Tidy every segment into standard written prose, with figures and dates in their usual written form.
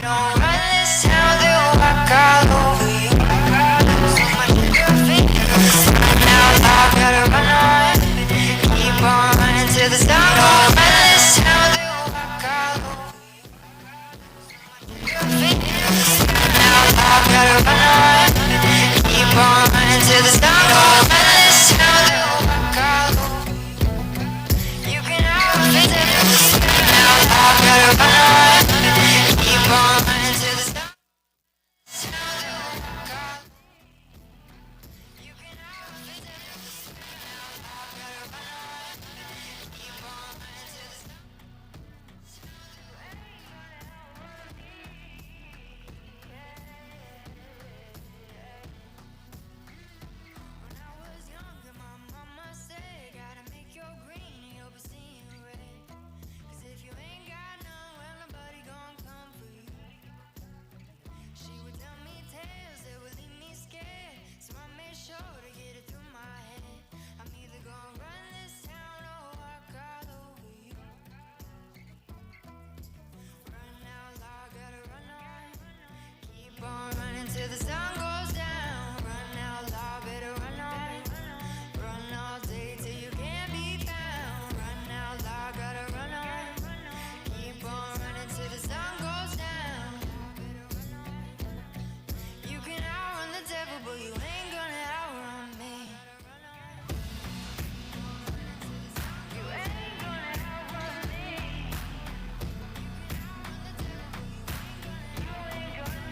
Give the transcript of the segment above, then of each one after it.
Don't run this town, they'll walk all over you. So much of your fingers. Now I gotta run on. Keep on running till the sun goes. Don't run this town, they'll walk all over you. Your fingers. Now I gotta run on. Keep on running till the sun goes. Don't run this town, they'll walk all over you. You can have it. Now I gotta run on. Keep on running till the sun. Till the sun goes down, run out loud, better run on. Run all day till you can't be found. Run out loud, gotta run on. Keep on running till the sun goes down. You can outrun the devil, but you ain't gonna outrun me. You ain't gonna outrun me. You ain't gonna.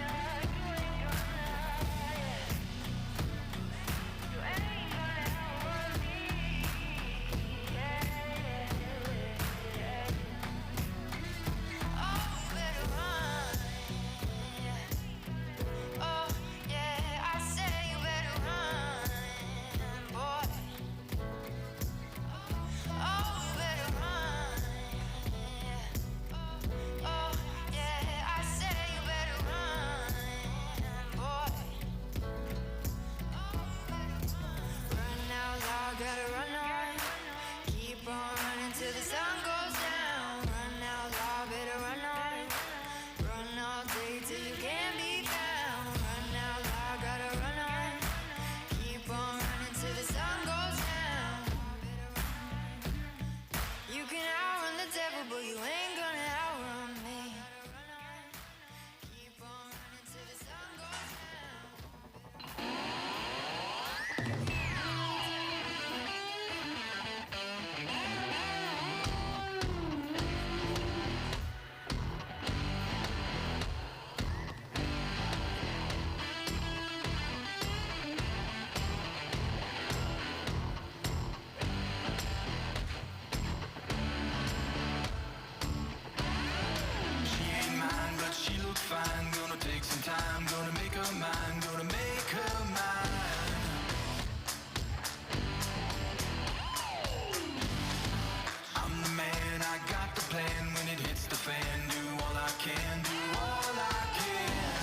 Gotta run on, keep on running till the sun goes down. Run out loud, better run on. Run all day till you can't be found. Run out loud, gotta run on. Keep on running till the sun goes down. You can outrun the devil, but you ain't gonna outrun me. Keep on running till the sun goes down. Fine, gonna take some time, gonna make her mine, gonna make her mine. I'm the man, I got the plan. When it hits the fan, do all I can, do all I can.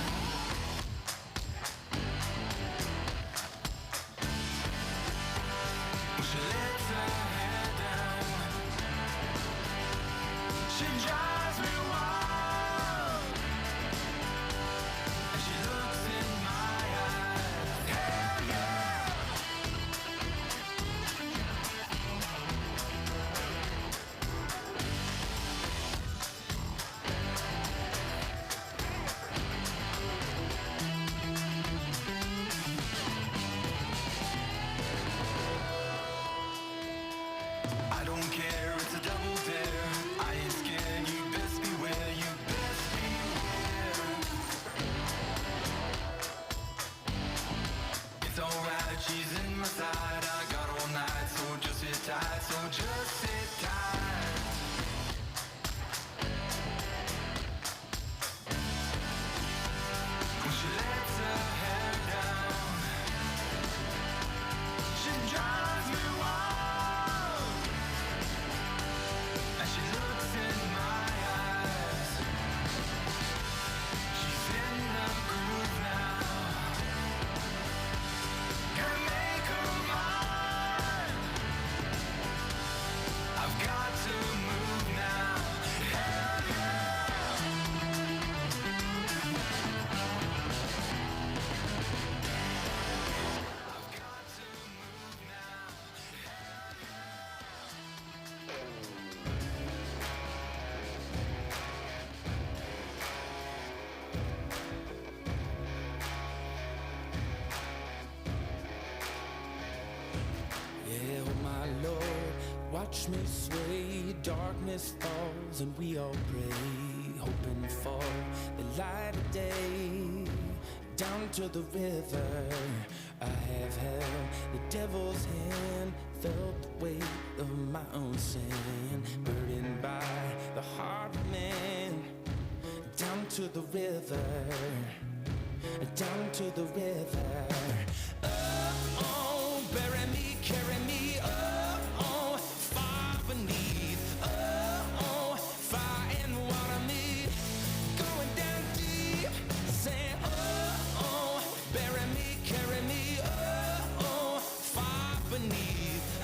When she lets her hair down, she drives me wild. She's in my side, I got all night, so just sit tight, so just sit tight. When she lets her hair down, she drives me wild. And she looks in my eyes, she's in the groove now. Gonna make her mine. Watch me sway, darkness falls and we all pray, hoping for the light of day. Down to the river, I have held the devil's hand, felt the weight of my own sin, burdened by the heart of man. Down to the river, down to the river. Oh, bury me, carry me, oh, far beneath, oh, fire and water me, going down deep, saying, oh, bury me, carry me, oh, far beneath,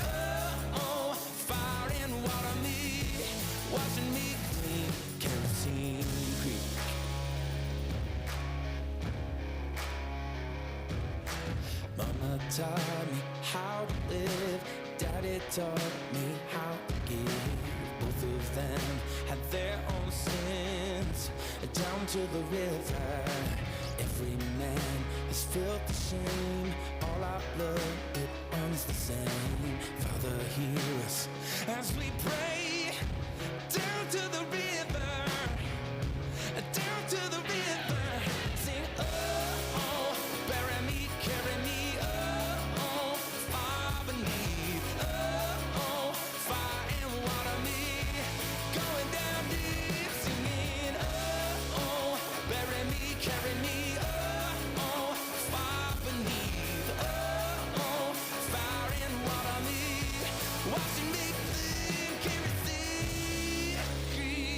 oh, fire and water me, washing me clean, kerosene creek. Mama taught me how to live, Daddy taught me how to give. Both of them had their own sins. Down to the river, every man has felt the shame. All our blood, it runs the same. Father, hear us as we pray. Down to the river, down to the river. Sing, oh, bury me, carry me, oh, far beneath, oh, fire and water me, going down deep, singing, oh, bury me, carry me, oh, far beneath, oh, fire and water me, washing me clean, kerosene creek.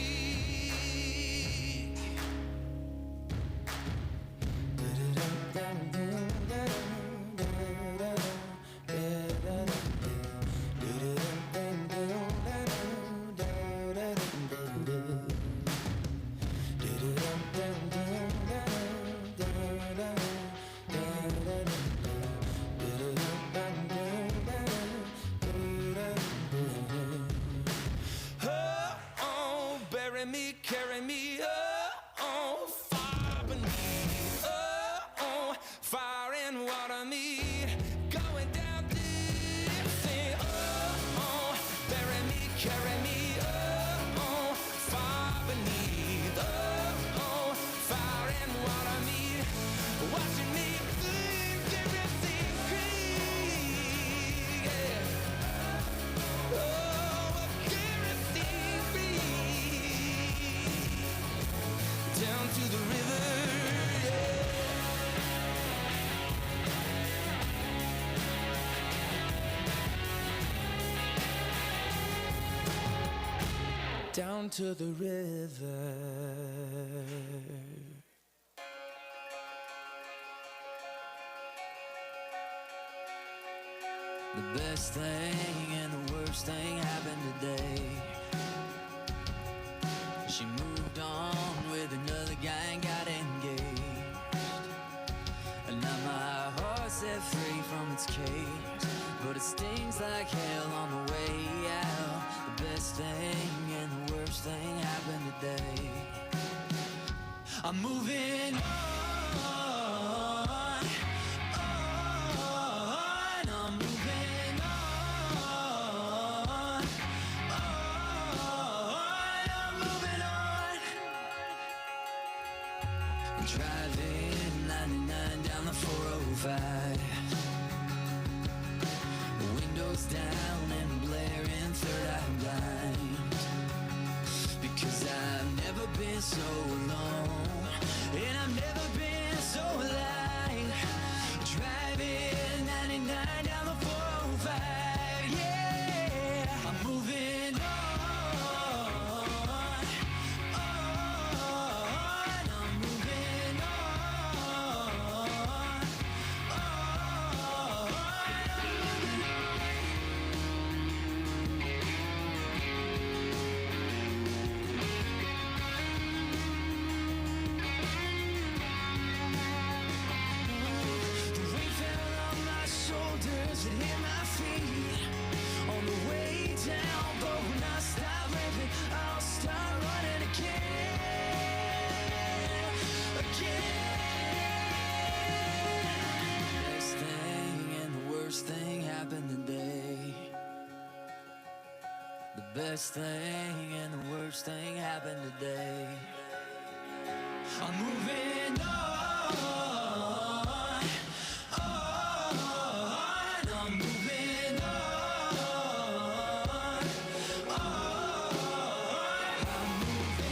Oh, bury me, carry me, oh, far beneath, oh, fire and water me, going down deep, sing, oh, bury me, carry me, oh, far beneath, oh, fire and water me, washing me clean, kerosene creek, yeah. Oh, kerosene creek, down to the river, yeah. Down to the river. The best thing and the worst thing happened today. She moved on with another guy and got engaged. And now my heart's set free from its cage, but it stings like hell on the way out. The best thing and the worst thing happened today. I'm moving on. I'm moving on. I'm moving on. Driving 99 down the 405. Windows down and blaring third eye blind. Because I've never been so alone, and I've never been so alive. Driving 99 down the 405, yeah. I'm moving on. I'm moving on. best thing and the worst thing happened today. I'm moving on, I'm moving on, I'm moving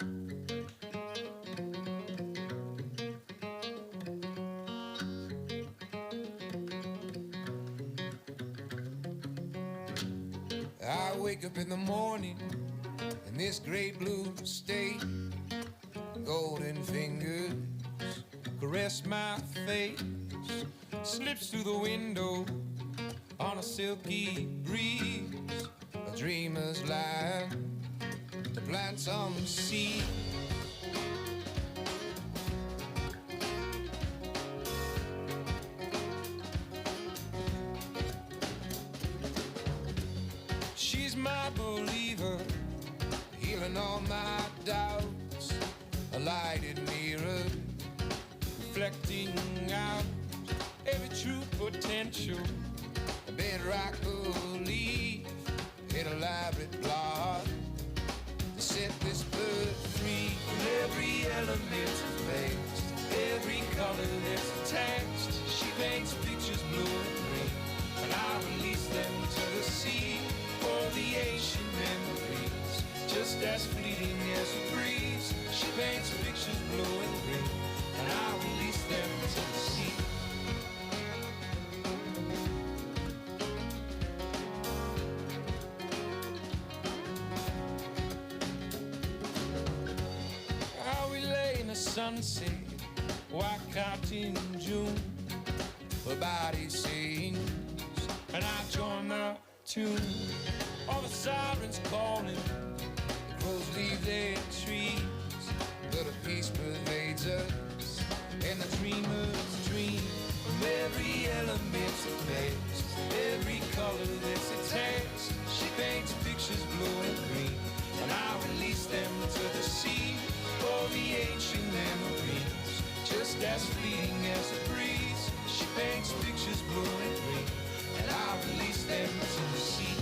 I wake up in the morning in this great blue state. Golden fingers caress my face. Slips through the window on a silky breeze. A dreamer's life to plant some seed. She's my believer, healing all my doubts. A lighted mirror, reflecting out every true potential. A bedrock belief, an elaborate plot to set this bird free. From every element faced, every color that's attached. She paints pictures blue and green, and I release them to the sea. For the ancient memories, just as fleeting as a breeze. She paints pictures blue and green, and I release them to the sea. How we lay in the sunset, white out in June. Her body sings, and I join the tune. All the sirens calling, the crows leave their trees, but a peace pervades us, and the dreamers dream. From every element faced, every color that's attached. She paints pictures blue and green, and I release them to the sea. For the ancient memories, just as fleeting as a breeze. She paints pictures blue and green, and I release them to the sea.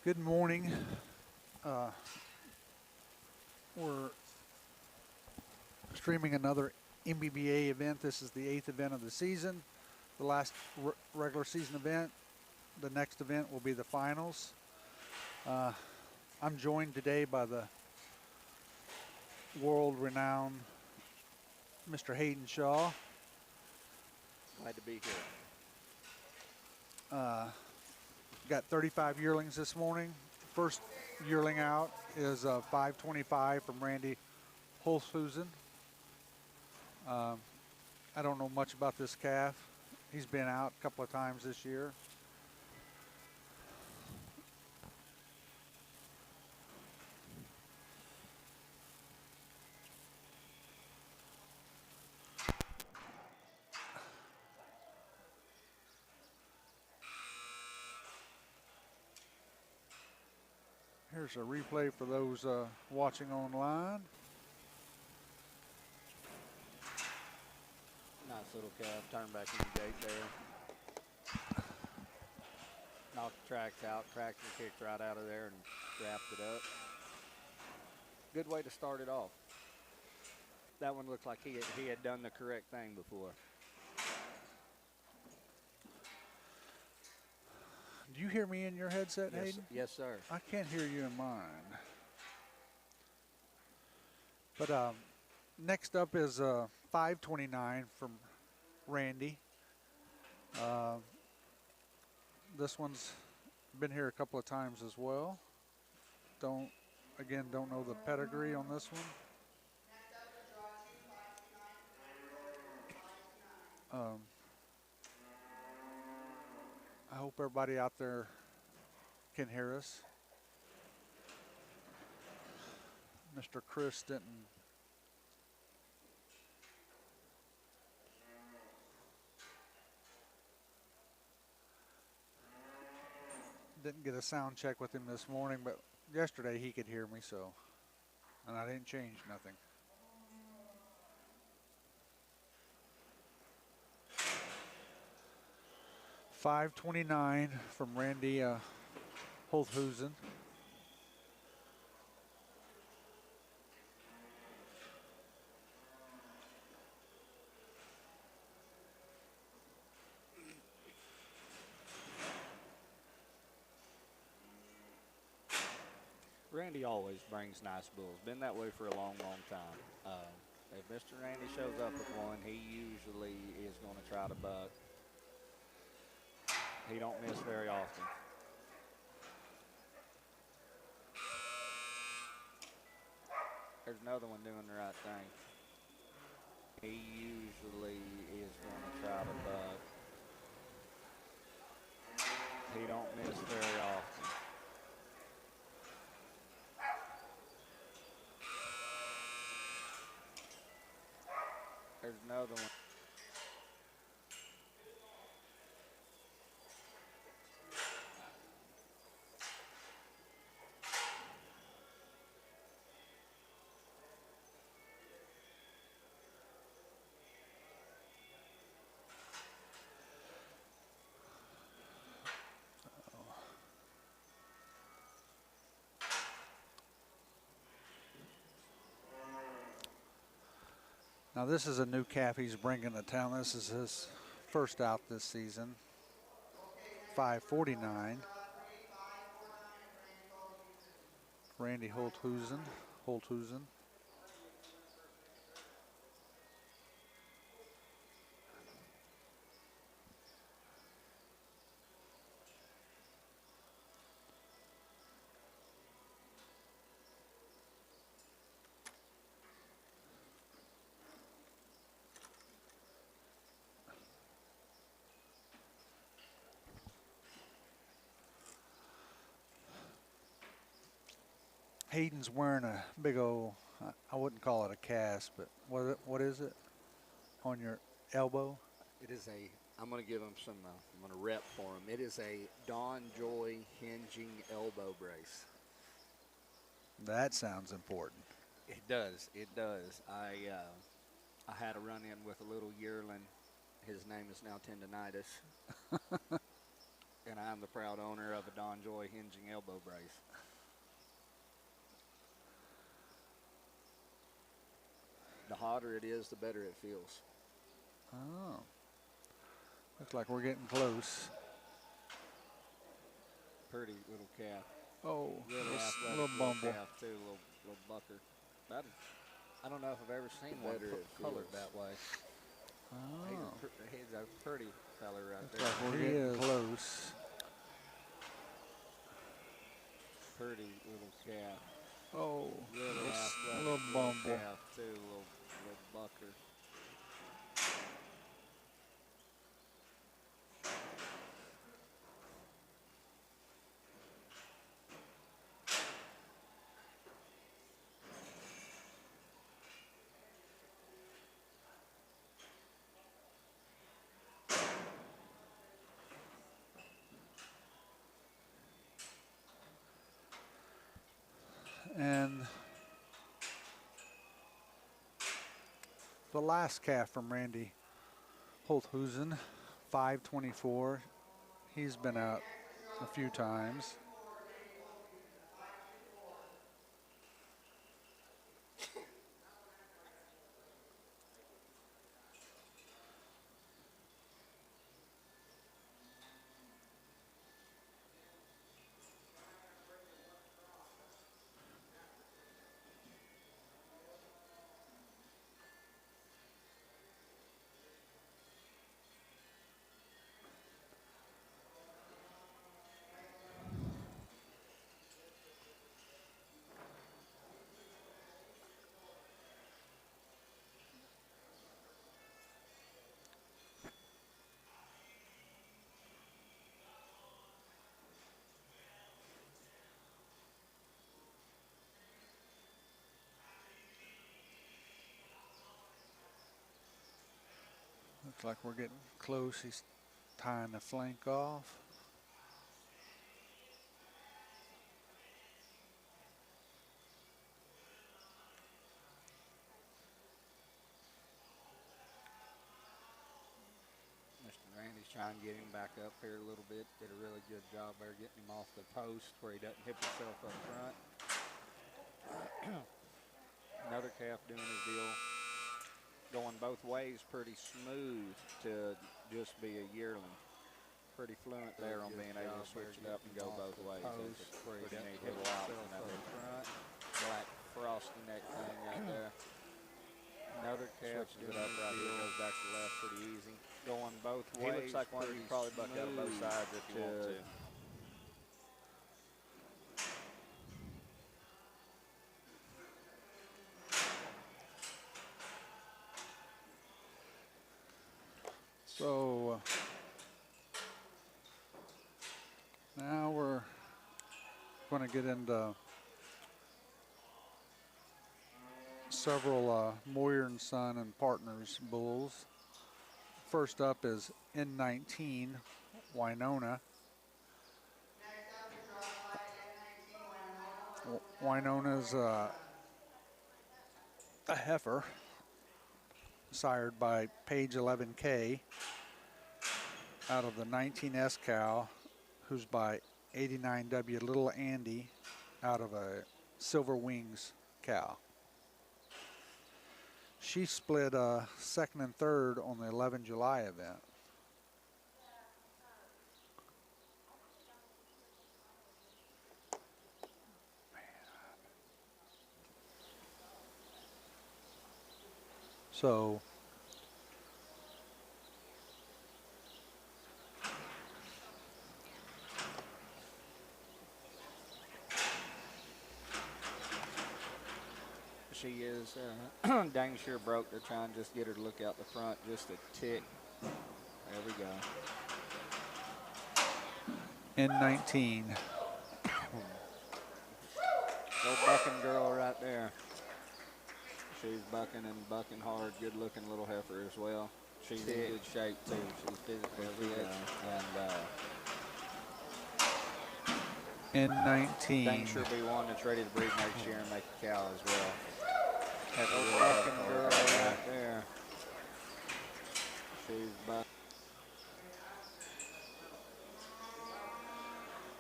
Good morning. We're streaming another MBBA event. This is the 8th event of the season, the last regular season event. The next event will be the finals. I'm joined today by the world-renowned Mr. Hayden Shaw. Glad to be here. Got 35 yearlings this morning. First yearling out is 525 from Randy Holzhusen. I don't know much about this calf. He's been out a couple of times this year. Here's a replay for those watching online. Nice little calf, turn back in the gate there. Knocked the tracks out, tractor kicked right out of there and wrapped it up. Good way to start it off. That one looked like he had done the correct thing before. Do you hear me in your headset, Yes, Hayden? yes, sir. I can't hear you in mine. But next up is 529 from Randy. This one's been here a couple of times as well. Don't know the pedigree on this one. I hope everybody out there can hear us. Mr. Chris didn't get a sound check with him this morning, but yesterday he could hear me, so, and I didn't change nothing. $529 from Randy Holzhusen. Randy always brings nice bulls. Been that way for a long, long time. If Mr. Randy shows up with one, he usually is going to try to buck. He don't miss very often. There's another one doing the right thing. He usually is going to try to buck. He don't miss very often. There's another one. Now this is a new calf he's bringing to town. This is his first out this season. 549. Randy Holzhusen. Hayden's wearing a big old, I wouldn't call it a cast, but what is it on your elbow? It is I'm going to give him some, I'm going to rep for him. It is a Dawn Joy hinging elbow brace. That sounds important. It does. I had a run-in with a little yearling. His name is now tendonitis. And I'm the proud owner of a Don Joy hinging elbow brace. The hotter it is, the better it feels. Oh. Looks like we're getting close. Pretty little calf. Oh, Really this athletic little bumble. calf too, little bucker. I don't know if I've ever seen one better it colored feels. that way. Oh. He's a pretty fella right Looks there. like we're getting close. Pretty little calf. Oh, Really this athletic little bumble. calf too, little bucker. And the last calf from Randy Holthusen, 524. He's been out a few times. Looks like we're getting close. He's tying the flank off. Mr. Randy's trying to get him back up here a little bit. Did a really good job there getting him off the post where he doesn't hip himself up front. Another calf doing his deal. Going both ways, pretty smooth to just be a yearling. Pretty fluent there on being able to switch it up and go both ways. Where he doesn't hip himself up front. Black frosty neck thing right there. Another calf Switches it up right here, goes back to the left pretty easy. Going both ways. He looks like one you probably buck out of both sides if you want to. So now we're going to get into several Moyer and Son and Partners bulls. First up is N19 Winona. Winona's a heifer sired by Page 11K out of the 19S cow, who's by 89W Little Andy out of a Silver Wings cow. She split second and third on the 11 July event. So she is dang sure broke. They're trying to just get her to look out the front just a tick. There we go. N19. Go bucking girl right there. She's bucking and bucking hard. Good looking little heifer as well. She's in good shape too. She's physically fit. And N19. dang sure be one that's ready to breed next year and make a cow as well. Have a bucking girl right there. She's bucking.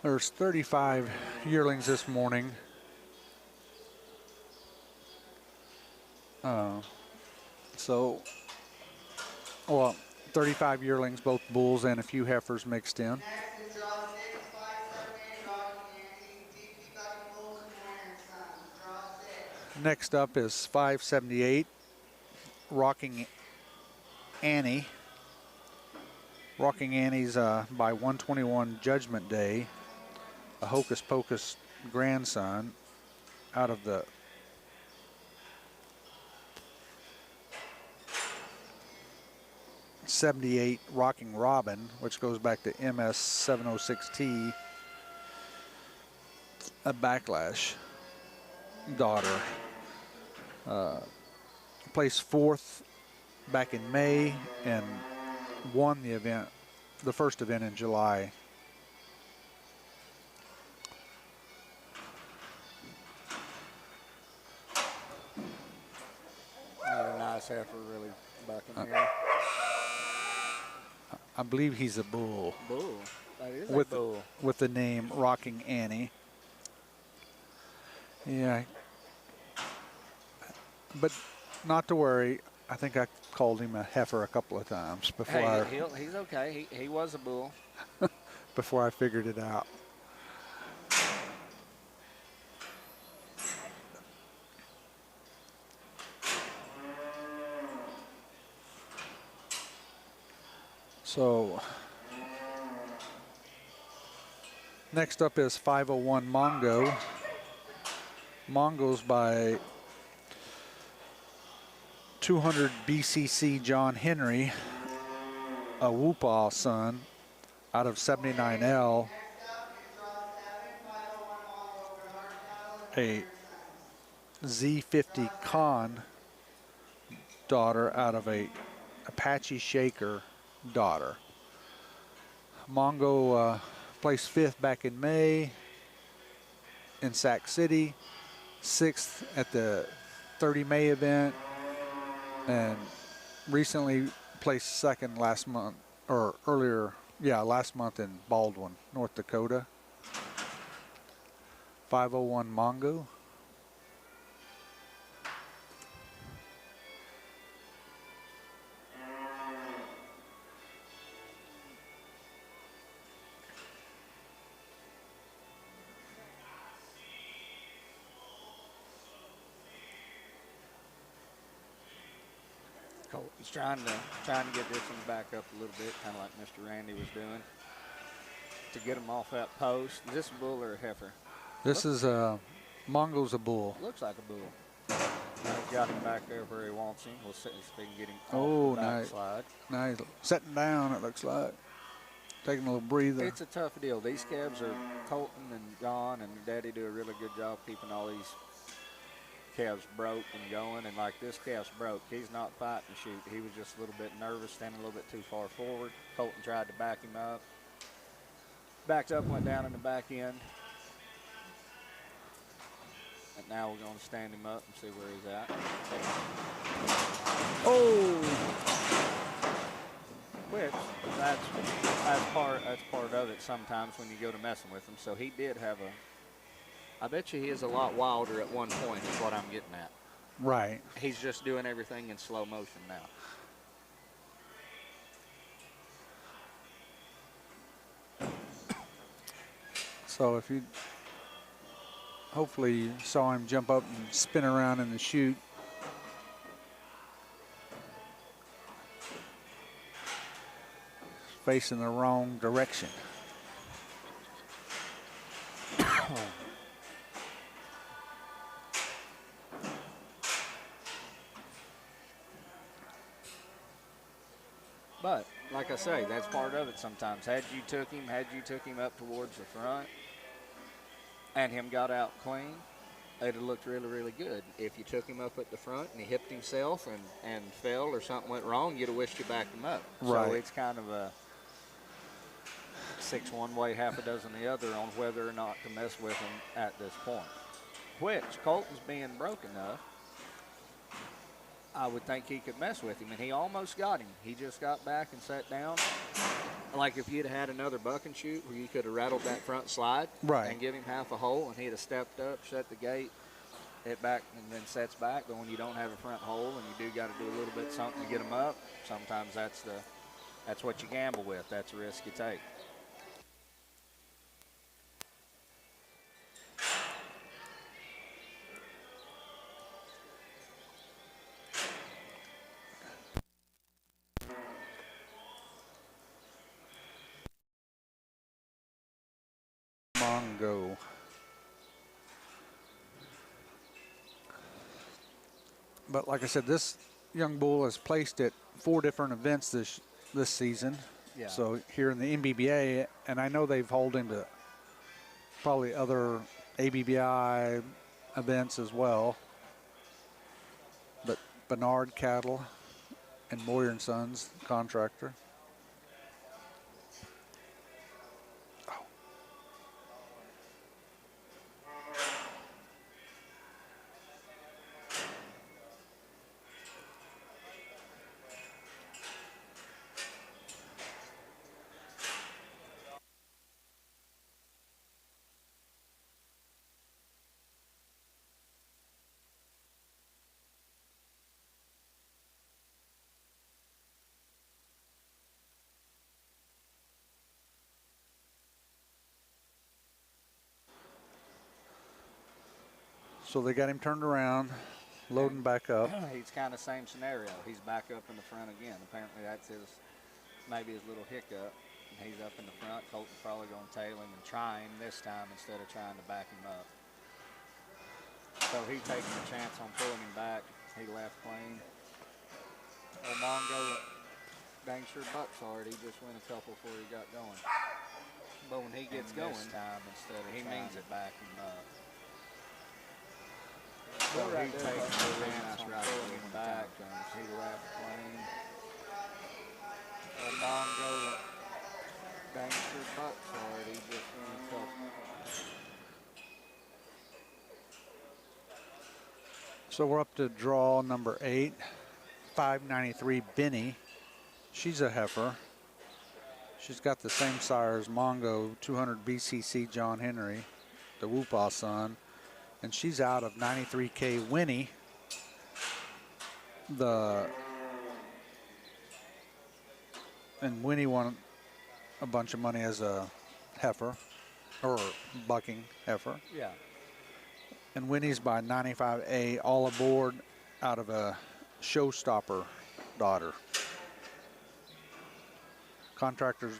There's 35 yearlings this morning. So, well, 35 yearlings, both bulls and a few heifers mixed in. Next is draw 6, 578, Rocking Annie, DP Bucking Bulls and Moran Sons. Draw 6. Next up is 578, Rocking Annie. Rocking Annie's by 121 Judgment Day, a Hocus Pocus grandson out of the '78 Rocking Robin, which goes back to MS 706T, a Backlash daughter. Placed fourth back in May and won the event, the first event in July. Another nice heifer, really bucking here. I believe he's a bull Bull. That is with a bull. with the name Rocking Annie. Yeah, but not to worry. I think I called him a heifer a couple of times before Hey, he's okay. He was a bull. before I figured it out. So next up is 501 Mongo. Mongo's by 200 BCC John Henry, a Whoopah son out of 79L, Next up is draw 7, 501 Mongo Bernard Cattle and a Moran Sons. Z50 Con daughter out of a Apache Shaker daughter. Mongo placed 5th back in May in Sac City, 6th at the 30 May event, and recently placed 2nd last month, or earlier, yeah, last month in Baldwin, North Dakota. 501 Mongo. Colton's trying to get this one back up a little bit, kind of like Mr. Randy was doing, to get him off that post. Is this a bull or a heifer? This is Mongo's a bull. Looks like a bull. Now he's got him back there where he wants him. We'll see if we can get him Oh, off the nice. backslide. Now he's sitting down, it looks like. Taking a little breather. It's a tough deal. These calves are Colton and John and Daddy do a really good job keeping all these calves broke and going. And like this calf's broke. He's not fighting to shoot. He was just a little bit nervous, standing a little bit too far forward. Colton tried to back him up. Backed up, went down in the back end. And now we're going to stand him up and see where he's at. Oh! Which that's part of it sometimes when you go to messing with him. So he did have I bet you he is a lot wilder at one point is what I'm getting at. Right. He's just doing everything in slow motion now. So if you, hopefully you saw him jump up and spin around in the chute. Facing the wrong direction. But like I say, that's part of it sometimes. Had you took him up towards the front and him got out clean, it'd have looked really, really good. If you took him up at the front and he hipped himself and fell or something went wrong, you'd have wished you backed him up. Right. So it's kind of a 6 one way, half a dozen the other on whether or not to mess with him at this point. Which Colton's being broke enough I would think he could mess with him, and he almost got him. He just got back and sat down. Like if you'd had another buck and shoot where you could have rattled that front slide Right. and give him half a hole, and he'd have stepped up, shut the gate, hit back, and then sets back. But when you don't have a front hole and you do got to do a little bit something to get him up, sometimes that's what you gamble with. That's a risk you take. Mongo. But like I said, this young bull has placed at 4 different events this season. Yeah. So here in the MBBA, and I know they've hauled into probably other ABBI events as well. But Bernard Cattle and Moyer and Sons contractor. So they got him turned around, loading back up. He's kind of same scenario. He's back up in the front again. Apparently that's maybe his little hiccup. And he's up in the front. Colton's probably going to tail him and try him this time instead of trying to back him up. So he's taking a chance on pulling him back. He left clean. Old Mongo, dang sure bucks hard. He just went a couple before he got going. But when he gets going, this time instead of he means it back him up. So he takes a chance on pulling him back. He left clean. Old Mongo, dang sure bucks hard. He just went a couple. So we're up to draw number 8, 593 Benny. She's a heifer. She's got the same sire as Mongo, 200 BCC John Henry, the Whoopah son. And she's out of 93K Winnie. And Winnie won a bunch of money as a heifer, or bucking heifer. Yeah. And Winnie's by 95A, all aboard out of a showstopper daughter. Contractors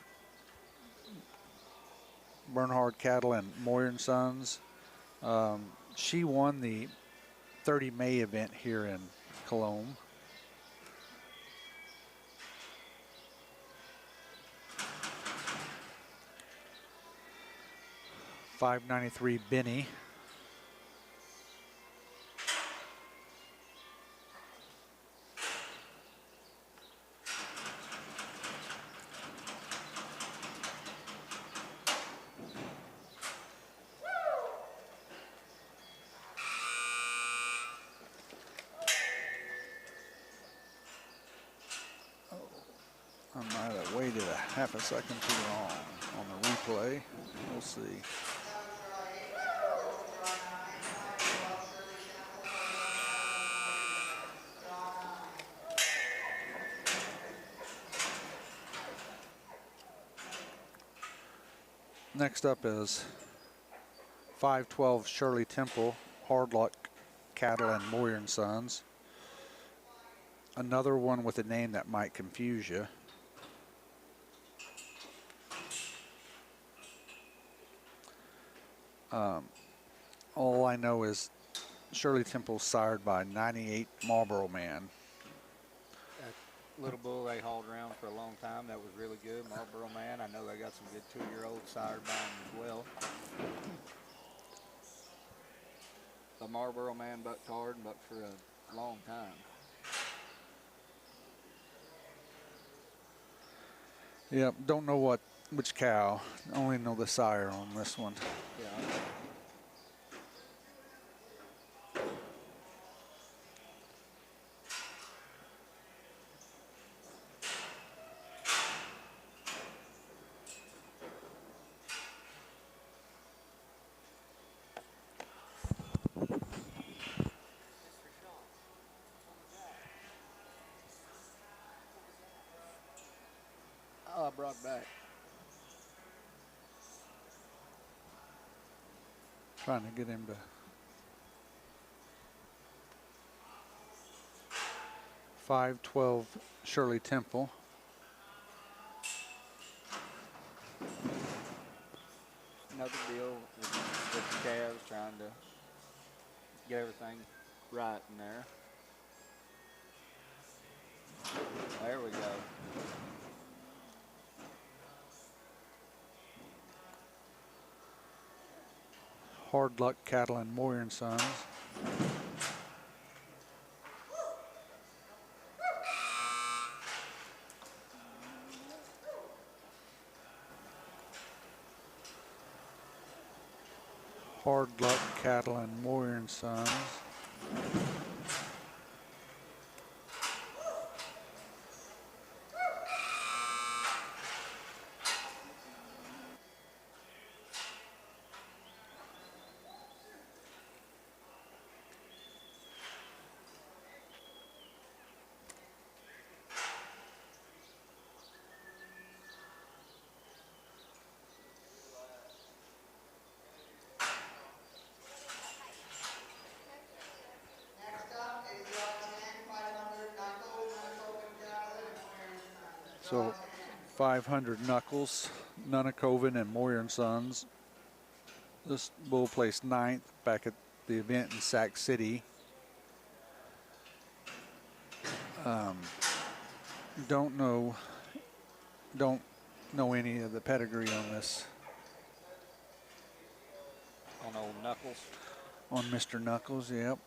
Bernhard Cattle and Moyer and Sons. She won the 30 May event here in Cologne. $593 Benny. I might have waited a half a second too long on the replay. We'll see. Next up is 512 Shirley Temple, Hard Luck Cattle and Moyer and Sons. Another one with a name that might confuse you. All I know is Shirley Temple's sired by 98 Marlboro Man. That little bull they hauled around for a long time. That was really good. Marlboro Man. I know they got some good 2-year-olds sired by him as well. The Marlboro Man bucked hard and bucked for a long time. Yep, don't know which cow. Only know the sire on this one. Yeah. I brought back. Trying to get him to. 512 Shirley Temple. Another deal with the calves, trying to get everything right in there. There we go. Hard Luck Cattle and Moyer and Sons. Hard Luck Cattle and Moyer and Sons. Next up is draw 10, 500 knuckles, unopened cattle, and Moyer and Sons. Draw So 500 Knuckles, Nunakoven and Moyer and Sons. This bull placed 9th back at the event in Sac City. Don't know any of the pedigree on this, On old Knuckles. on Mr. Knuckles. Yep.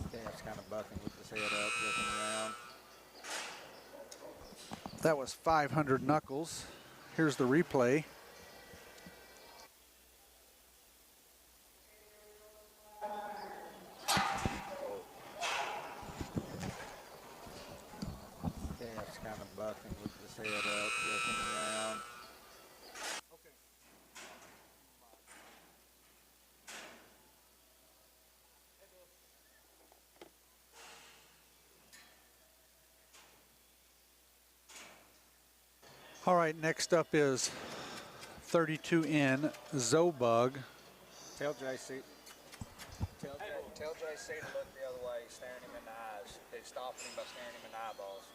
Calf's kind of bucking with his head up, looking around. That was 500 Knuckles. Here's the replay. Calf's kind of bucking with his head up, looking around. All right, next up is 32N Zobug. Tell JC. Tell JC to look the other way, staring him in the eyes. They stopped him by staring him in the eyeballs.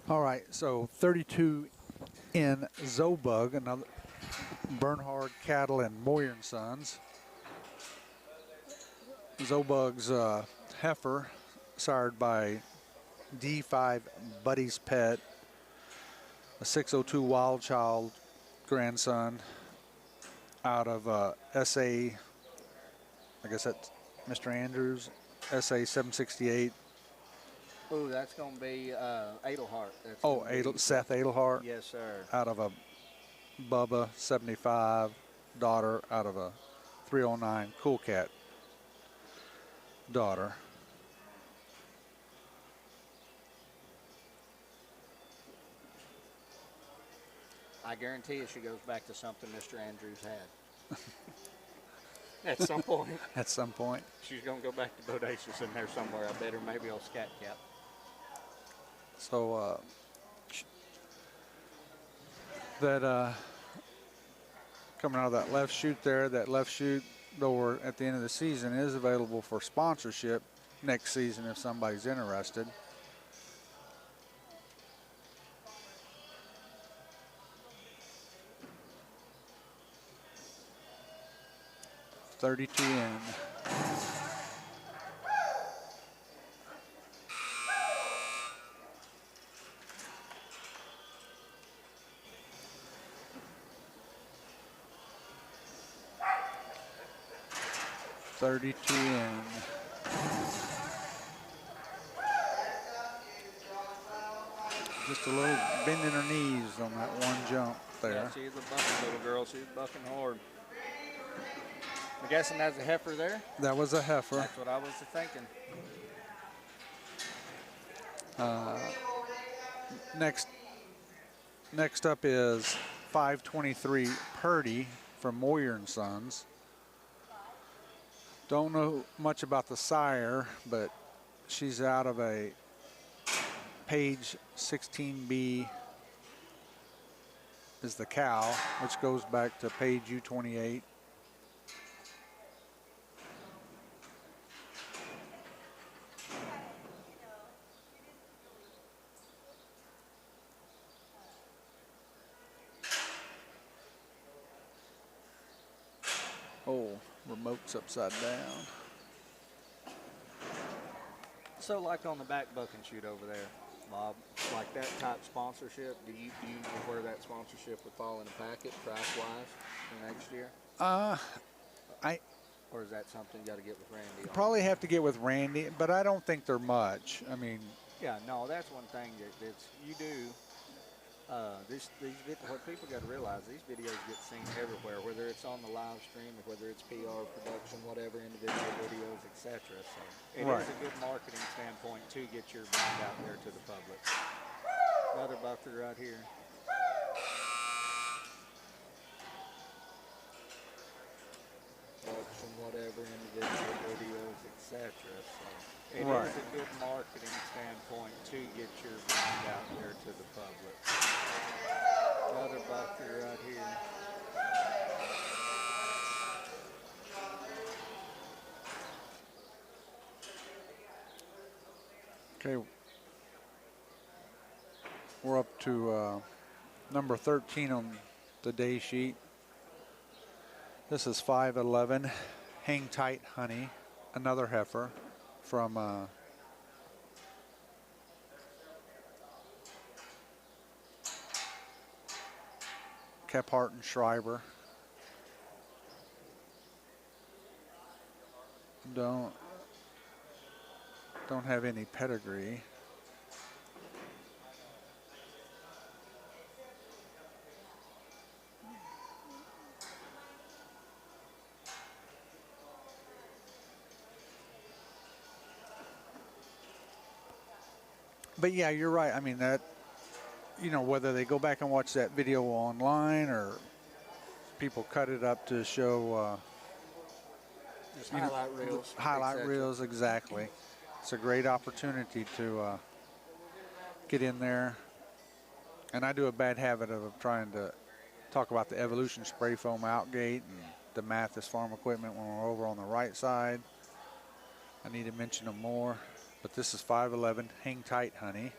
All right, so 32N Zobug, another Bernhard Cattle and Moyer and Sons. Zobug's heifer, sired by D5 Buddy's Pet, a 602 Wild Child grandson out of SA, I guess that's Mr. Andrews, SA 768 Ooh, that's going to be Adelhart. That's Oh, gonna be- Seth Adelhart Yes, sir. out of a Bubba 75 daughter out of a 309 Cool Cat daughter. I guarantee you she goes back to something Mr. Andrews had. At some point. At some point. She's going to go back to Bodacious in there somewhere. I bet her maybe old Scat Cap. So that coming out of that left chute there, that left chute door at the end of the season is available for sponsorship next season if somebody's interested. .32 in. .32 in. Just a little bend in her knees on that one jump there. Yeah, she's a bucking little girl. She's bucking hard. I'm guessing that's a heifer there. That was a heifer. That's what I was thinking. Next up is 523 Purdy from Moyer & Sons. Don't know much about the sire, but she's out of a Page 16B is the cow, which goes back to Page U28. Oh, remote's upside down. So like on the back buck and shoot over there, Bob, like that type sponsorship, do you know where that sponsorship would fall in a packet price-wise for next year? Or is that something you got to get with Randy on? Probably have to get with Randy, but I don't think they're much. I mean, Yeah, no, that's one thing that's you do. What people got to realize, these videos get seen everywhere, whether it's on the live stream or whether it's PR production, whatever, individual videos, etc. So it Right. is a good marketing standpoint to get your brand out there to the public. Another bucker right here. Production, whatever, individual videos, etc. So it Right. is a good marketing standpoint to get your brand out there to the public. Another bucker right here. okay. We're up to number 13 on the day sheet. This is 511 Hang Tight Honey, another heifer from Kephart and Schreiber. Don't have any pedigree. But yeah, you're right. I mean, that, you know, whether they go back and watch that video online or people cut it up to show Just highlight reels. highlight etc. reels, exactly. It's a great opportunity to get in there. And I do a bad habit of trying to talk about the Evolution spray foam outgate and the Mathis farm equipment when we're over on the right side. I need to mention them more. But this is 511 Hang Tight Honey,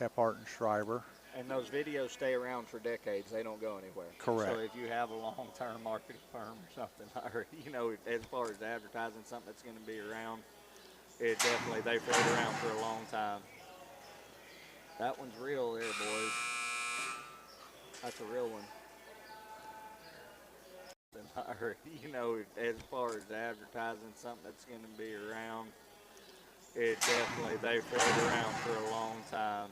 Kephart and Schreiber. And those videos stay around for decades. They don't go anywhere. Correct. So if you have a long-term marketing firm or something, or, you know, as far as advertising something that's going to be around, they float around for a long time. That one's real there, boys. That's a real one. Or, you know, as far as advertising something that's going to be around, It definitely, they float around for a long time.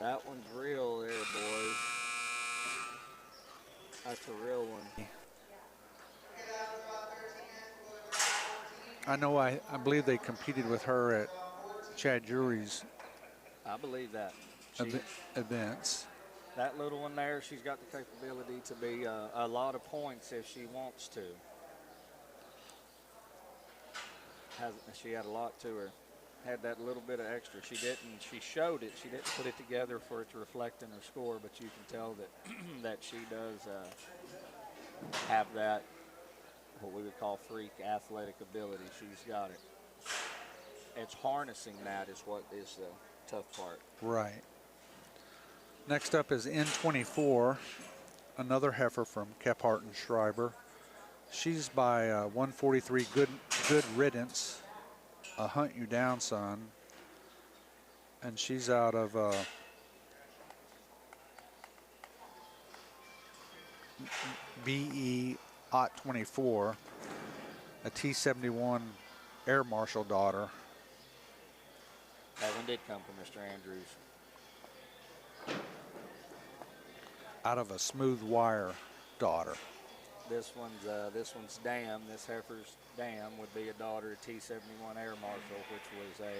That one's real there, boys. That's a real one. Okay, that was draw 13 next. We'll go to draw 14. I know I believe they competed with her at Draw 14. Chad Jury's I believe that. She, events. that little one there, she's got the capability to be a lot of points if she wants to. She had a lot to her. Had that little bit of extra. She didn't. She showed it. She didn't put it together for it to reflect in her score, but you can tell that that she does have that what we would call freak athletic ability. She's got it. It's harnessing that is what is the tough part. Right. Next up is N24, another heifer from Kephart and Schreiber. She's by 143 Good Riddance, a Hunt You Down son. And she's out of BE OT 24, a T71 Air Marshal daughter. That one did come from Mr. Andrews. Out of a Smooth Wire daughter. This one's Dam. This heifer's Dam would be a daughter of T71 Air Marshal, which was a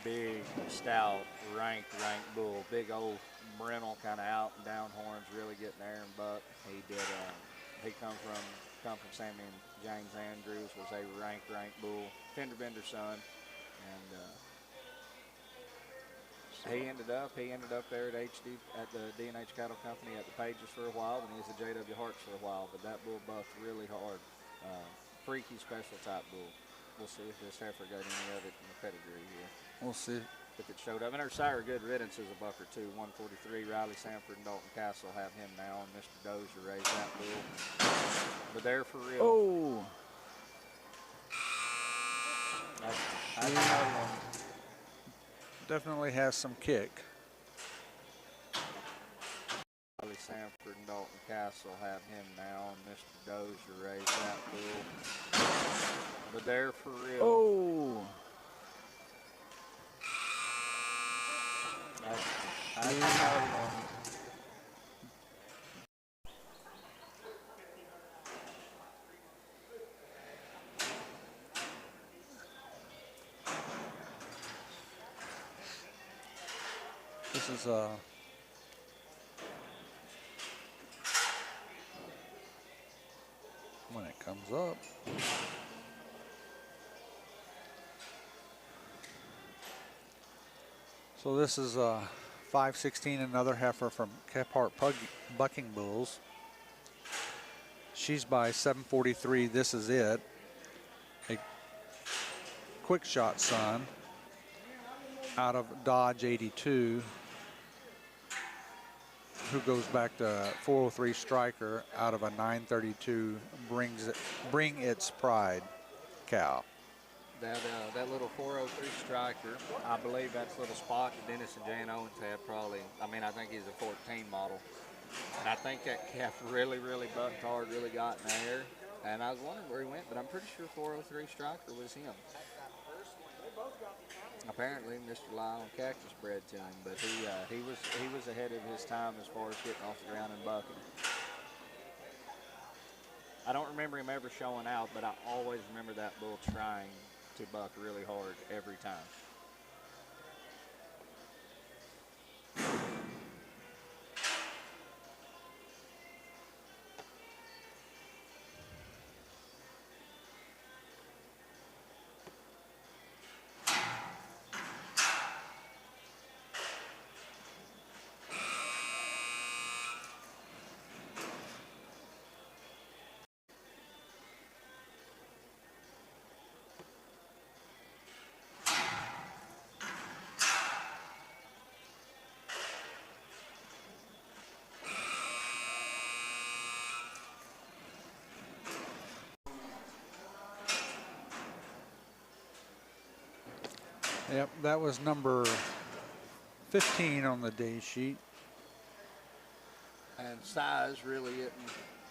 big, stout, ranked bull. Big old brindle, kind of out and down horns, really getting there and buck. He did. He come from Sammy and James Andrews. Was a ranked bull, fender bender son, and he ended up there at the D&H Cattle Company at the Pages for a while, and he was at J.W. Hart's for a while. But that bull bucked really hard. Freaky special type bull. We'll see if this heifer got any of it in the pedigree here. We'll see. If it showed up. And her sire, Good Riddance, is a bucker too. 143. Riley Sanford and Dalton Castle have him now, and Mr. Dozier raised that bull. But they're for real. Oh! That's another one. Definitely has some kick. Riley Sanford and Dalton Castle have him now, and Mr. Dozier raised that bull. But they're for real. Oh! That's another one. This is when it comes up. So this is 516, another heifer from Kephart Bucking Bulls. She's by 743. This is it. A quick shot son out of Dodge 82, who goes back to 403 Striker out of a 932 Bring Its Pride cow. That little 403 Striker, I believe that's a little spot that Dennis and Jane Owens had probably. I mean, I think he's a 14 model. And I think that calf really bucked hard, really got in the air. And I was wondering where he went, but I'm pretty sure 403 Striker was him. Apparently, Mr. Lyle Cactus bred to him, but he was ahead of his time as far as getting off the ground and bucking. I don't remember him ever showing out, but I always remember that bull trying to buck really hard every time. Yep, that was number 15 on the day sheet. And size really isn't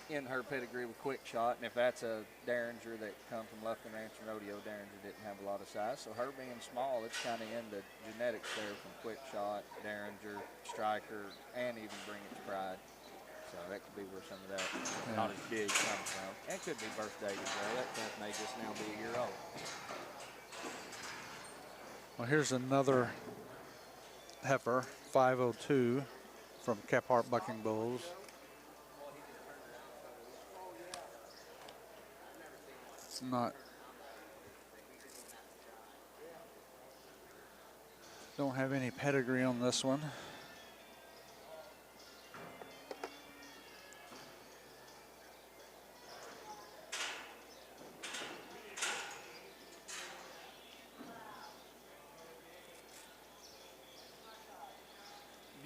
in her pedigree with quick shot, and if that's a Derringer that comes from Lufkin Ranch and Rodeo, Derringer didn't have a lot of size. So her being small, it's kind of in the genetics there from quick shot, Derringer, Striker, and even Bring Its Pride. So that could be where some of that not as big comes from. And it could be birthday as well. That calf may just now be a year old. Well, here's another heifer, 502 from Kephart Bucking Bulls. It's not, don't have any pedigree on this one.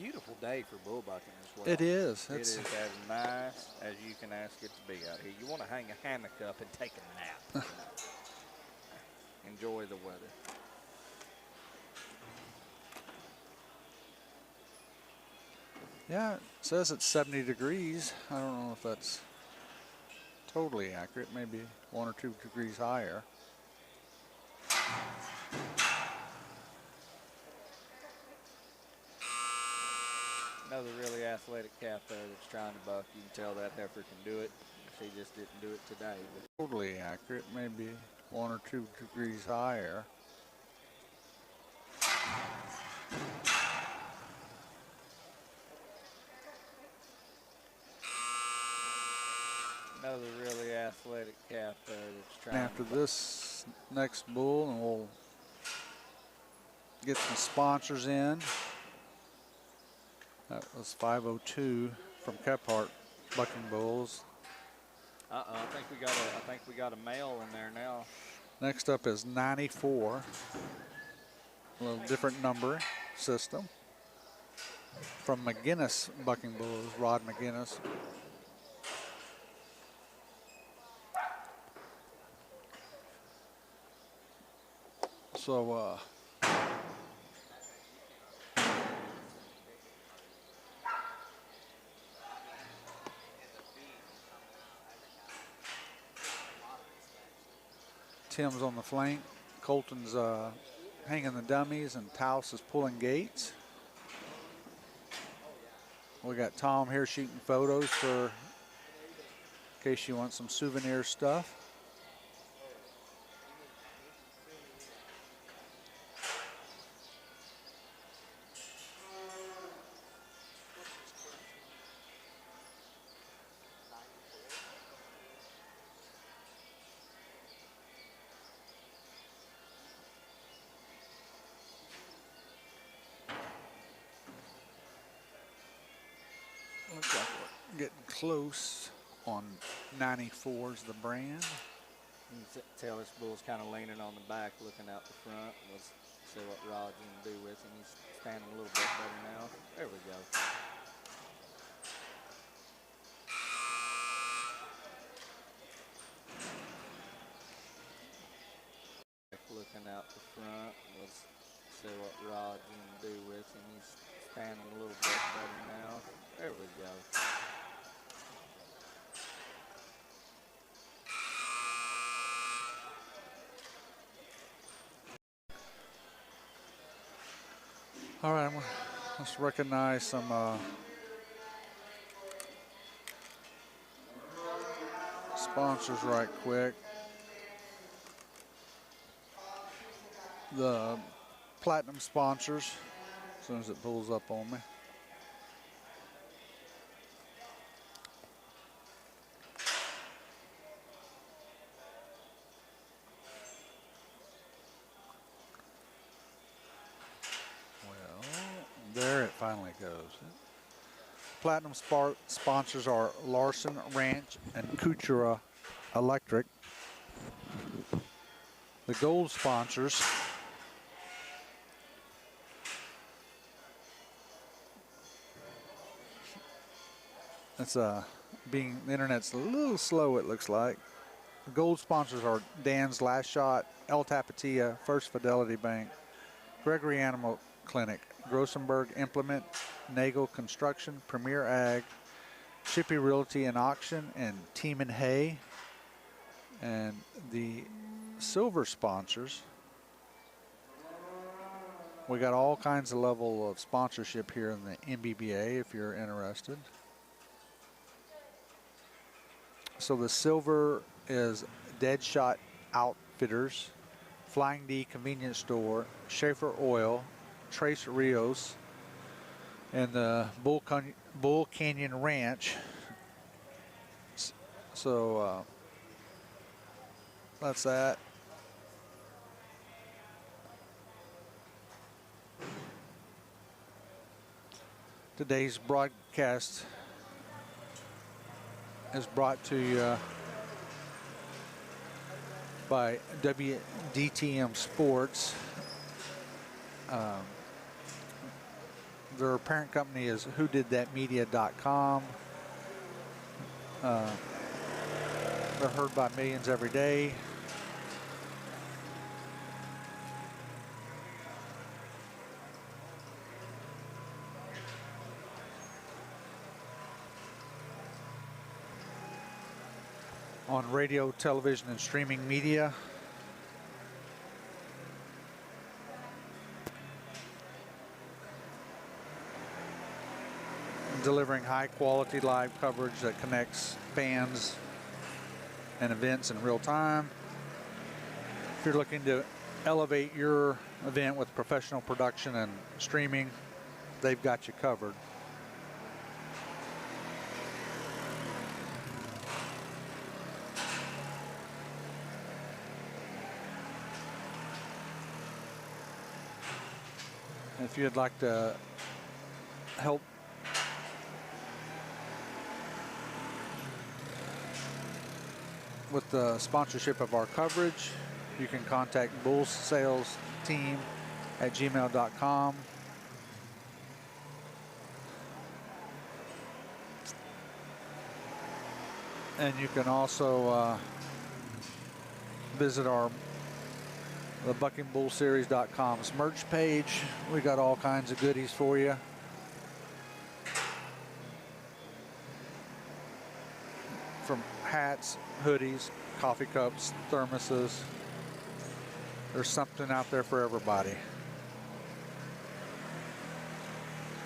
Beautiful day for bull bucking as well. It is. It is as nice as you can ask it to be out here. You want to hang a hammock up and take a nap. Enjoy the weather. Yeah, it says it's 70 degrees. I don't know if that's totally accurate. Maybe 1 or 2 degrees higher. Another really athletic calf there that's trying to buck. You can tell that heifer can do it. She just didn't do it today. But Totally accurate. Maybe 1 or 2 degrees higher. another really athletic calf there that's trying After this next bull, and we'll get some sponsors in. That was 502 from Kephart Bucking Bulls. I think we got a male in there now. Next up is 94. A little different number system. From McGinnis Bucking Bulls, Rod McGinnis. So, Tim's on the flank. Colton's hanging the dummies, and Taos is pulling gates. We got Tom here shooting photos for in case you want some souvenir stuff. Looks like we're getting close on 94's the brand. You can tell this bull's kind of leaning on the back, looking out the front. Let's see what Rod's going to do with him. He's standing a little bit better now. There we go. Looking out the front. Let's see what Rod's going to do with him. He's standing a little bit better now. There we go. All right, let's recognize some sponsors right quick. The platinum sponsors, as soon as it pulls up on me. There it finally goes. Platinum sponsors are Larson Ranch and Kuchera Electric. The gold sponsors it's being the internet's a little slow, it looks like. The gold sponsors are Dan's Last Shot, El Tapatia, First Fidelity Bank, Gregory Animal Clinic, Grossenberg Implement, Nagel Construction, Premier Ag, Shippey Realty and Auction, and Team and Hay. And the silver sponsors, we got all kinds of level of sponsorship here in the MBBA if you're interested. So the silver is Deadshot Outfitters, Flying D Convenience Store, Schaefer Oil, Trace Rios, and the Bull Canyon Ranch. So that's that. Today's broadcast is brought to you by WDTM Sports. Their parent company is whodidthatmedia.com. They're heard by millions every day. On radio, television, and streaming media. Delivering high quality live coverage that connects fans and events in real time. If you're looking to elevate your event with professional production and streaming, they've got you covered. If you'd like to help with the sponsorship of our coverage, you can contact Bulls Sales Team at gmail.com. And you can also visit the BuckingBullSeries.com's merch page. We got all kinds of goodies for you. From hats, hoodies, coffee cups, thermoses. There's something out there for everybody.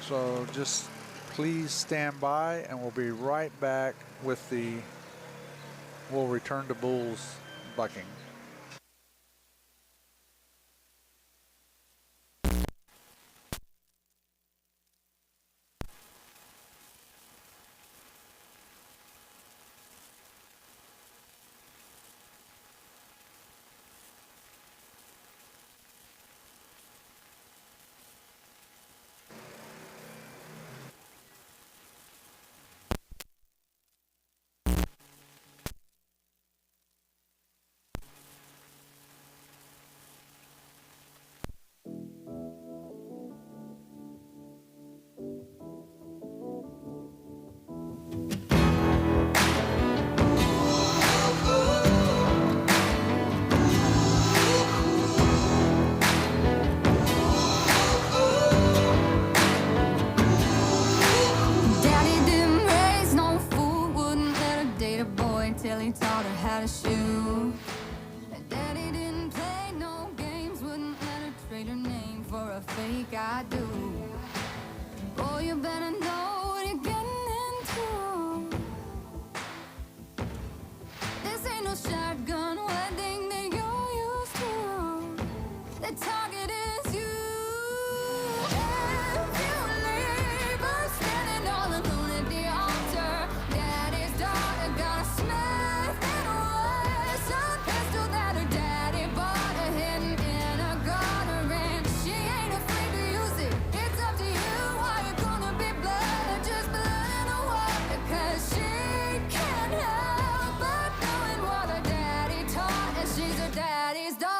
So just please stand by and we'll be right back with we'll return to Bulls bucking. Daddy didn't raise no fool, wouldn't let her date a boy till he taught her how to shoot. Daddy didn't play no games, wouldn't let her trade her name for a fake I do. Boy, you better know what you're getting into. This ain't no shotgun wedding that you're used to. The target is you. If you leave, I'm standing all alone at the altar. Daddy's daughter got a Smith and Wesson pistol that her daddy bought her hidden in a garter, and she ain't afraid to use it. It's up to you. Are you gonna be blood or just blood in the water? 'Cause she can't help but knowing what her daddy taught her. She's her daddy's daughter.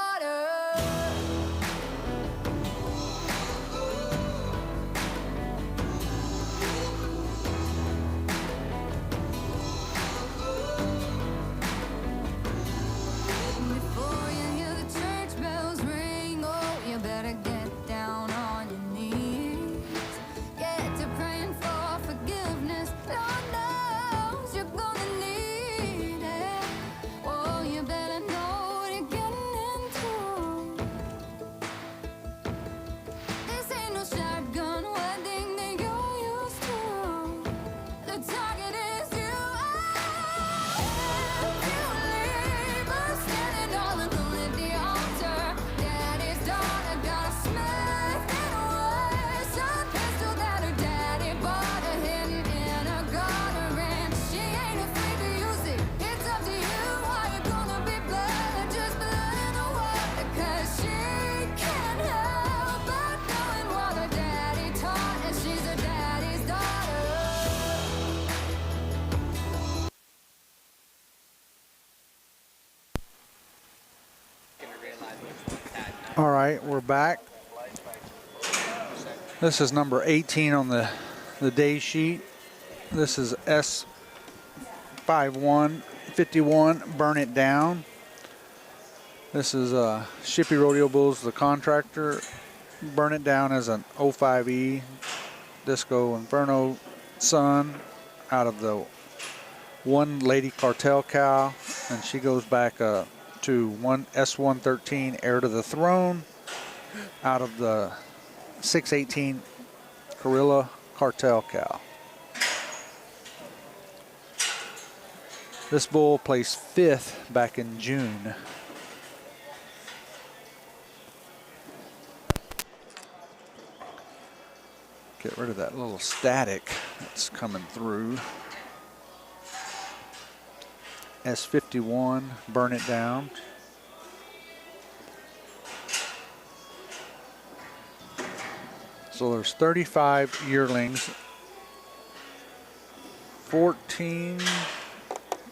All right, we're back. This is number 18 on the day sheet. This is S5151, Burn It Down. This is Shippy Rodeo Bulls, the contractor. Burn It Down as an 05E Disco Inferno Sun out of the one Lady Cartel cow, and she goes back to one S113 Heir to the Throne out of the 618 Gorilla Cartel cow. This bull placed 5th back in June. Get rid of that little static that's coming through. S51, Burn It Down. So there's 35 yearlings, 14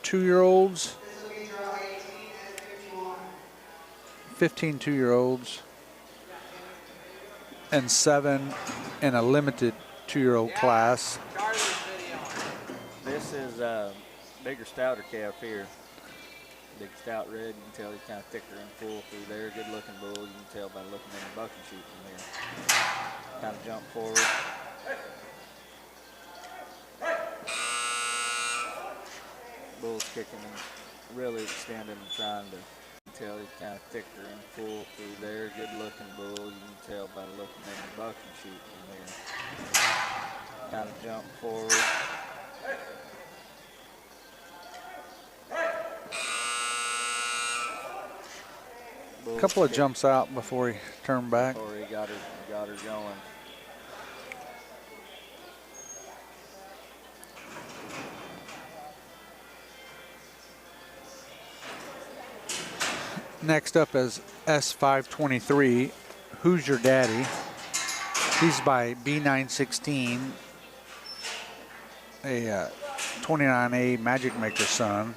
2-year-olds, This will be draw 18 and 51. 15 2-year-olds, and 7 in a limited 2-year-old class. This is bigger, stouter calf here. Big stout red. You can tell he's kind of thicker and full through there. Good looking bull. You can tell by looking in the bucking chute from here. Kind of jump forward. Bull's kicking and really extending and trying to tell he's kind of thicker and full through there. Good looking bull. You can tell by looking in the bucking chute from here. Kind of jump forward. A couple of jumps out before he turned back. Before he got her going. Next up is S523, Who's Your Daddy? He's by B916, a 29A Magic Maker son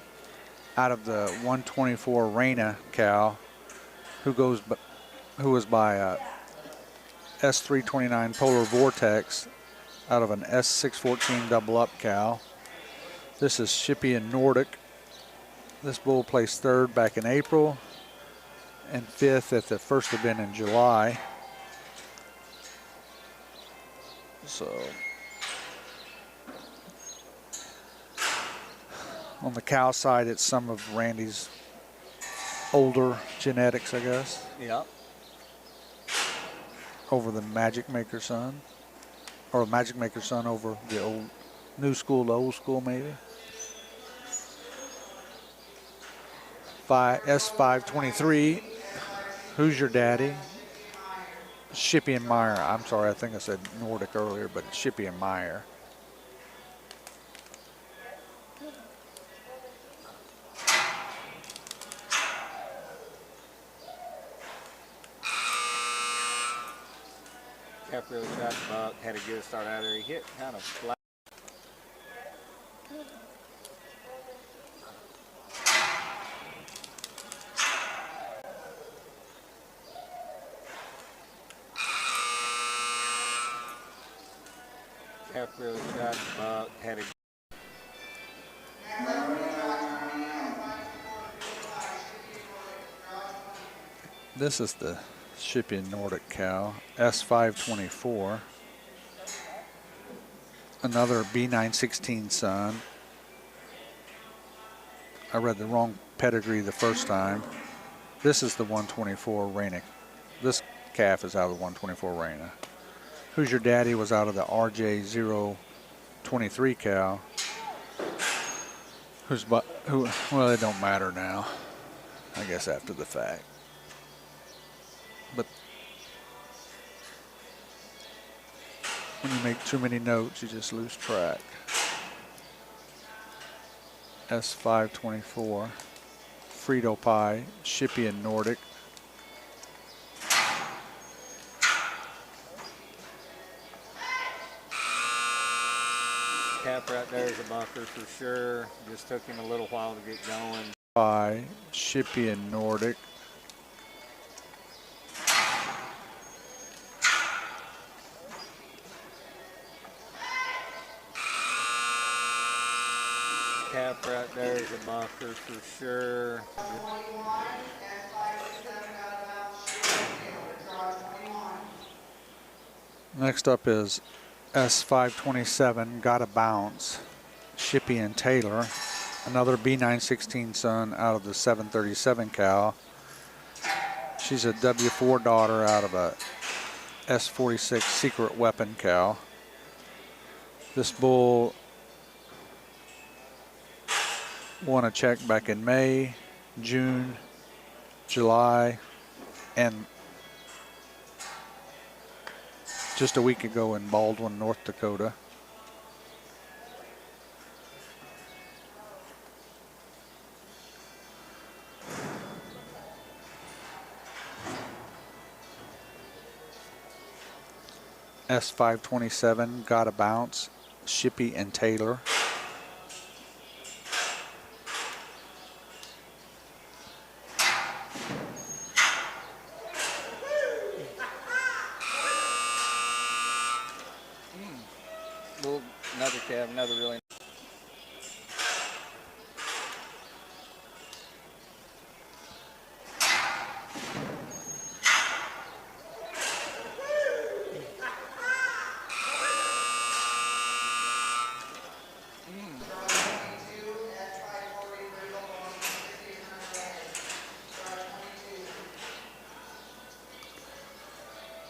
out of the 124 Reina cow, who was by S329 Polar Vortex out of an S614 Double Up cow. This is Shippy and Nordic. This bull placed 3rd back in April and 5th at the first event in July. So on the cow side, it's some of Randy's older genetics, I guess, Yep. over the Magic Maker son, or Magic Maker son over the old new school to old school, maybe. S523, Who's Your Daddy? Shippy and Meyer. I'm sorry, I think I said Nordic earlier, but it's Shippy and Meyer. Calf really tried to buck, had a good start out there. He hit kind of flat. Calf really tried to buck, had a Next up will be draw 20 and 524 draw 20. This is the Shippy and Nordic cow, S524. Another B916 son. I read the wrong pedigree the first time. This is the 124 Reina. This calf is out of the 124 Reina. Who's Your Daddy was out of the RJ023 cow. Well, it don't matter now, I guess, after the fact. But when you make too many notes, you just lose track. S524, Frito Pie, Shippy and Nordic. calf right there is a bunker for sure. Just took him a little while to get going. Pie, Shippy and Nordic. calf right there is a bucker for sure. 21, S527 got a bounce, Shippy and Taylor. Draw 21. Next up is S527, Got a Bounce, Shippy and Taylor. Another B916 son out of the 737 cow. She's a W4 daughter out of a S46 Secret Weapon cow. This bull won a check back in May, June, July, and just a week ago in Baldwin, North Dakota. S527, Got a Bounce, Shippy and Taylor. Another calf, another really.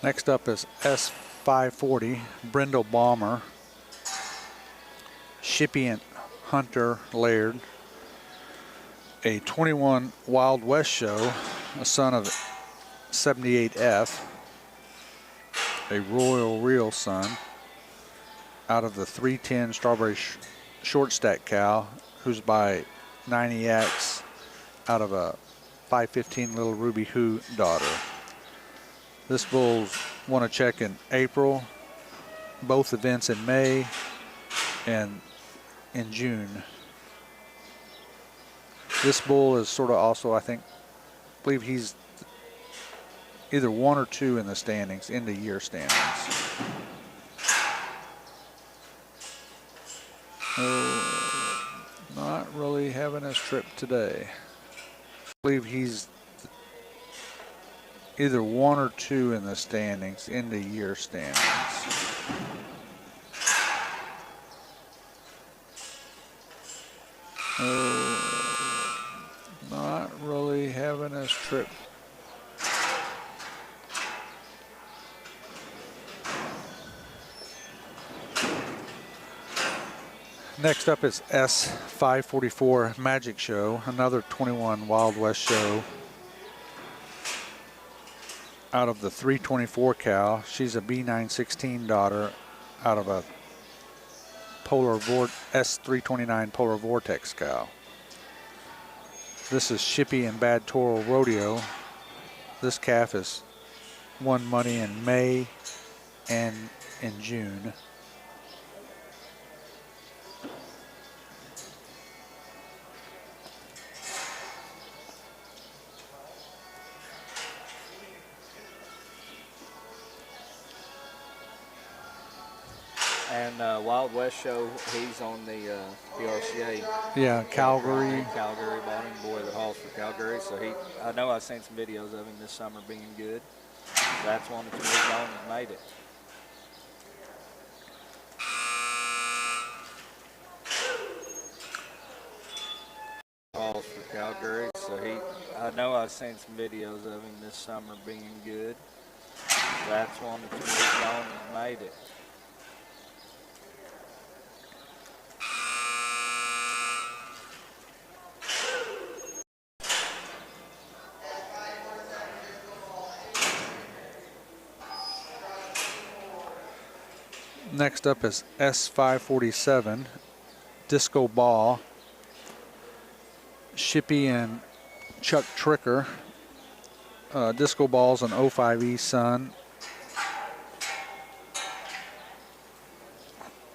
Next up is S540, Brindle Bomber, Shippy and Hunter Laird, a 21 Wild West show, a son of 78F, a Royal Real son, out of the 310 Strawberry Short Stack cow, who's by 90X, out of a 515 Little Ruby Who daughter. This bull's won a check in April, both events in May and in June. This bull is sort of also, I believe he's either 1 or 2 in the standings, in the year standings. Oh, not really having his trip today. I believe he's either 1 or 2 in the standings, in the year standings. Oh, not really having his trip. Next up is S544 Magic Show, another 21 Wild West show, out of the 324 cow. She's a B916 daughter out of a S329 Polar Vortex cow. This is Shippy and Bad Toro Rodeo. This calf has won money in May and in June. And Wild West show, he's on the PRCA. Yeah, Calgary. Calgary bought him, boy that hauls for Calgary. So I know I've seen some videos of him this summer being good. That's one that's moved on and made it. Hauls for Calgary. So I know I've seen some videos of him this summer being good. That's one that's moved on and made it. Next up is S547, Disco Ball, Shippy and Chuck Tricker. Disco Ball's an 05E son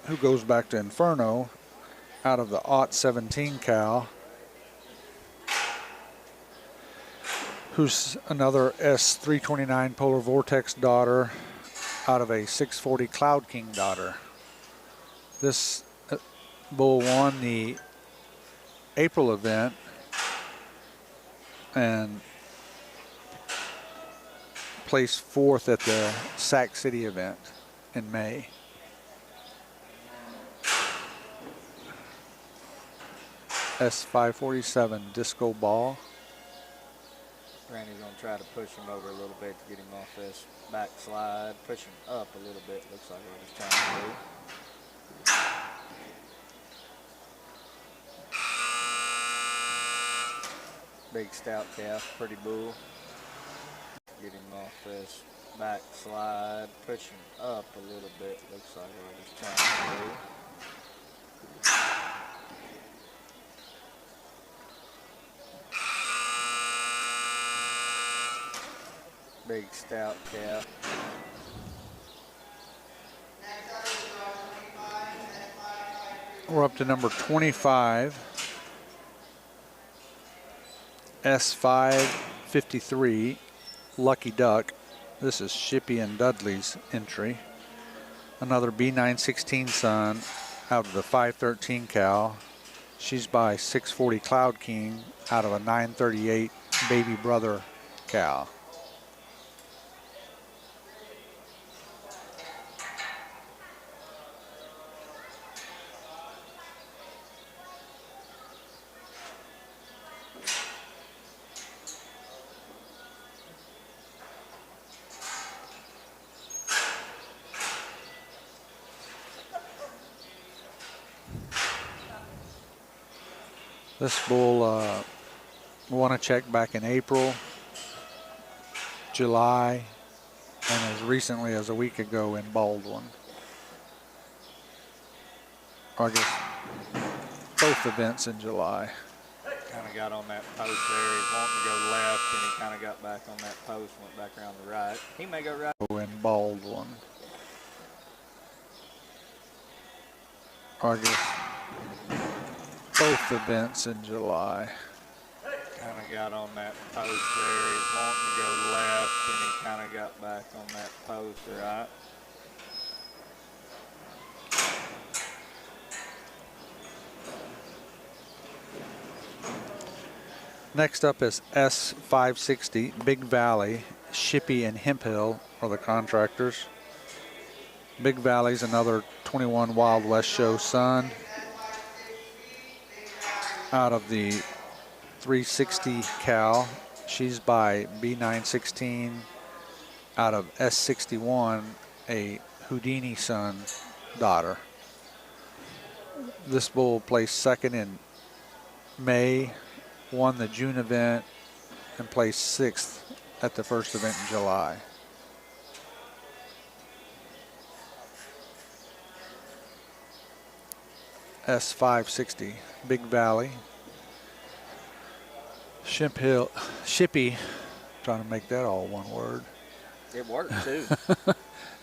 who goes back to Inferno out of the '17 cow, who's another S329 Polar Vortex daughter out of a 640 Cloud King daughter. This bull won the April event and placed 4th at the Sac City event in May. S547 disco ball. Randy's gonna try to push him over a little bit to get him off this backslide. Push him up a little bit. Looks like what he's trying to do. Big stout calf, pretty bull. Get him off this backslide. Push him up a little bit. Looks like what he's trying to do. Big stout calf. We're up to number 25. S553 Lucky Duck. This is Shippey and Dudley's entry. Another B916 son out of the 513 cow. She's by 640 Cloud King out of a 938 Baby Brother cow. This bull won a check back in April, July, and as recently as a week ago in Baldwin. Or I guess both events in July. Kind of got on that post there. He's wanting to go left, and he kind of got back on that post, went back around the right. He may go right. In Baldwin. Or I guess both events in July. Kind of got on that post there. He's wanting to go left, and he kind of got back on that post right. Next up is S560 Big Valley. Shippey and Hemphill are the contractors. Big Valley's another 21 Wild West Show son out of the 360 cow. She's by B916 out of S61, a Houdini son daughter. This bull placed 2nd in May, won the June event, and placed 6th at the first event in July. S560 Big Valley. Shippey, trying to make that all one word. It worked too.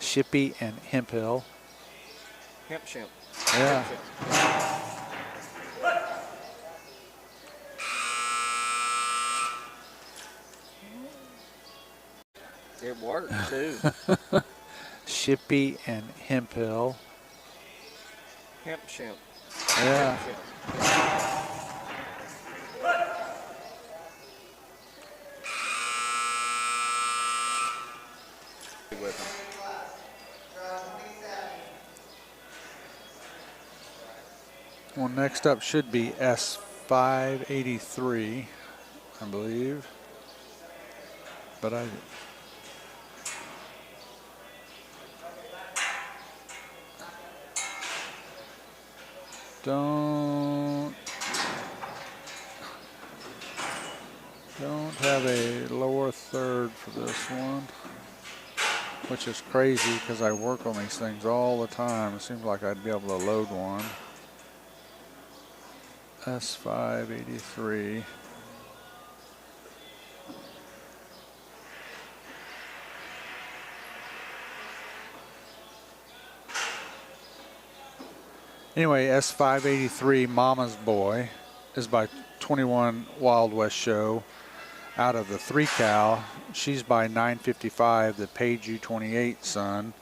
Shippey and Hemphill. Hemp shimp. Yeah. It worked too. Shippey and Hemphill. Hemp shimp. Yeah. Hemp shimp. With him. Well, next up should be S583, I believe. But I don't have a lower third for this one, which is crazy because I work on these things all the time. It seems like I'd be able to load one. S583. Anyway, S583 Mama's Boy is by 21 Wild West Show out of the 3 cow. She's by 955, the Page U28 son.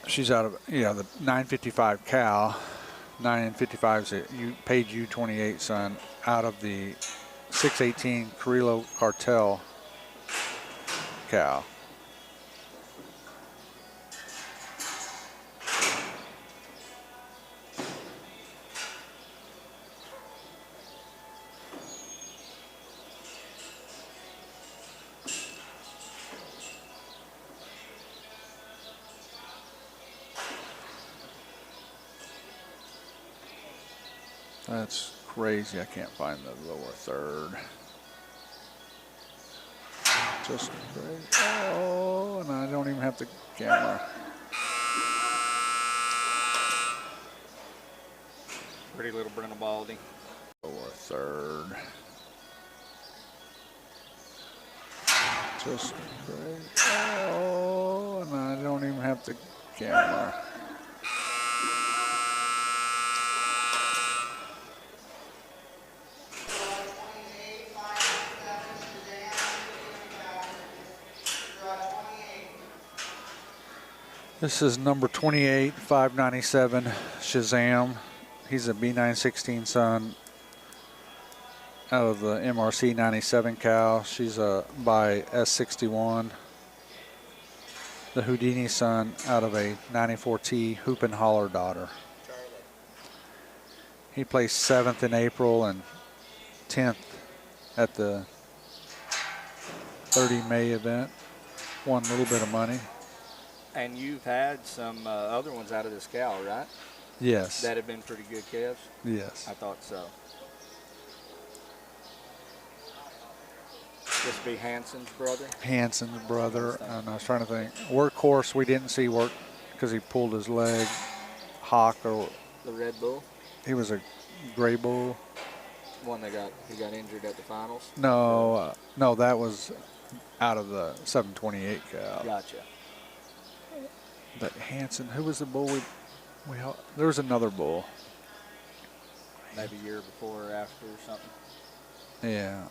She's out of, the 955 cow. 955's a page U28 son out of the 618 Carrillo Cartel cow. That's crazy. I can't find the lower third. Just crazy. Oh, and I don't even have the camera. Pretty little Brennabaldi. Lower third. Just crazy. Oh, and I don't even have the camera. This is number 28, 597, Shazam. He's a B916 son out of the MRC 97 cow. She's by S61. The Houdini son out of a 94T Hoop and Holler daughter. He placed 7th in April and 10th at the 30 May event. Won a little bit of money. And you've had some other ones out of this cow, right? Yes. That have been pretty good calves? Yes. I thought so. This be Hanson's brother? Hanson's brother. And I was trying to think. Workhorse, we didn't see work because he pulled his leg. Hawk, or The Red Bull? he was a gray bull. One that he got injured at the finals? No, no, that was out of the 728 cow. Gotcha. But Hanson, who was the bull there was another bull. Maybe a year before or after or something. Yeah.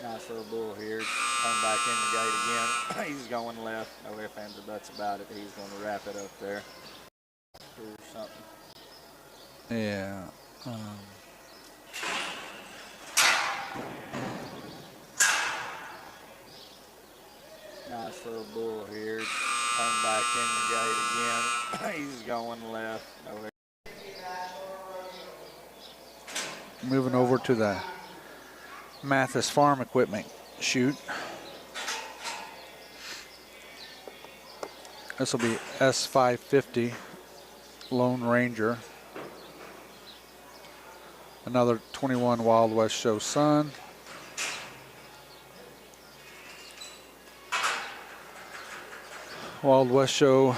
Nice little bull here. Come back in the gate again. He's going left. No ifs, ands, or buts about it. He's going to wrap it up there. Or something. Yeah. Nice little bull here. Come back in the gate again. He's going left. No ifs. Moving over to the Mathis Farm Equipment chute. This will be S550 Lone Ranger. Another 21 Wild West Show son. Wild West Show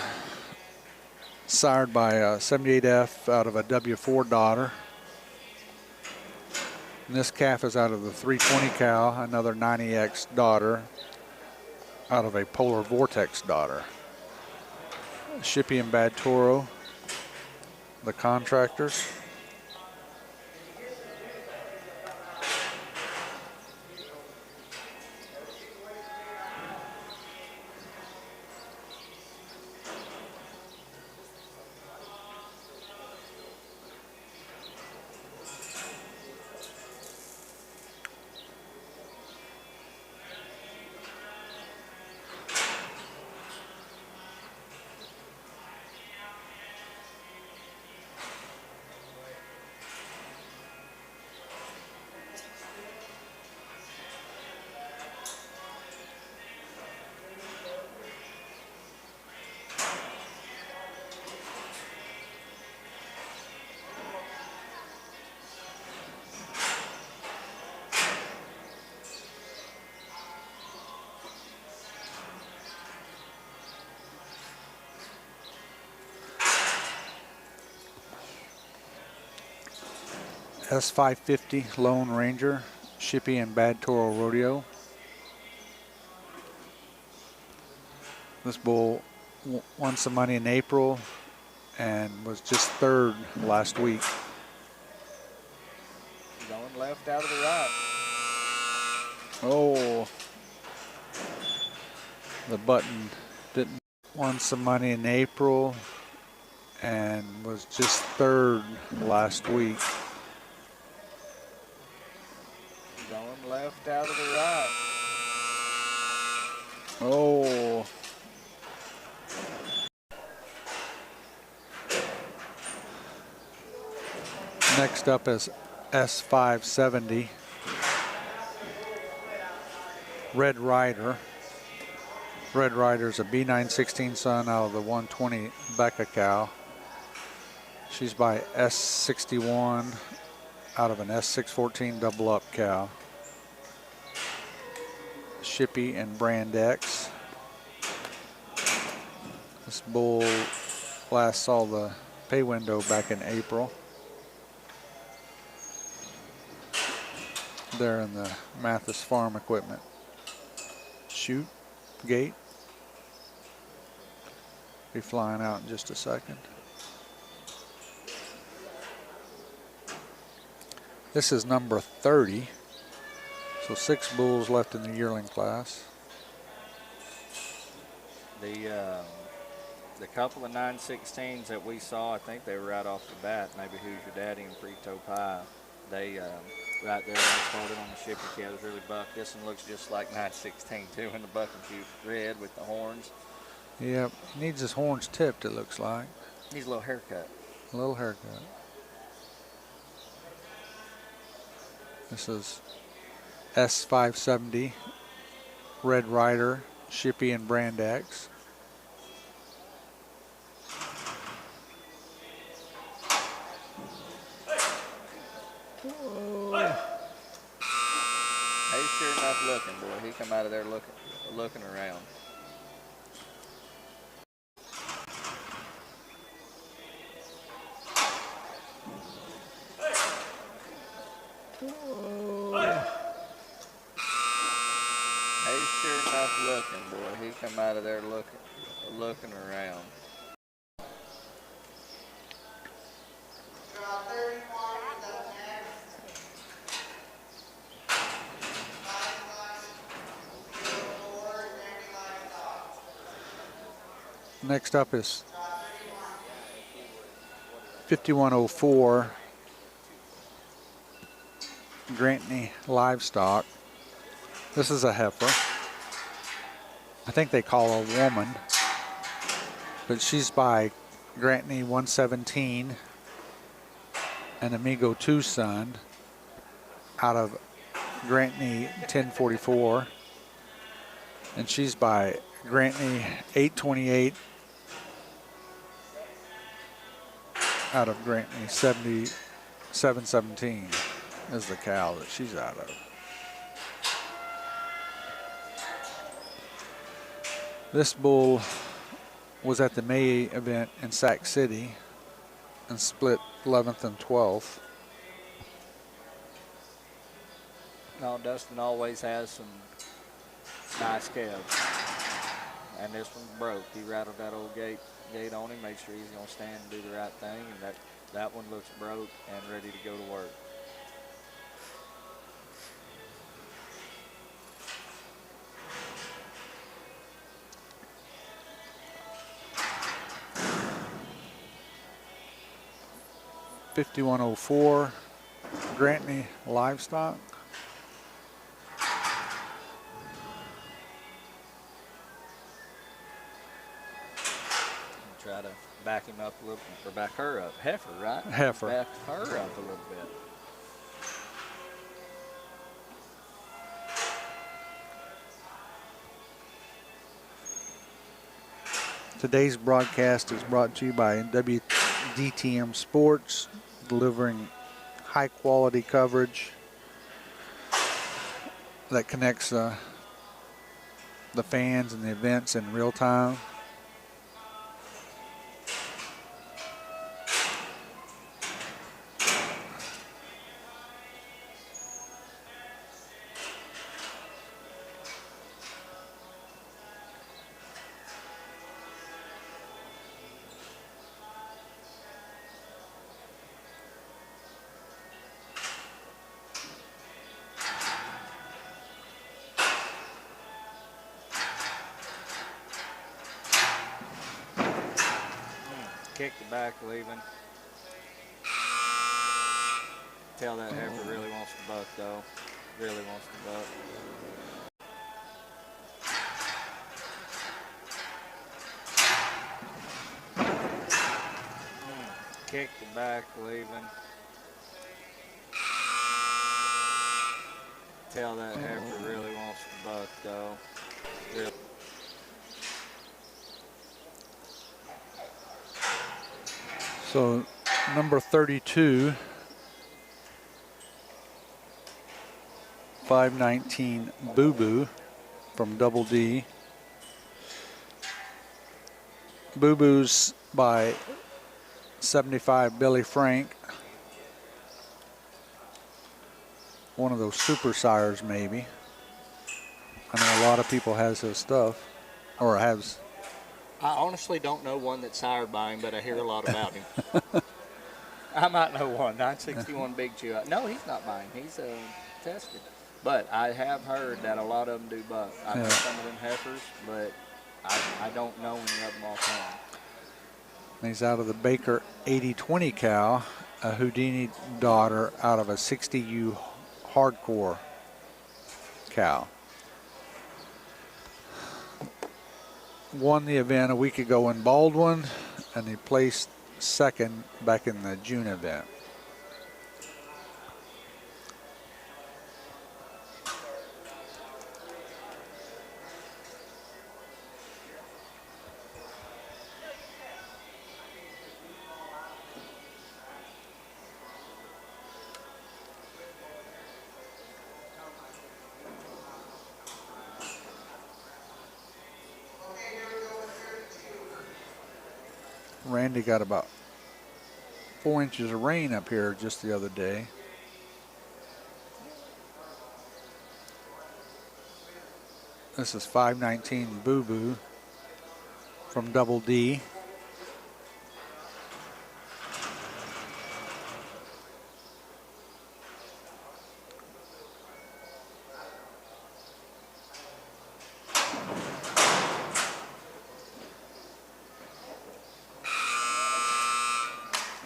sired by a 78F out of a W4 daughter. And this calf is out of the 320 cow, another 90X daughter out of a Polar Vortex daughter. Shippy and Bad Toro, the contractors. S550 Lone Ranger, Shippy and Bad Toro Rodeo. This bull won some money in April and was just third last week. Going left out of the right. Oh, the button didn't. won some money in April and was just third last week. Going left out of the right. Oh. Next up is S570. Red Rider. Red Rider's a B916 son out of the 120 Becca cow. She's by S61 out of an S614 double up cow. Shippy and Brand X. This bull last saw the pay window back in April. There in the Mathis Farm Equipment chute gate. Be flying out in just a second. This is number 30. So 6 bulls left in the yearling class. The couple of 916s that we saw, I think they were right off the bat. Maybe Who's Your Daddy and Frito Pie. They right there when it started on the Shippy cat was really buck. This one looks just like 916 too in the buck and cute red with the horns. Yep, he needs his horns tipped, it looks like. Needs a little haircut. A little haircut. This is S570, Red Rider, Shippy and Brand X. He's sure enough looking, boy. He come out of there looking around. He's sure enough looking, boy. He come out of there looking around. Draw 31 is up next. 5504 is Randy Livestock. Next up is Draw 31. 5104, Grantney Livestock. This is a heifer. I think they call her a woman, but she's by Grantney 117 and Amigo 2 son out of Grantney 1044, and she's by Grantney 828 out of Grantney 7717 is the cow that she's out of. This bull was at the May event in Sac City and split 11th and 12th. No, Dustin always has some nice calves. And this one broke. He rattled that old gate on him, made sure he's going to stand and do the right thing, and that one looks broke and ready to go to work. $51.04 Grantney Livestock. Try to back him up a little, or back her up. Heifer, right? Heifer. Back her up a little bit. Today's broadcast is brought to you by WDTM Sports, delivering high quality coverage that connects the fans and the events in real time. Kicked it back, leaving. Tell that heifer really wants to buck, though. Really wants to buck. Kicked it back, leaving. Tell that heifer really wants to buck, though. Really. So number 32, 519 Boo Boo from Double D. Boo Boo's by 75 Billy Frank. One of those super sires, maybe. I know a lot of people has his stuff, or has. I honestly don't know one that's sired by him, but I hear a lot about him. I might know one. 961 Big Chew. No, he's not mine. He's tested. But I have heard that a lot of them do buck. I know some of them heifers, but I don't know any of them offhand. He's out of the Baker 8020 cow, a Houdini daughter out of a 60U hardcore cow. Won the event a week ago in Baldwin, and he placed second back in the June event. Randy got about 4 inches of rain up here just the other day. This is 519 Boo Boo from Double D.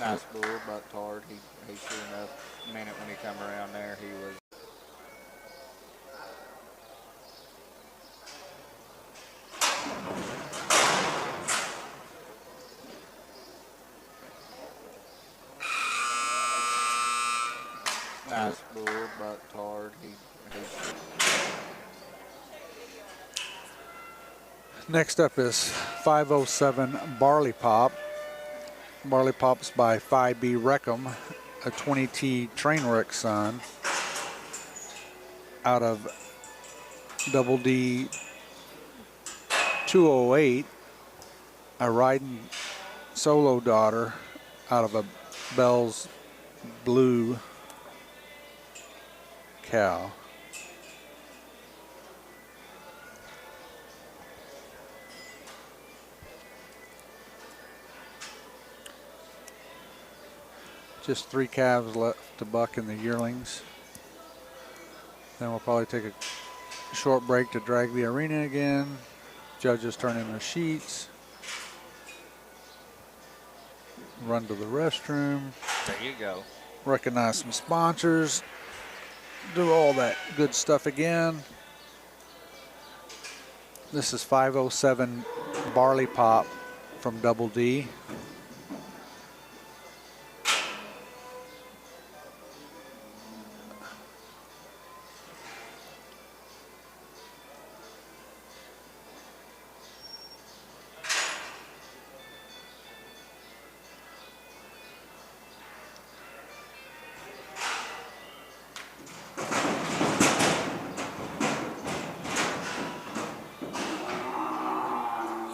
Nice bull, bucked hard. He sure enough, the minute when he come around there, he was. Nice bull, bucked hard. He Next up is 507 Barley Pop. Barley Pop's by 5B Reckham, a 20T Trainwreck son out of Double D 208, a riding solo daughter out of a Bell's Blue cow. Just 3 calves left to buck in the yearlings. Then we'll probably take a short break to drag the arena again. Judges turn in their sheets. Run to the restroom. there you go. Recognize some sponsors. Do all that good stuff again. This is 507 Barley Pop from Double D.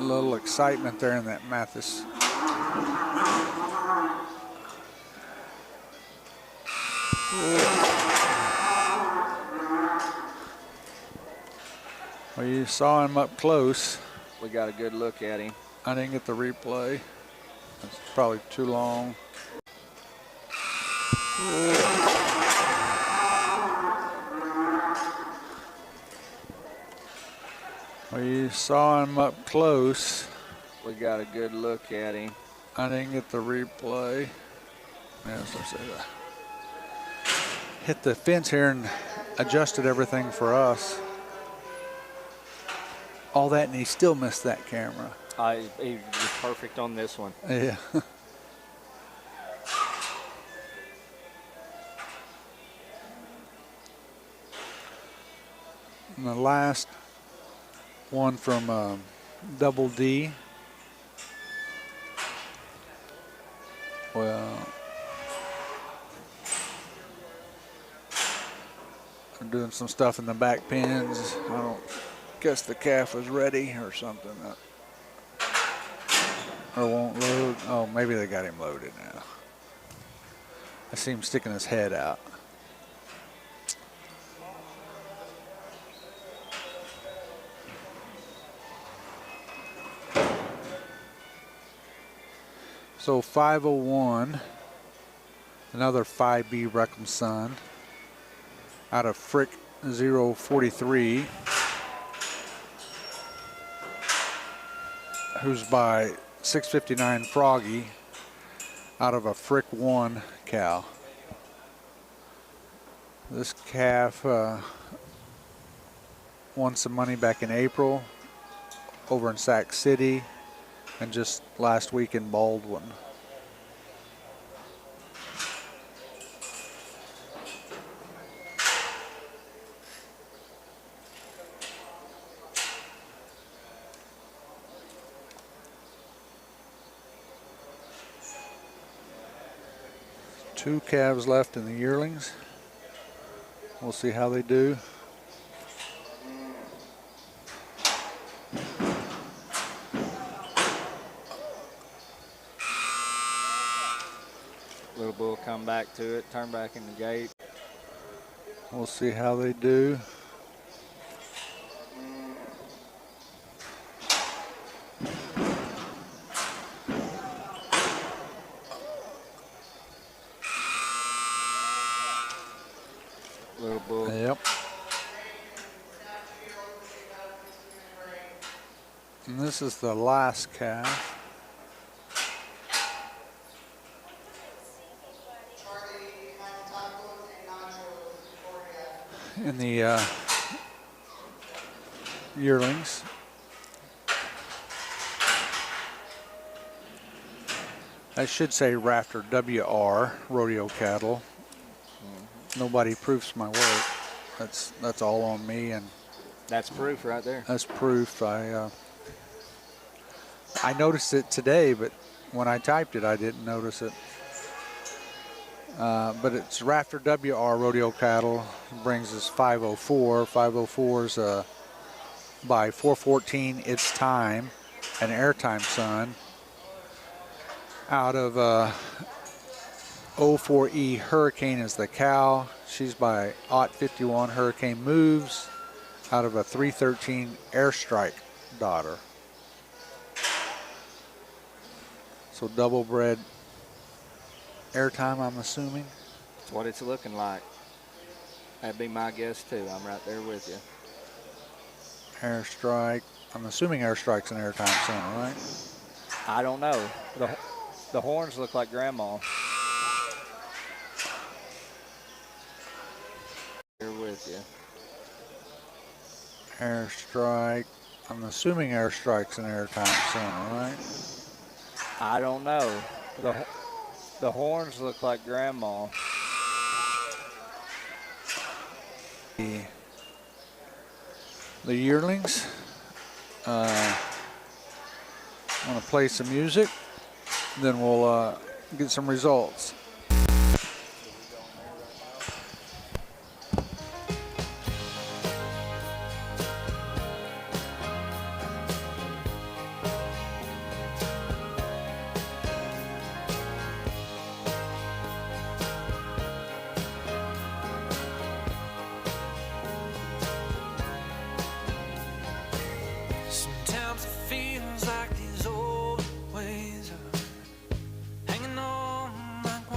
A little excitement there in that Mathis. Well, you saw him up close. We got a good look at him. I didn't get the replay. It's probably too long. Well, you saw him up close. We got a good look at him. I didn't get the replay. Yes, I say that. Hit the fence here and adjusted everything for us. All that, and he still missed that camera. He was perfect on this one. Yeah. And the last one from Double D. Well, I'm doing some stuff in the back pins. I don't guess the calf was ready or something. Or won't load. Oh, maybe they got him loaded now. I see him sticking his head out. So 501, another 5B Reckham son out of Frick 043, who's by 659 Froggy out of a Frick 1 cow. This calf won some money back in April over in Sac City and just last week in Baldwin. Two calves left in the yearlings. We'll see how they do. Little bull come back to it, turn back in the gate. We'll see how they do. Little bull. Yep. And this is the last calf. In the yearlings. I should say Rafter WR rodeo cattle. Nobody proofs my work. That's all on me, and That's proof right there. that's proof. I noticed it today, but when I typed it, I didn't notice it. But it's Rafter WR rodeo cattle. Brings us 504. 504 is by 414 It's Time, an airtime son. Out of 04E Hurricane is the cow. She's by 51 Hurricane Moves. Out of a 313 Airstrike daughter. So double bred airtime, I'm assuming. That's what it's looking like. That'd be my guess too. I'm right there with you. Airstrike. I'm assuming Airstrike's an airtime son, right? I don't know. The horns look like grandma. Here with you. Airstrike. I'm assuming Airstrike's an airtime son, right? I don't know. The horns look like grandma. The yearlings. I'm going to play some music, then we'll get some results. Sometimes it feels like these old ways are hanging on like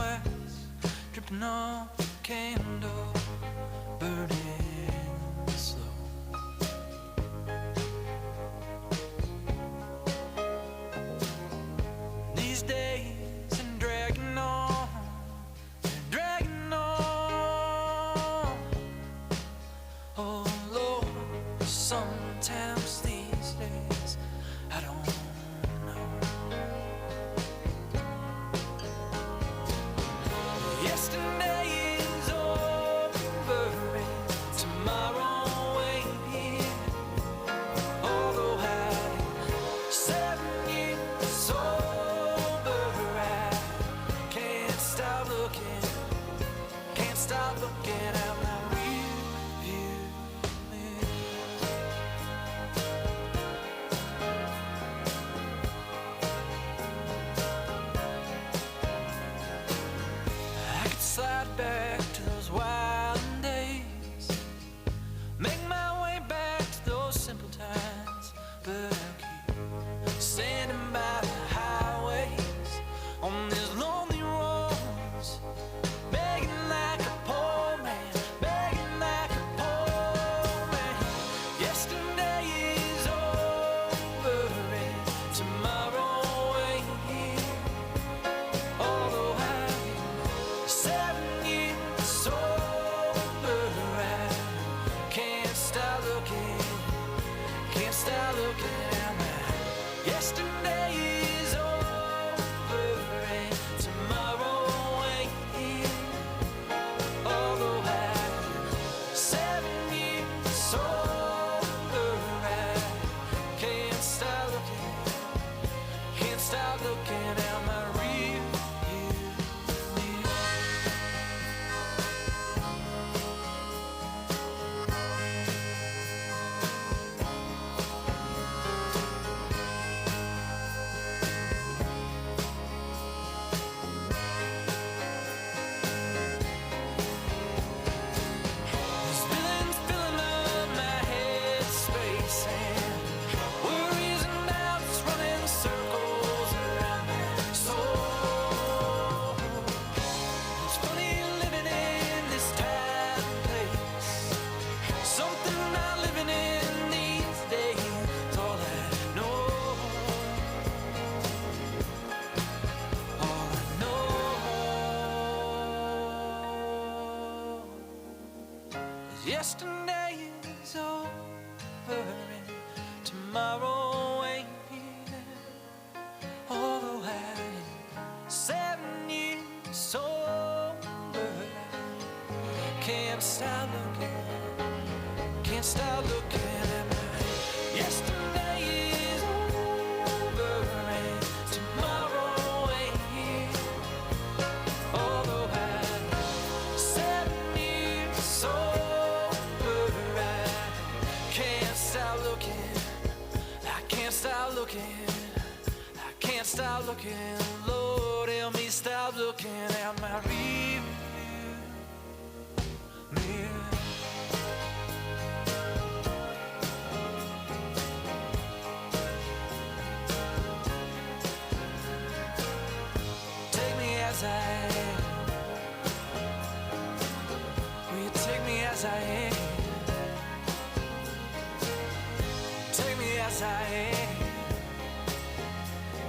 stop looking at my rear view mirror. I could slide back to those wild days, make my way back to those simple times, but I'll keep standing by the highways on these lonely roads, begging like a poor man, begging like a poor man. Yesterday is over and tomorrow ain't here. Although I've been 7 years sober, I can't stop looking, can't stop looking at my yesterday is over and tomorrow ain't here. Although I'm 7 years sober, I can't stop looking, can't stop looking at my rear view mirror. These villains filling up my head space, and worries and doubts running circles around my soul. It's funny living in this tight place, something not living in these days. All I know, all I know is yesterday is over and tomorrow ain't here. Although I'm 7 years sober, I can't stop looking, can't stop looking at my yesterday is over and tomorrow ain't here. Although I'm 7 years sober, I can't stop looking, I can't stop looking, I can't stop looking. Lord, help me stop looking at my rear view mirror. Take me as I am. Will you take me as I am? Take me as I am.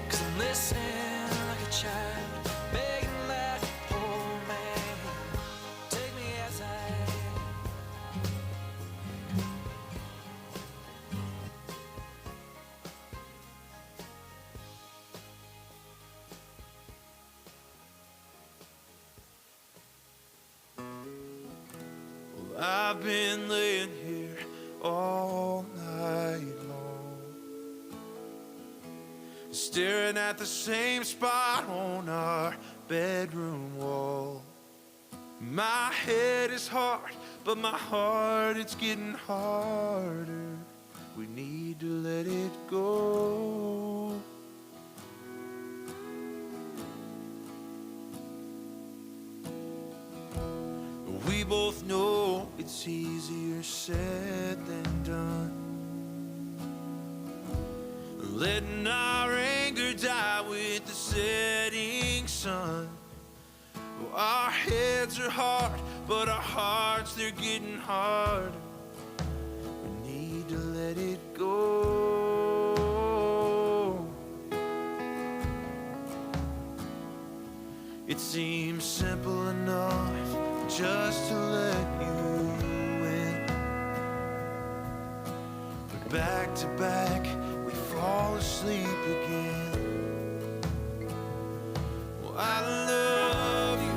'Cause I'm listening like a child, begging like a poor man. Take me as I am. Well, I've been laying here all night long, staring at the same spot on our bedroom wall. My head is hard, but my heart, it's getting harder. We need to let it go. We both know it's easier said than done, letting our anger die with the setting sun. Our heads are hard, but our hearts, they're getting harder. We need to let it go. It seems simple enough just to let you in, but back to back we fall asleep again. Well, I love you,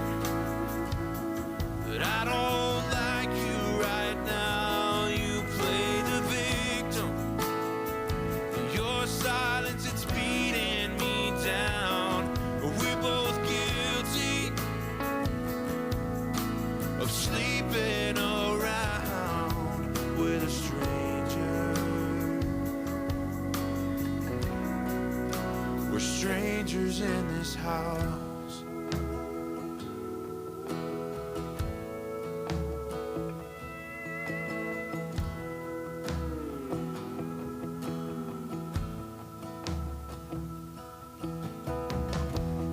but I don't like you right now. You play the victim, and your silence, it's beating me down. We're both guilty of strangers in this house.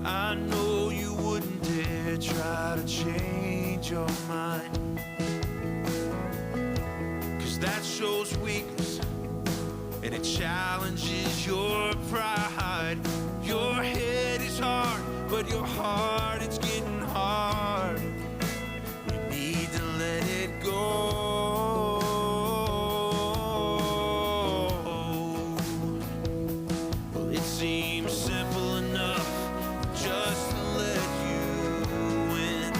I know you wouldn't dare try to change your mind, 'cause that shows weakness and it challenges your pride. Your head is hard, but your heart, it's getting hard. You need to let it go. Well, it seems simple enough just to let you in,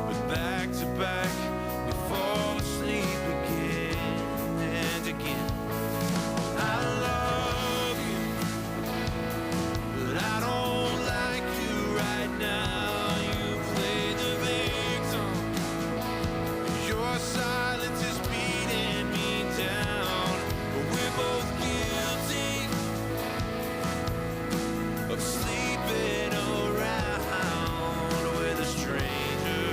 but back to back we fall asleep again and again. I love you, but I don't like you right now. You play the victim. Your silence is beating me down. But we're both guilty of sleeping around with a stranger.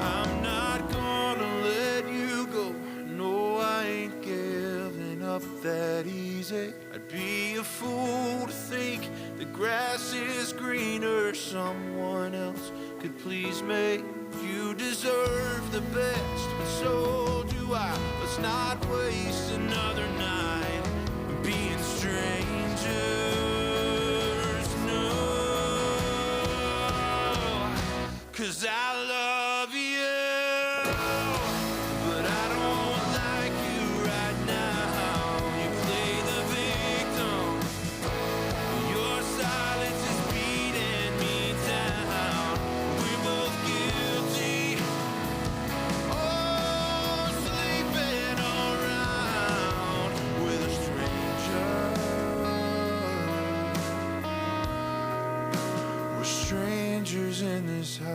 I'm not gonna let you go. No, I ain't giving up that easy. I'd be a fool to think the grass is greener. Someone else could please me. You deserve the best, but so do I. Let's not waste another night being strangers. No, 'cause I love you, but I don't like you right now. You play the victim. Your silence is beating me down. We're both guilty. Oh, sleeping around with a stranger. We're strangers in this house.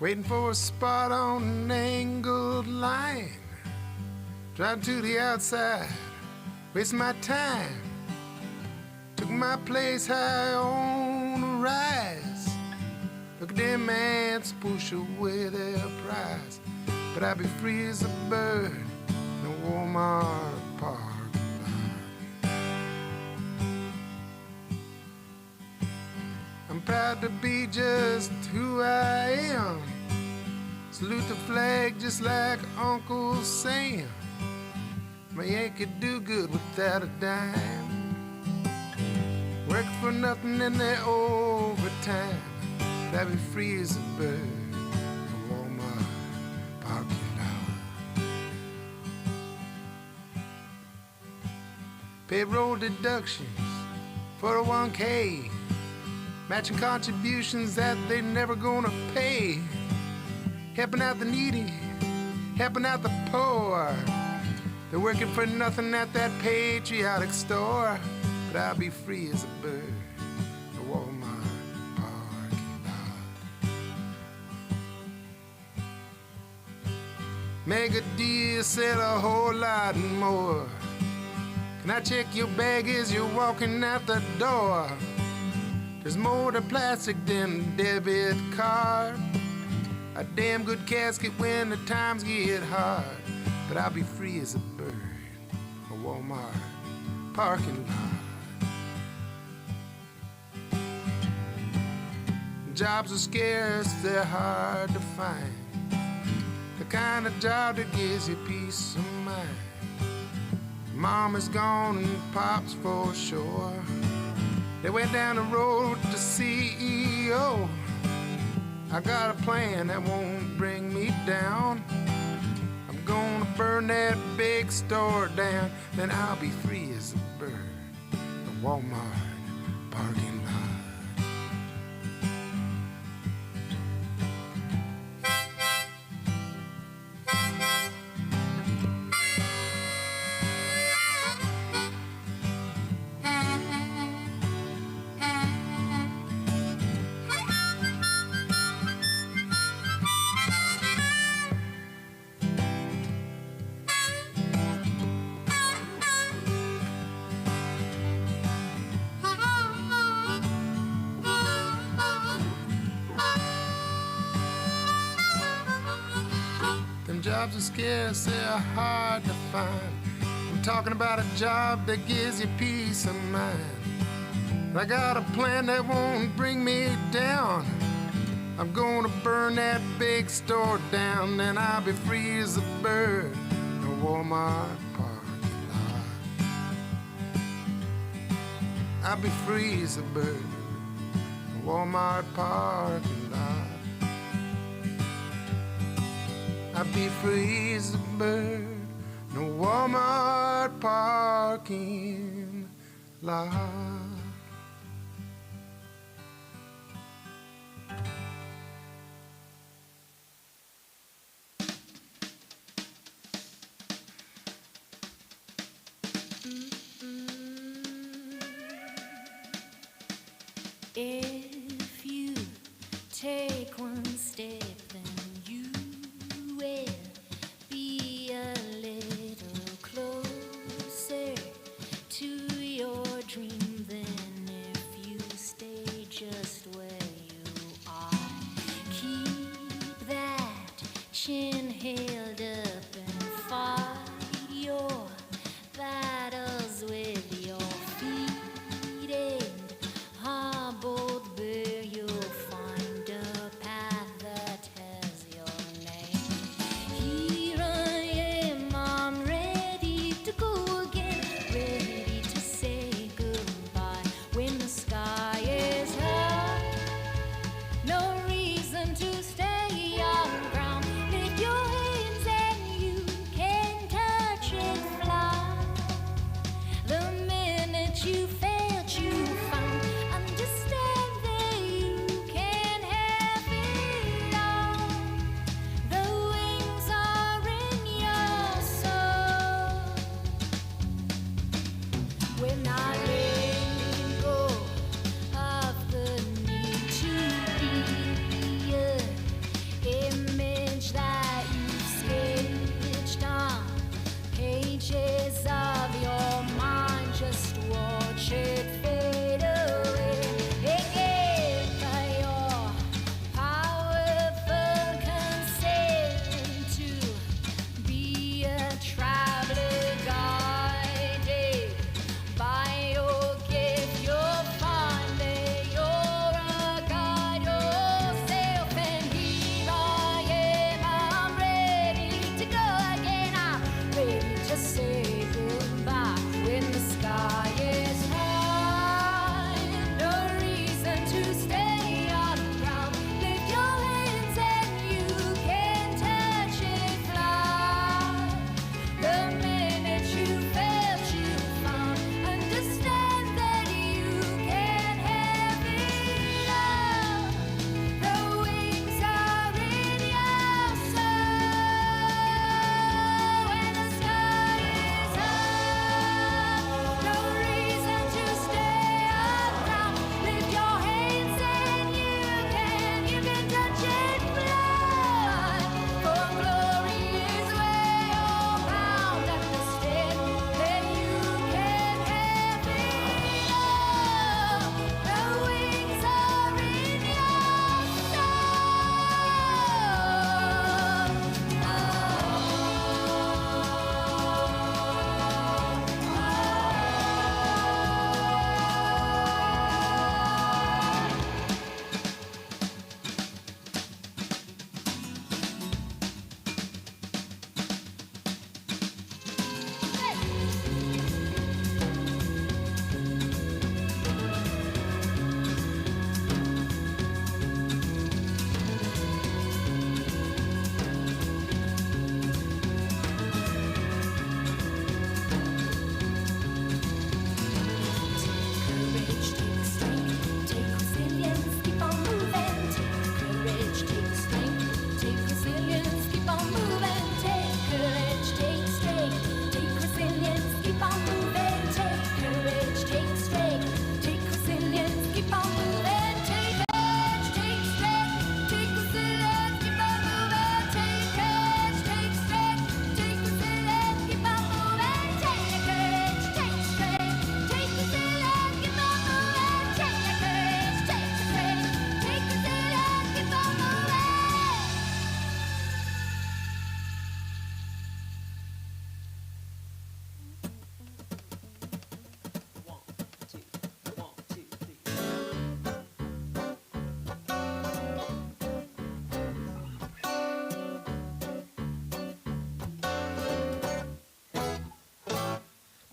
Waiting for a spot on an angled line. Drive to the outside, waste my time. Took my place high on a rise. Look at them ants push away their prize. But I'll be free as a bird in a Walmart parking lot. I'm proud to be just who I am. Salute the flag just like Uncle Sam. My Yankee do good without a dime. Work for nothing in their overtime. But I'll be free as a bird in a Walmart parking lot. payroll deductions, 401k, matching contributions that they never gonna pay, helping out the needy, helping out the poor. They're working for nothing at that patriotic store, but I'll be free as a bird, a Walmart parking lot. Mega deal, sell a whole lot more. Can I check your bag as you're walking out the door? There's more to plastic than a debit card. A damn good casket when the times get hard. But I'll be free as a bird, a Walmart parking lot. Jobs are scarce, they're hard to find. The kind of job that gives you peace of mind. Mom is gone and Pop's for sure. They went down the road to CEO. I got a plan that won't bring me down. I'm gonna burn that big store down, then I'll be free as a bird, a Walmart parking lot. Jobs are scarce, they're hard to find. I'm talking about a job that gives you peace of mind. I got a plan that won't bring me down. I'm gonna burn that big store down, then I'll be free as a bird in a Walmart parking lot. I'll be free as a bird in a Walmart parking lot. I'll be free as a bird, no Walmart parking lot. If you take one step, then you will be a little closer to your dream than if you stay just where you are. Keep that chin held up and fight your battles with your feet, and hobbled bare you'll find a path that has your name. Here I am, I'm ready to go again, ready to say goodbye when the sky is high. No reason to stay on ground. Lift your hands and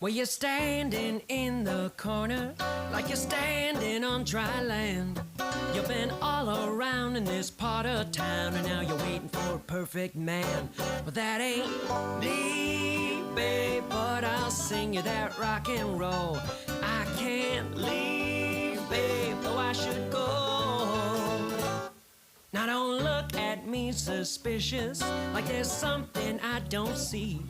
Well, you're standing in the corner like you're standing on dry land. You've been all around in this part of town, and now you're waiting for a perfect man. Well, that ain't me, babe, but I'll sing you that rock and roll. I can't leave, babe, though I should go. Now don't look at me suspicious, like there's something I don't see.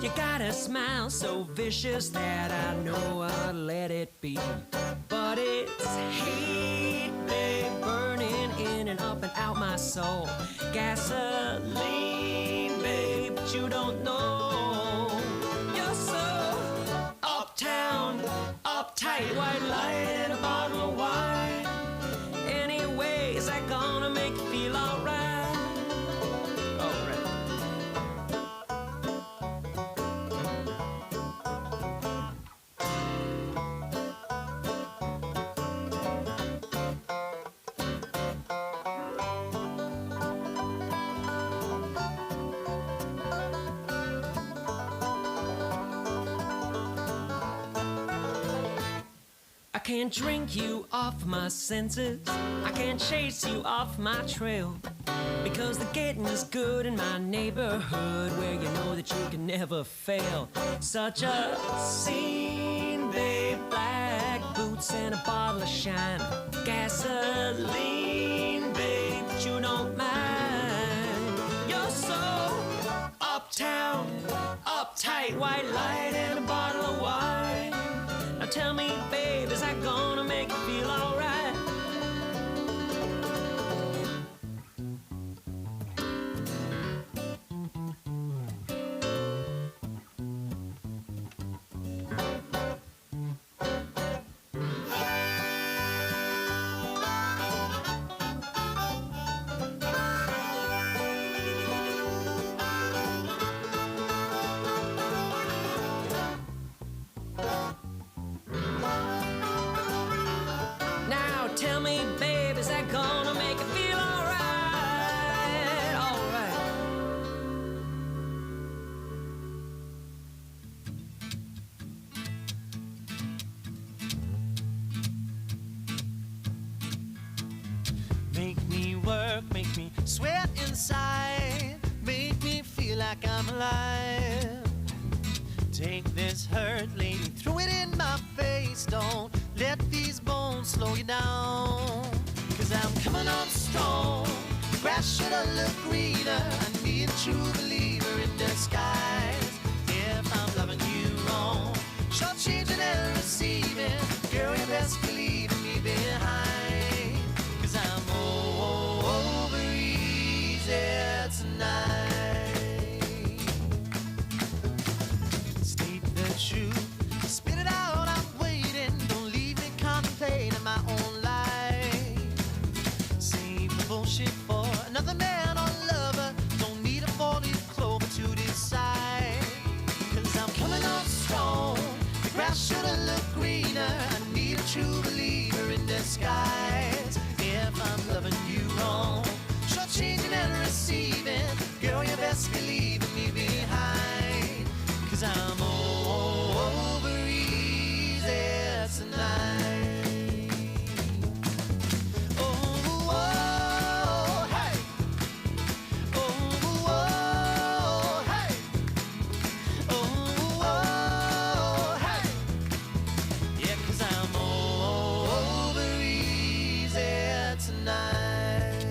You got a smile so vicious that I know I'll let it be. But it's heat, babe, burning in and up and out my soul. Gasoline, babe, but you don't know. You're so uptown, uptight, white light and a bottle of wine. Anyway, is that gonna make you feel alright? I can't drink you off my senses. I can't chase you off my trail. Because the getting's good in my neighborhood, where you know that you can never fail. Such a scene, babe. Black boots and a bottle of shine. Gasoline, babe, but you don't mind. You're so uptown, uptight, white light and a bottle of wine. Now tell me, babe, is that gonna make you feel alright? Tell me, babe, is that gonna make you feel alright? Alright. Make me work, make me sweat inside, make me feel like I'm alive. Take this hurt, lady, throw it in my face. Don't let these bones slow you down. 'Cause I'm coming on strong. Grass should have looked greener. I need a true believer in disguise. If I'm loving you wrong, shortchanging and receiving, girl, you best believe me behind. 'Cause I'm over easy tonight. State the truth, spit it out, I'm waiting. Don't leave me contemplating my own life. Save the bullshit for another man or lover. Don't need a 4-leaf clover to decide. 'Cause I'm coming on strong. The grass should have looked greener. I need a true believer in disguise. If I'm loving you wrong, shortchanging and receiving, girl, you best be leaving me behind. 'Cause I'm over easy tonight. Oh, hey. Oh, hey. Oh, hey. Yeah, 'cause I'm over easy tonight.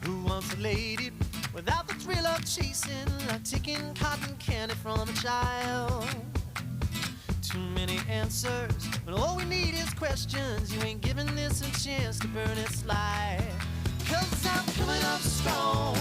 Who wants a lady without the thrill of chasing, like taking cotton candy from a child? Too many answers, but all we need is questions. You ain't giving this a chance to burn its light. 'Cause I'm coming up strong.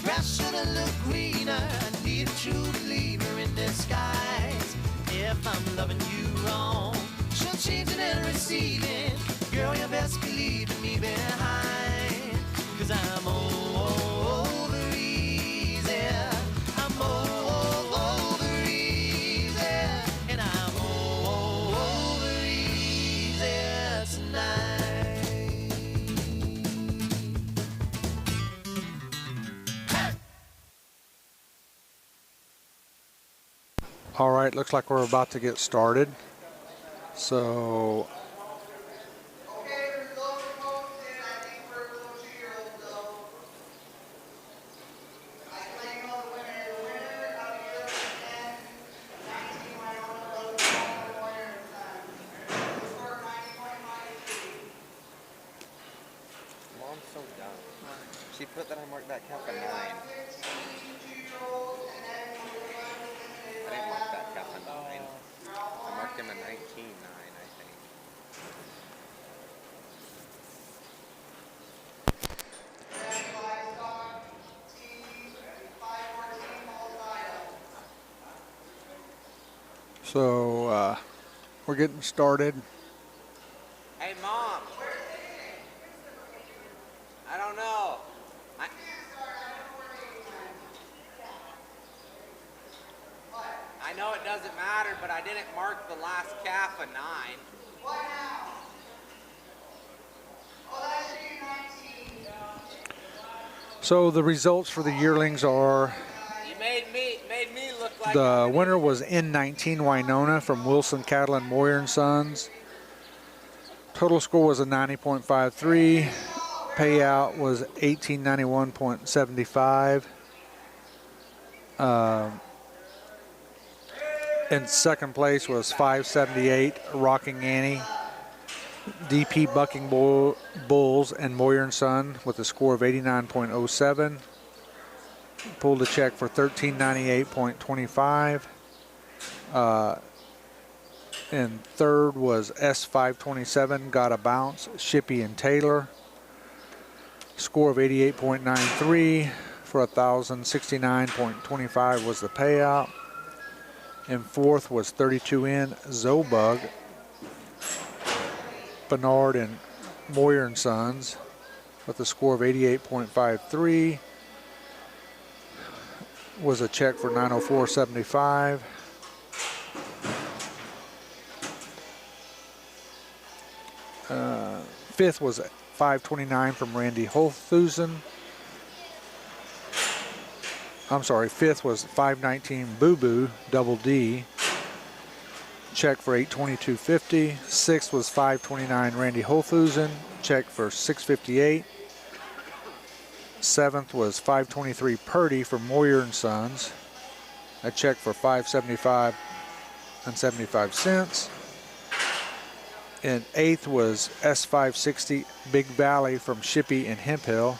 Grass should have looked greener. I need a true believer in disguise. If I'm loving you wrong, shortchanging and receiving, girl, you best be leaving me behind. 'Cause I'm over easy. I'm over easy. And I'm over easy tonight. All right, looks like we're about to get started. So Okay, the results are posted. I think for little 2-year-olds though. I claim the winner. The winner of the Yearling 10, 19 Wyoming Road, Moyer and Sons. The score 90.53. Mom's so dumb. She put that I marked that cap a 9. I 15 2-year-olds, and then number 11 was eliminated didn't right mark after. that cap a 9. I marked him a 19-9, I think. Then livestock T514 Malzado. so we're getting started. Hey, Mom. I don't know. I know it doesn't matter, but I didn't mark the last calf a 9. What now? Oh, that should be 19. So the results for the yearlings are You made me look like the winner was N19 Winona from Wilson Cattle and Moyer and Sons. Total score was a 90.53. Payout was 1891.75. In second place was 578 Rocking Annie. DP Bucking Bulls and Moyer and Son with a score of 89.07. Pulled a check for 1398.25. And third was S527, got a bounce, Shippey and Taylor. Score of 88.93 for 1,069.25 was the payout. And fourth was 32N Zobug, Bernard and Moyer and Sons with a score of 88.53. Was a check for 904.75. Fifth was 529 from Randy Holthusen. I'm sorry, fifth was 519 Boo Boo, Double D. Check for 822.50. Sixth was 529 Randy Holthusen. Check for 658. Seventh was 523 Purdy from Moyer and Sons. A check for 575.75. And eighth was S560 Big Valley from Shippey and Hemphill.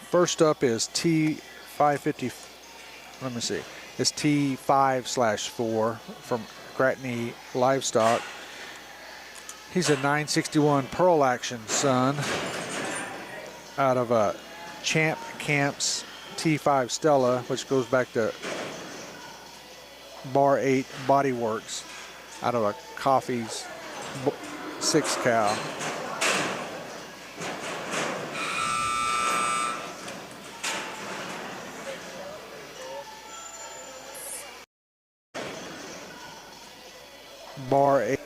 First up is T550. Let me see. It's T5/4 from Gratney Livestock. He's a 961 Pearl Action son out of a Champ Camps T5 Stella, which goes back to Bar 8 Body Works out of a Coffee's 6 cow. Bar 8.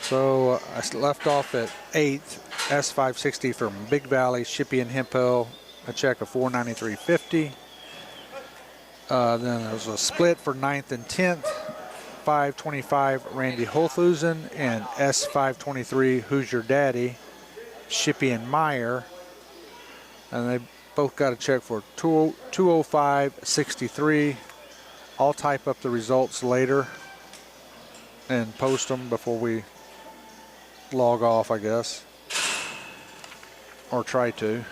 So I left off at 8th, S560 from Big Valley, Shippey and Hemphill, a check of $493.50. Then there was a split for 9th and 10th, 525 Randy Holthusen and S523 Who's Your Daddy, Shippey and Meyer. And they both got a check for $205.63. I'll type up the results later and post them before we log off, I guess, or try to.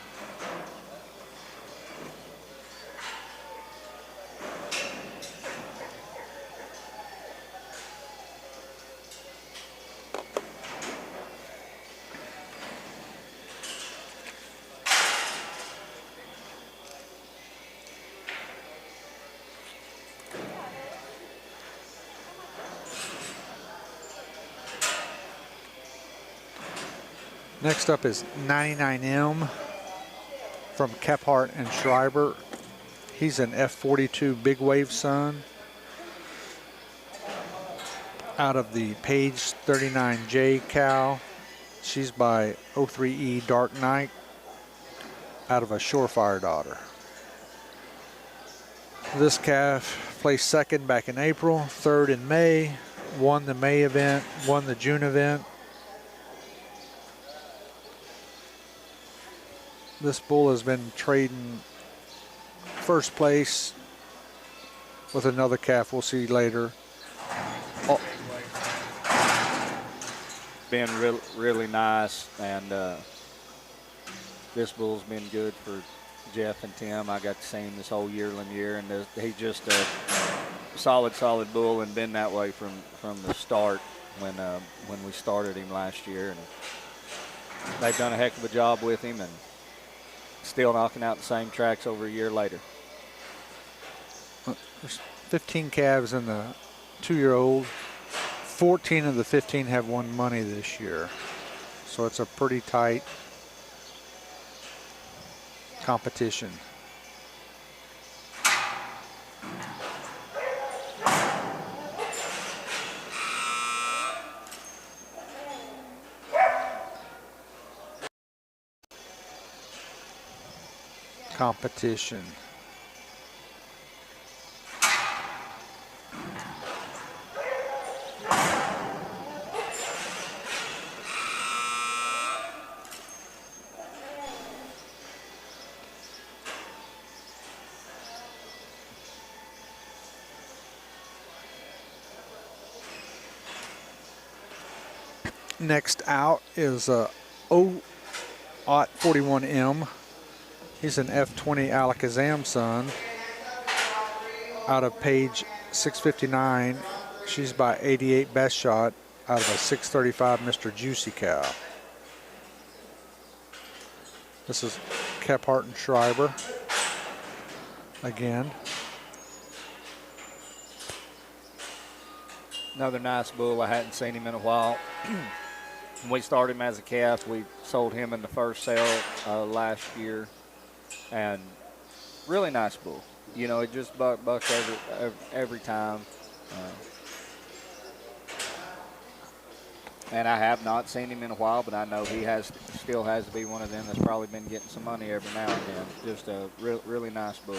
Next up is 99M from Kephart and Schreiber. He's an F42 Big Wave son out of the Page 39J cow. She's by 03E Dark Knight out of a Surefire daughter. This calf placed second back in April, third in May, won the May event, won the June event. This bull has been trading first place with another calf we'll see later. Oh. Been really nice, and this bull's been good for Jeff and Tim. I got to see him this whole yearling year, and he's just a solid bull, and been that way from the start when we started him last year. And they've done a heck of a job with him, and still knocking out the same tracks over a year later. There's 15 calves in the 2-year-old. 14 of the 15 have won money this year. So it's a pretty tight competition. Next out is a 0-41M. He's an F20 Alakazam son out of Page 659. She's by 88 Best Shot out of a 635 Mr. Juicy cow. This is Kephart and Schreiber again. Another nice bull. I hadn't seen him in a while. When we started him as a calf, we sold him in the first sale last year, and really nice bull. You know, it just bucks every time. And I have not seen him in a while, but I know he still has to be one of them that's probably been getting some money every now and then. Just a really nice bull.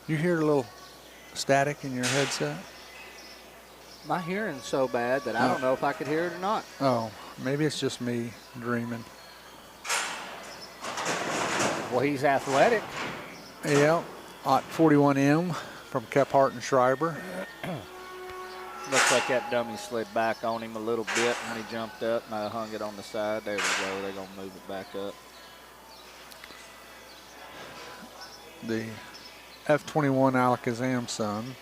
You hear a little static in your headset? My hearing's so bad that I don't know if I could hear it or not. Oh, maybe it's just me dreaming. Well, he's athletic. Yeah, 41M from Kephart and Schreiber. Looks like that dummy slid back on him a little bit when he jumped up, and I hung it on the side. There we go. They're going to move it back up. The F21 Alakazam son.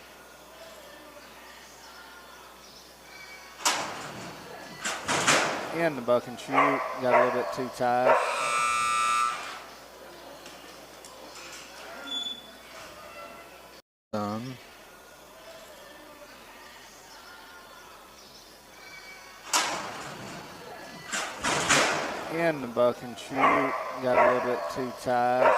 In the buck and shoot, got a little bit too tight. In the buck and shoot, got a little bit too tight.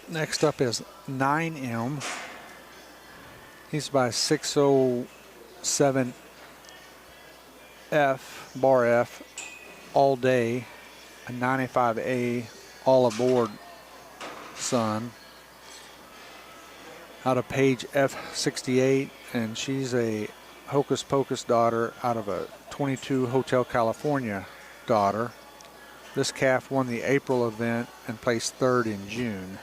Next up is 9M. He's by 607F, bar F, all day, a 95A all aboard son out of Page F68, and she's a Hocus Pocus daughter out of a 22 Hotel California daughter. This calf won the April event and placed third in June.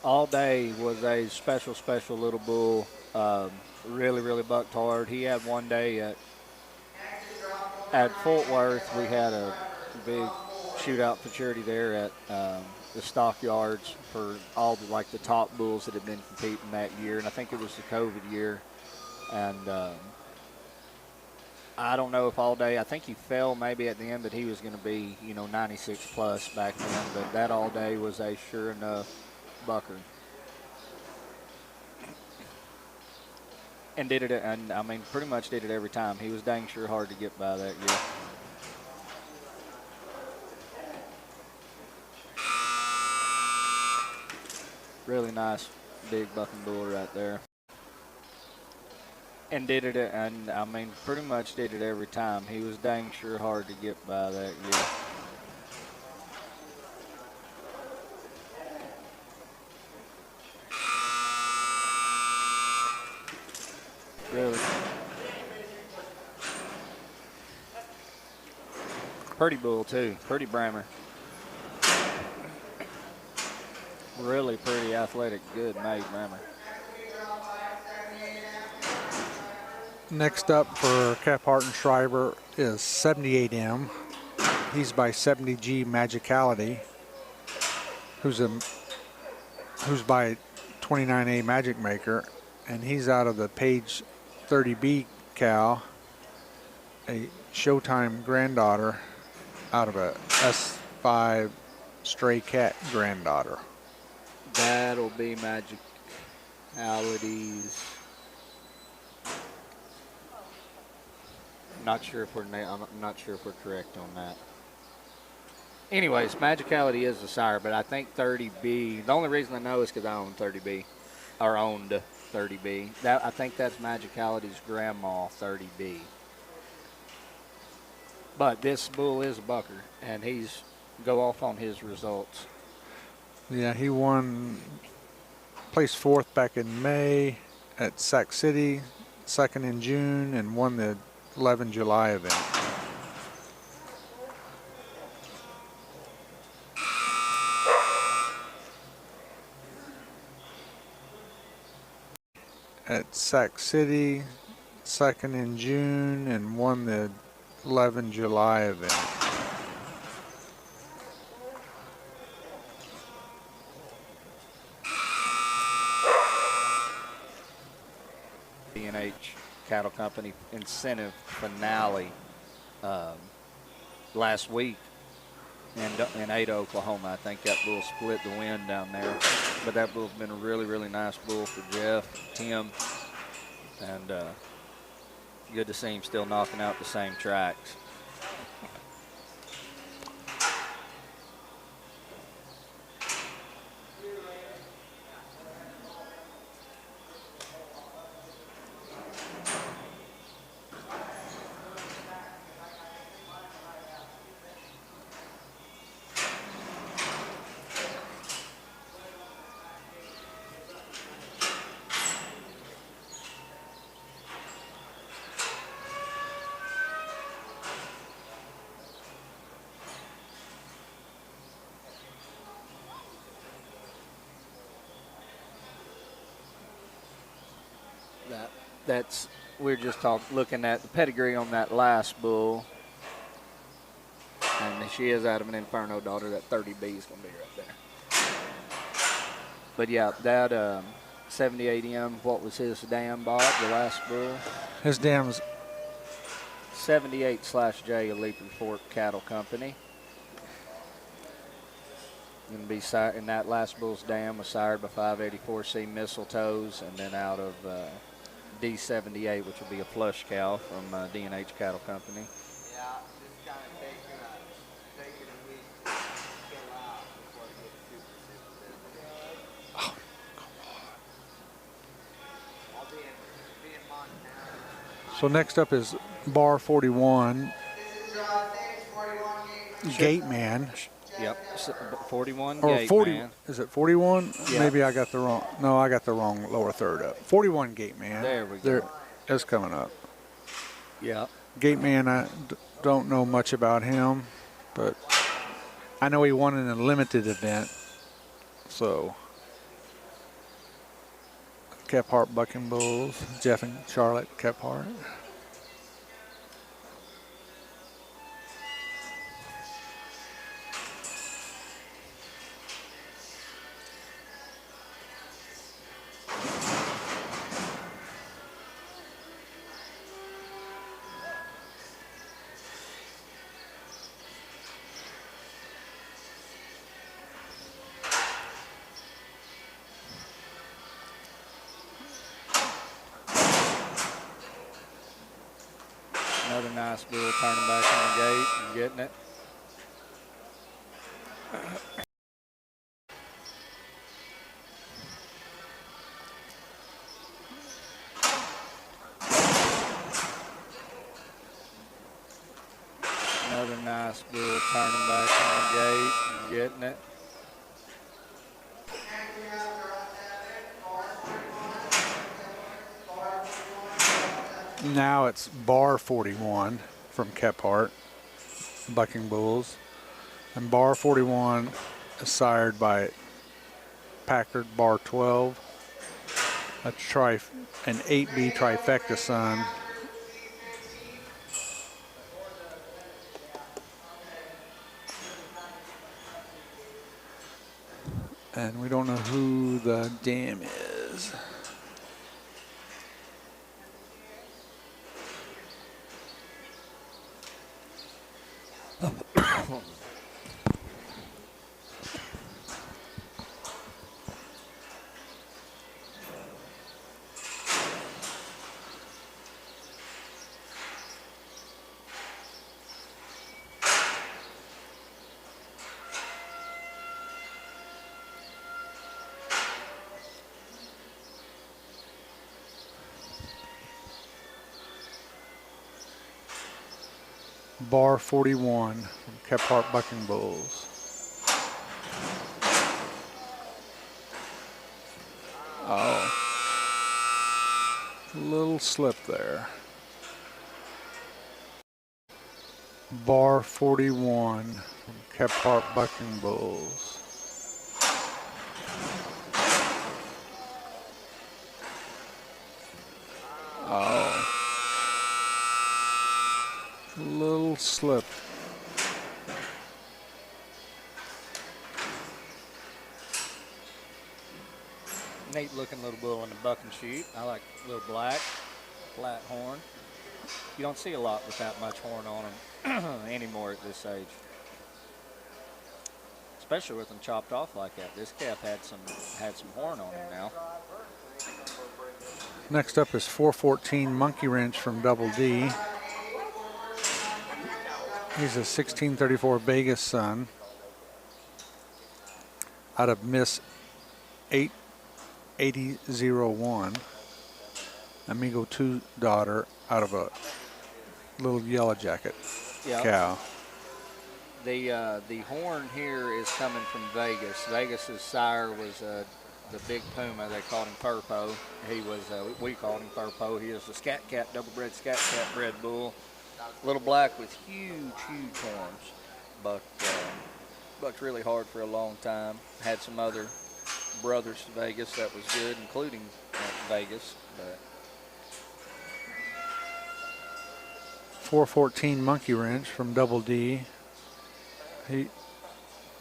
All Day was a special little bull. Really bucked hard. He had one day at Fort Worth. We had a big shootout Futurity there at the stockyards for all the top bulls that had been competing that year, and I think it was the COVID year. And I don't know if All Day. I think he fell maybe at the end, but he was going to be 96 plus back then. But that All Day was a sure enough bucker. And did it, and I mean, pretty much did it every time. He was dang sure hard to get by that year. Really nice, big bucking bull right there. And did it, and I mean, pretty much did it every time. He was dang sure hard to get by that year. Really. Pretty bull too, pretty brammer. Really pretty athletic, good made brammer. Next up for Caphart and Schreiber is 78M. He's by 70G Magicality, who's by 29A Magic Maker, and he's out of the Page 30B cow, a Showtime granddaughter out of a S5 Stray Cat granddaughter. That'll be Magicality's. I'm not sure if we're correct on that. Anyways, Magicality is the sire, but I think 30B. The only reason I know is because I own 30B, or owned 30B. I think that's Magicality's grandma 30B. But this bull is a bucker, and he's go off on his results. Yeah, he placed fourth back in May at Sac City, second in June, and won the 11 July event. At Sac City, second in June, and won the 11 July event. D&H Cattle Company incentive finale last week in Ada, Oklahoma. I think that bull split the win down there. But that bull's been a really nice bull for Jeff, Tim, and good to see him still knocking out the same tracks. We're just looking at the pedigree on that last bull, and she is out of an Inferno daughter. That 30B is going to be right there. But yeah, that 78M, what was his dam, Bob, the last bull? His dam's 78/J of Leaping Fork Cattle Company. Going to be sired, and that last bull's dam was sired by 584C Mistletoes, and then out of D78, which will be a flush cow from D&H Cattle Company. Yeah, just kind of taking a week to chill out before it gets super sensitive. Oh, come I'll be in Montana. So next up is Bar 41, This is Phoenix 41 Gate Man. Yep, 41 Or Gate 40, Man. is it 41? Yeah. Maybe I got the wrong, no, I got the wrong lower third up. 41 Gate Man. There we go. There, that's coming up. Yeah. Gate Man, I don't know much about him, but I know he won in a limited event, so. Kephart Bucking Bulls. Jeff and Charlotte Kephart. Another nice bull turning back in the gate and getting it. Another nice bull turning back in the gate and getting it. Now it's bar 41 from Kephart Bucking Bulls. And bar 41 is sired by Packard bar 12. An 8B trifecta son. And we don't know who the dam is. Bar 41 from Kephart Bucking Bulls. Oh. Little slip there. Bar 41 from Kephart Bucking Bulls. Oh. Little slip. Neat looking little bull in the buck and shoot. I like little black, flat horn. You don't see a lot with that much horn on them anymore at this age. Especially with them chopped off like that. This calf had some horn on him now. Next up is 414 Monkey Wrench from Double D. He's a 1634 Vegas son out of Miss 88001. Amigo 2 daughter out of a little yellow jacket cow. The horn here is coming from Vegas. Vegas's sire was the big Puma. They called him Purpo. He was we called him Purpo. He is a Scat Cat, double bred Scat Cat bred bull. Little black with huge horns. Bucked really hard for a long time. Had some other brothers to Vegas that was good, including Vegas. But 414 Monkey Wrench from Double D. He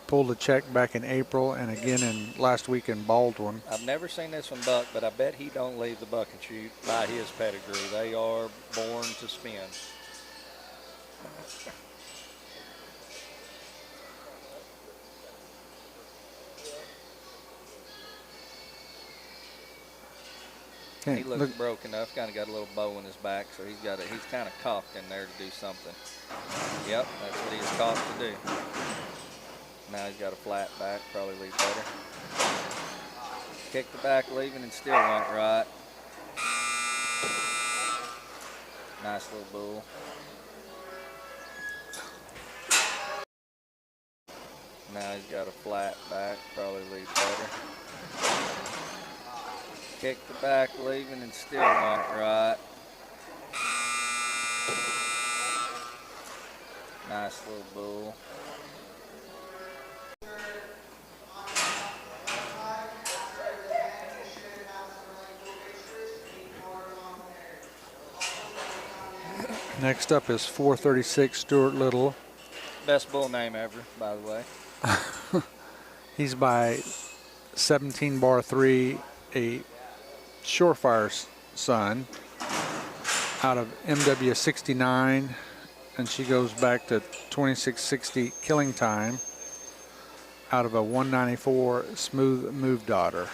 pulled a check back in April and again in last week in Baldwin. I've never seen this one buck, but I bet he don't leave the buck and shoot by his pedigree. They are born to spin. He looks broke enough. Kind of got a little bow in his back, so he's kind of cocked in there to do something. Yep, that's what he's cocked to do. Now he's got a flat back, probably leave better. Kicked the back leaving and still went right. Nice little bull. Now he's got a flat back, probably leave better. Kicked the back leaving and still went right. Nice little bull. Next up is 436 Stuart Little. Best bull name ever, by the way. He's by 17 bar 3, a Surefire son out of MW 69, and she goes back to 2660 Killing Time out of a 194 Smooth Move Daughter.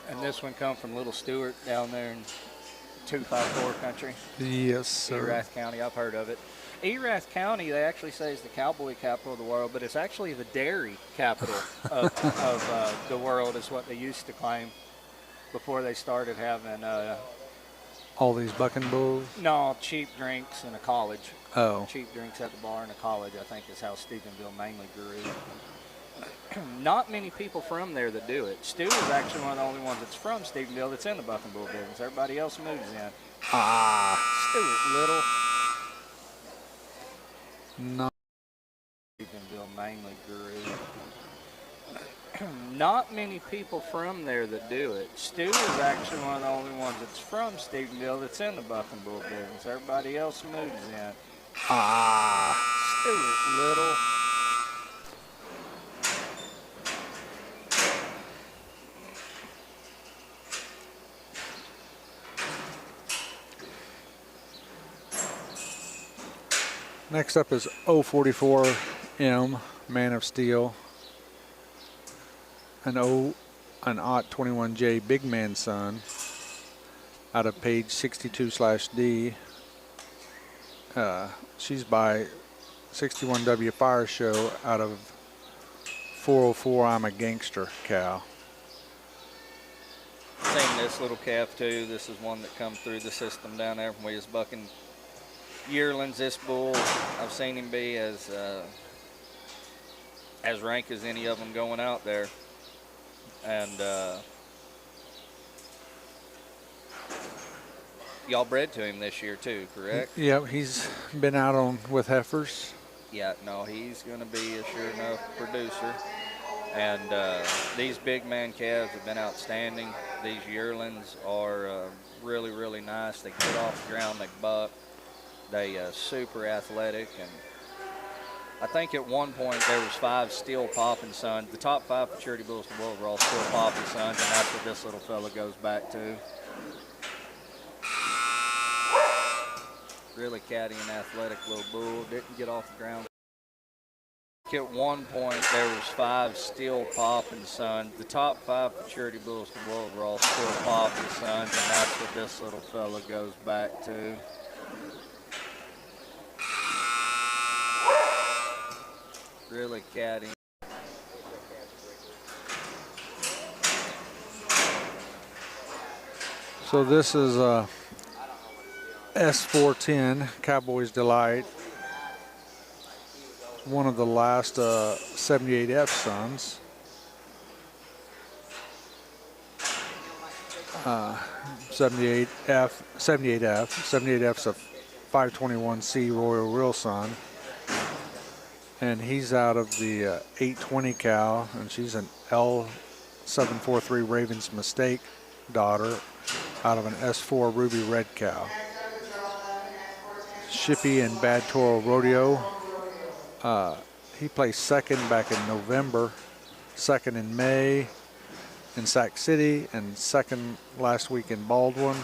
And this one come from Little Stewart down there in 254 country. Yes, sir. Erath County, I've heard of it. Erath County, they actually say is the cowboy capital of the world, but it's actually the dairy capital of the world is what they used to claim before they started having All these bucking bulls? no, cheap drinks in a college. Oh. Cheap drinks at the bar in a college, I think is how Stephenville mainly grew. Not many people from there that do it. Stu is actually one of the only ones that's from Stephenville that's in the bucking bull business. Everybody else moves in. Stuart Little. No. Stephenville mainly grew. Not many people from there that do it. Stu is actually one of the only ones that's from Stephenville that's in the bucking bull business. Everybody else moves in. Stuart Little. Next up is 044M, Man of Steel. An OT 21J Big Man Son out of page 62/D. She's by 61W Fire Show out of 404 I'm a Gangster cow. Seen this little calf too. This is one that come through the system down there when we was bucking yearlings. This bull, I've seen him be as rank as any of them going out there. And y'all bred to him this year too, correct? Yep, he's been out on with heifers. Yeah, no, he's going to be a sure enough producer. And these big man calves have been outstanding. These yearlings are really, really nice. They get off the ground, they buck. They super athletic, and I think at one point there was 5 still popping sons. The top 5 Futurity bulls in the world were all still popping sons, and that's what this little fella goes back to. Really catty and athletic little bull. Didn't get off the ground. At one point there was 5 still popping sons. The top 5 Futurity bulls in the world were all still popping sons, and that's what this little fella goes back to. Really catty. So this is S410 Cowboy's Delight. One of the last 78F sons. 78F's a 521C Royal Real son. And he's out of the 820 cow, and she's an L743 Raven's Mistake daughter out of an S4 Ruby Red cow. Shippy and Bad Toro Rodeo. He placed second back in November, second in May in Sac City, and second last week in Baldwin.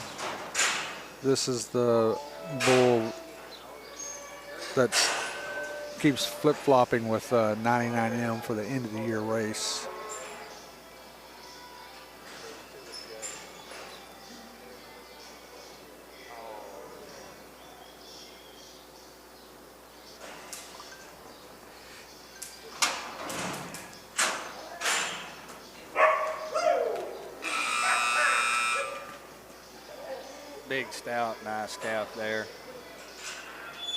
This is the bull that's keeps flip-flopping with 99M for the end of the year race. Big stout, nice calf there.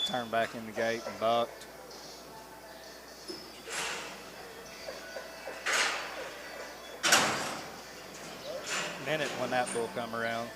Turned back in the gate and bucked. Minute when that bull come around.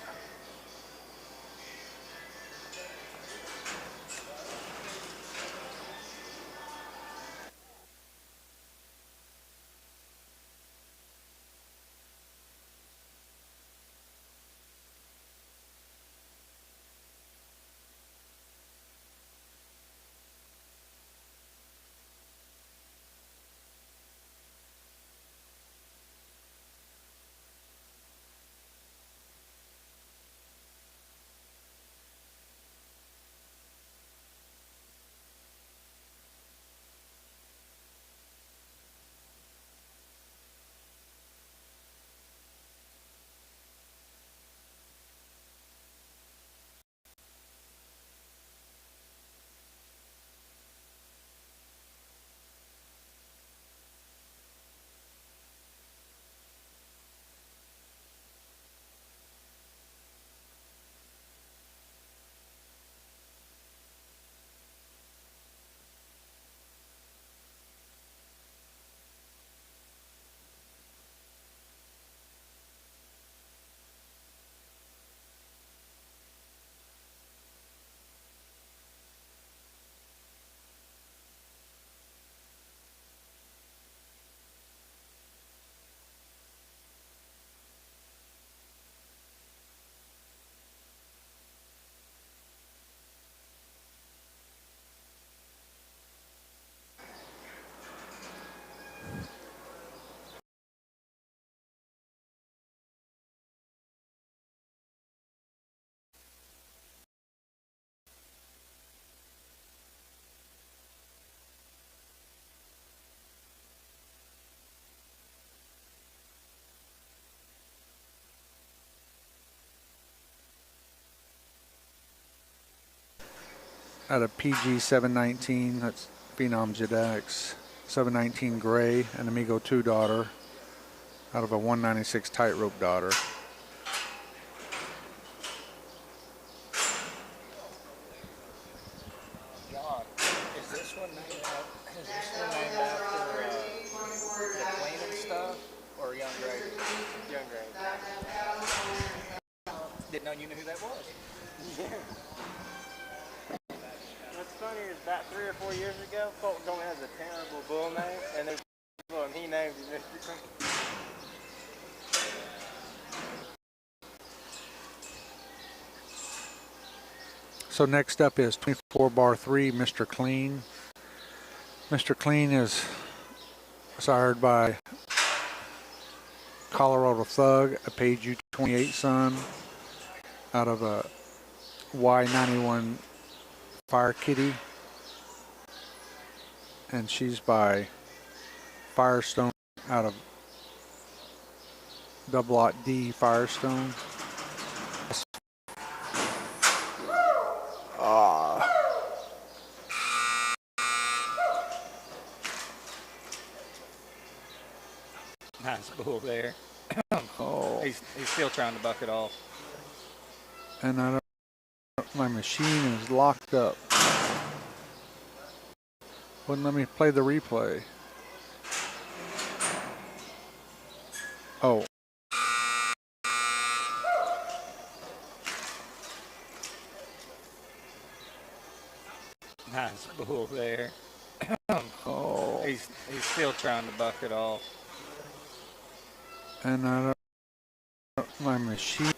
out of PG 719. That's Phenom Genetics. 719 Gray, an Amigo 2 daughter, out of a 196 Tightrope daughter. John, is this one named after the cleaning stuff or Young Grady? Young grade. Didn't know you knew who that was. What's funny is about 3 or 4 years ago, Fulton Gomez has a terrible bull name, and then and he named him Mr. Clean. So next up is 24 bar 3, Mr. Clean. Mr. Clean is sired by Colorado Thug, a Page U28 son, out of a Y91 Fire Kitty. And she's by Firestone, out of Double Lot D Firestone. Nice bull there. Oh. He's still trying to buck it off. And I don't, my machine is locked up. Wouldn't let me play the replay. Oh. Nice bull there. Oh. He's still trying to buck it off. And I don't, my machine.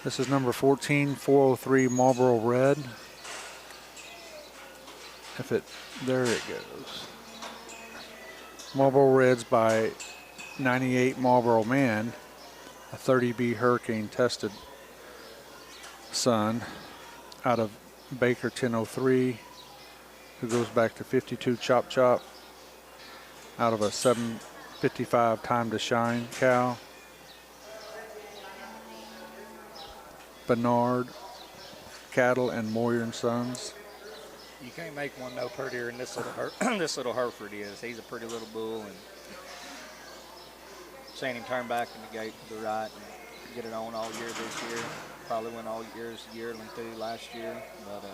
This is number 14, 403 Marlboro Red. There it goes. Marlboro Red's by 98 Marlboro Man, a 30B Hurricane tested son, out of Baker 1003, who goes back to 52 Chop Chop, out of a 755 Time to Shine cow. Bernard Cattle and Moyer and Sons. You can't make one no prettier than this little Hereford is. He's a pretty little bull, and seen him turn back in the gate to the right and get it on all year this year. Probably went all years Yearling too last year, but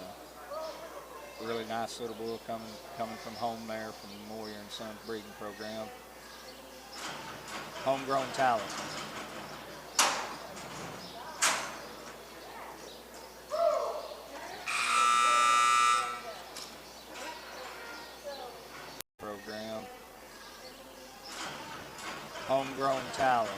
really nice little bull coming from home there from the Moyer and Sons breeding program. Homegrown talent. Program. Homegrown talent.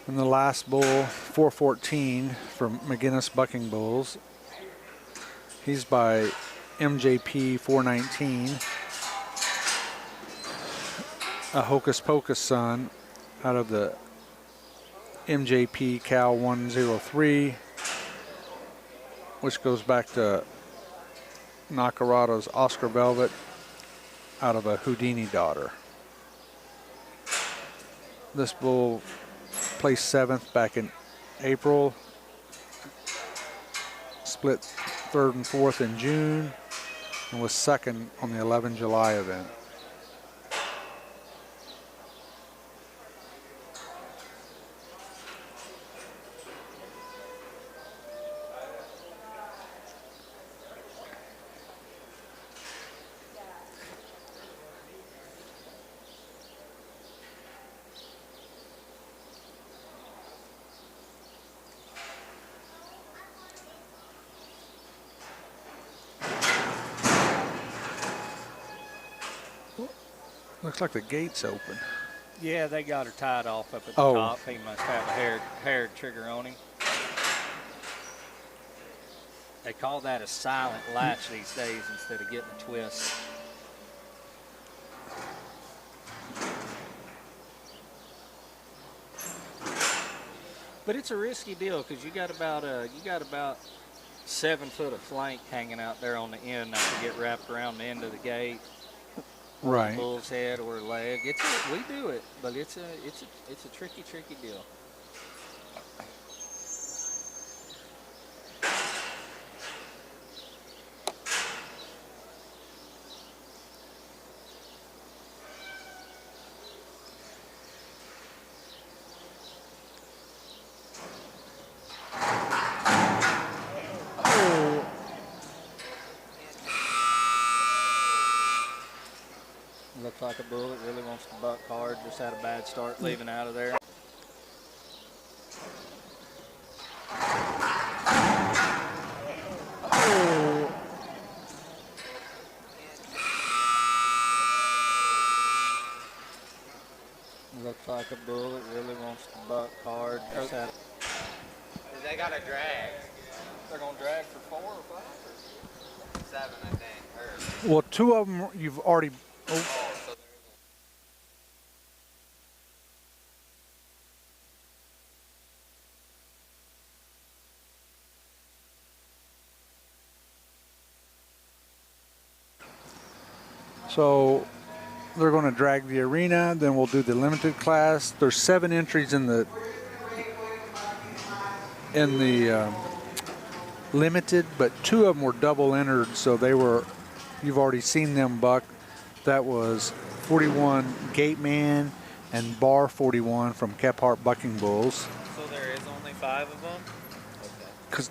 And the last bull, 414 from McGinnis Bucking Bulls. He's by MJP 419, a Hocus Pocus son, out of the MJP Cow 103, which goes back to Nakarada's Oscar Velvet, out of a Houdini daughter. This bull placed 7th back in April, split 3rd and 4th in June, and was 2nd on the 11 July event. Looks like the gate's open. Yeah, they got her tied off up at the top. He must have a haired trigger on him. They call that a silent latch these days instead of getting a twist. But it's a risky deal because you got about 7 foot of flank hanging out there on the end not to get wrapped around the end of the gate or the Right. bull's head or leg. We do it, but it's a tricky deal. Looks like a bull that really wants to buck hard. Just had a bad start leaving out of there. Looks like a bull that really wants to buck hard. Just had. They got a drag. They're gonna drag for 4 or 5. 7, I think. Well, 2 of them you've already. Oh. So there isn't. So they're going to drag the arena. Then we'll do the limited class. There's 7 entries in the limited, but 2 of them were double entered, so they were. You've already seen them buck. That was 41 Gate Man and Bar 41 from Kephart Bucking Bulls. So there is only 5 of them? Okay. Because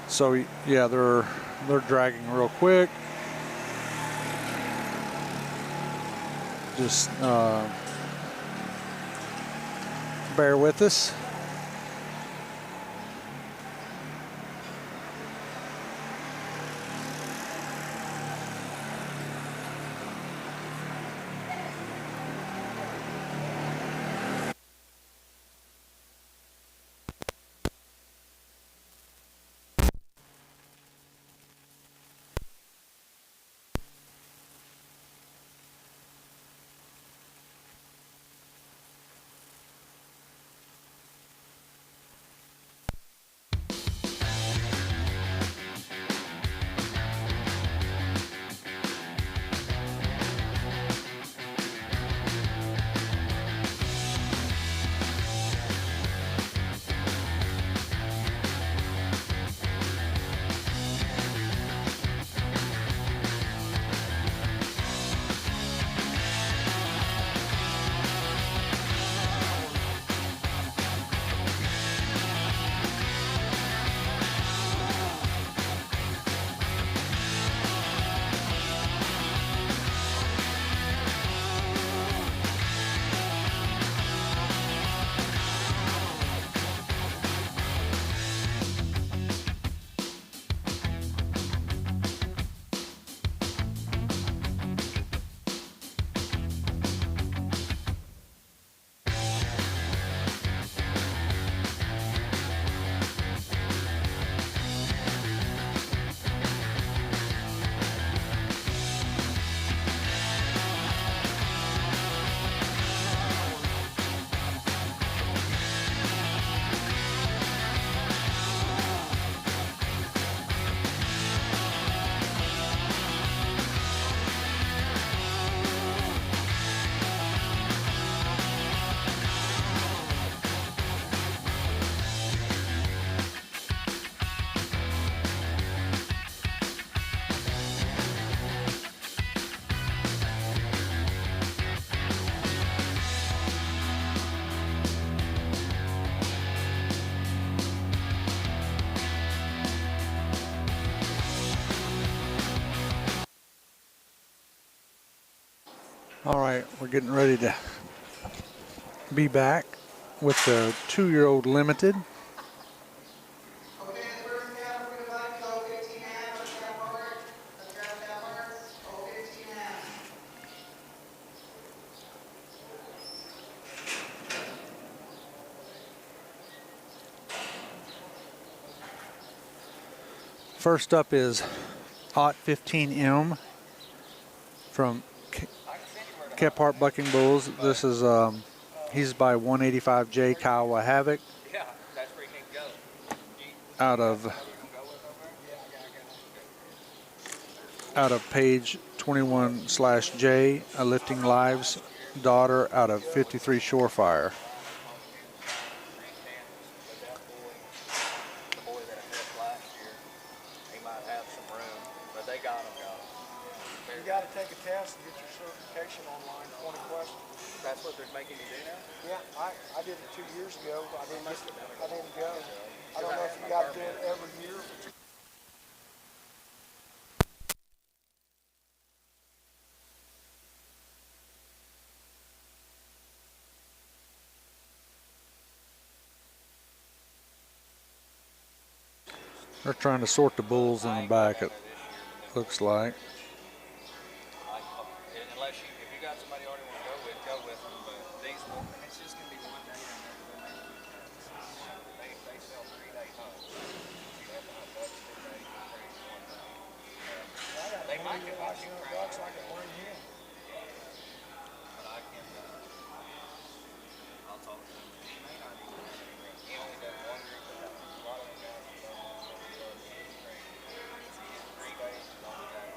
so yeah, they're dragging real quick. Just bear with us. All right, we're getting ready to be back. with the 2-year-old limited. Okay, the first cow for the buck is 015 half. Let's step forward. Let's grab step forward. 015 half. First up is Ot 15M from Kephart Bucking Bulls. This is he's by 185J Kiowa Havoc Yeah, that's where you need to go. out of page 21/J, a Lifting Lives daughter out of 53 Shorefire. The boy that I had last year, he might have some room, but they got him. You got to take a test and get your certification online, 20 questions. That's what they're making you do now? Yeah, I did it 2 years ago, but I didn't go. I don't know if you got to do it every year. They're trying to sort the bulls in the back, it looks like. Unless if you got somebody you already want to go with them. But these, it's just going to be one day and they sell 3-day hunts. You have to hunt ducks 2 days and trees 1 day. They might get watching ducks like a one hen. But I can, I'll talk to him. He may not even have any room. He only does one group of them. A lot of them guys that does hen training. 3 days is only that.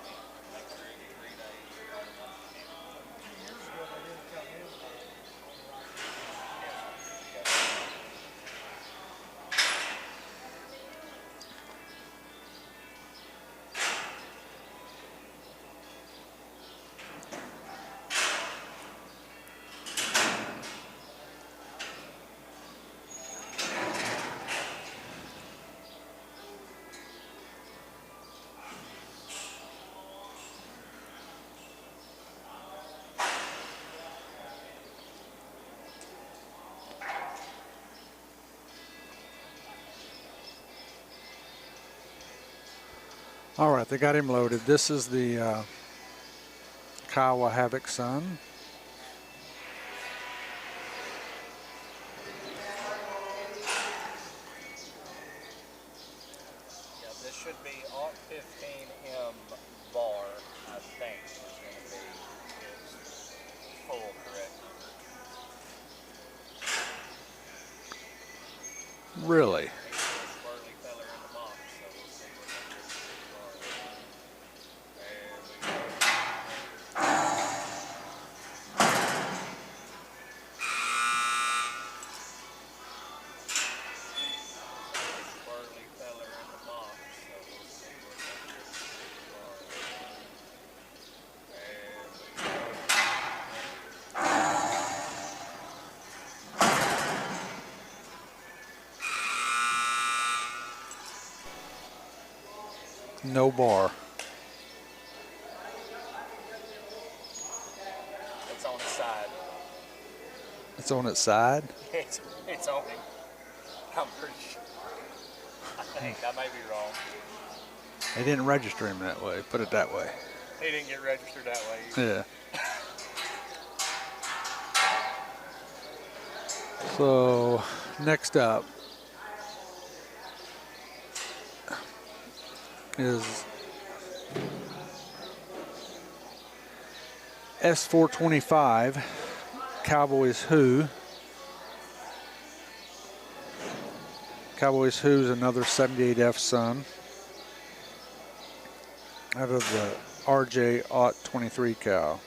Next 3 days, you're going to want to hen. 2 years ago, they didn't come in. All right, they got him loaded. This is the Kiowa Havoc son. Yeah, this should be Ot 15M bar, I think, is going to be his full correct number. Really? He's a squirrely feller in the box, so we'll see what that is as far as. There we go. Squirrely feller in the box, so we'll see what that is as far as. There we go. No bar. It's on his side. It's on its side? It's on him. I'm pretty sure. I think. I may be wrong. They didn't register him that way, put it that way. He didn't get registered that way either. Yeah. So, next up is S425 Cowboys Who. Cowboys Who's another 78F son out of the RJ Ot 23 cow.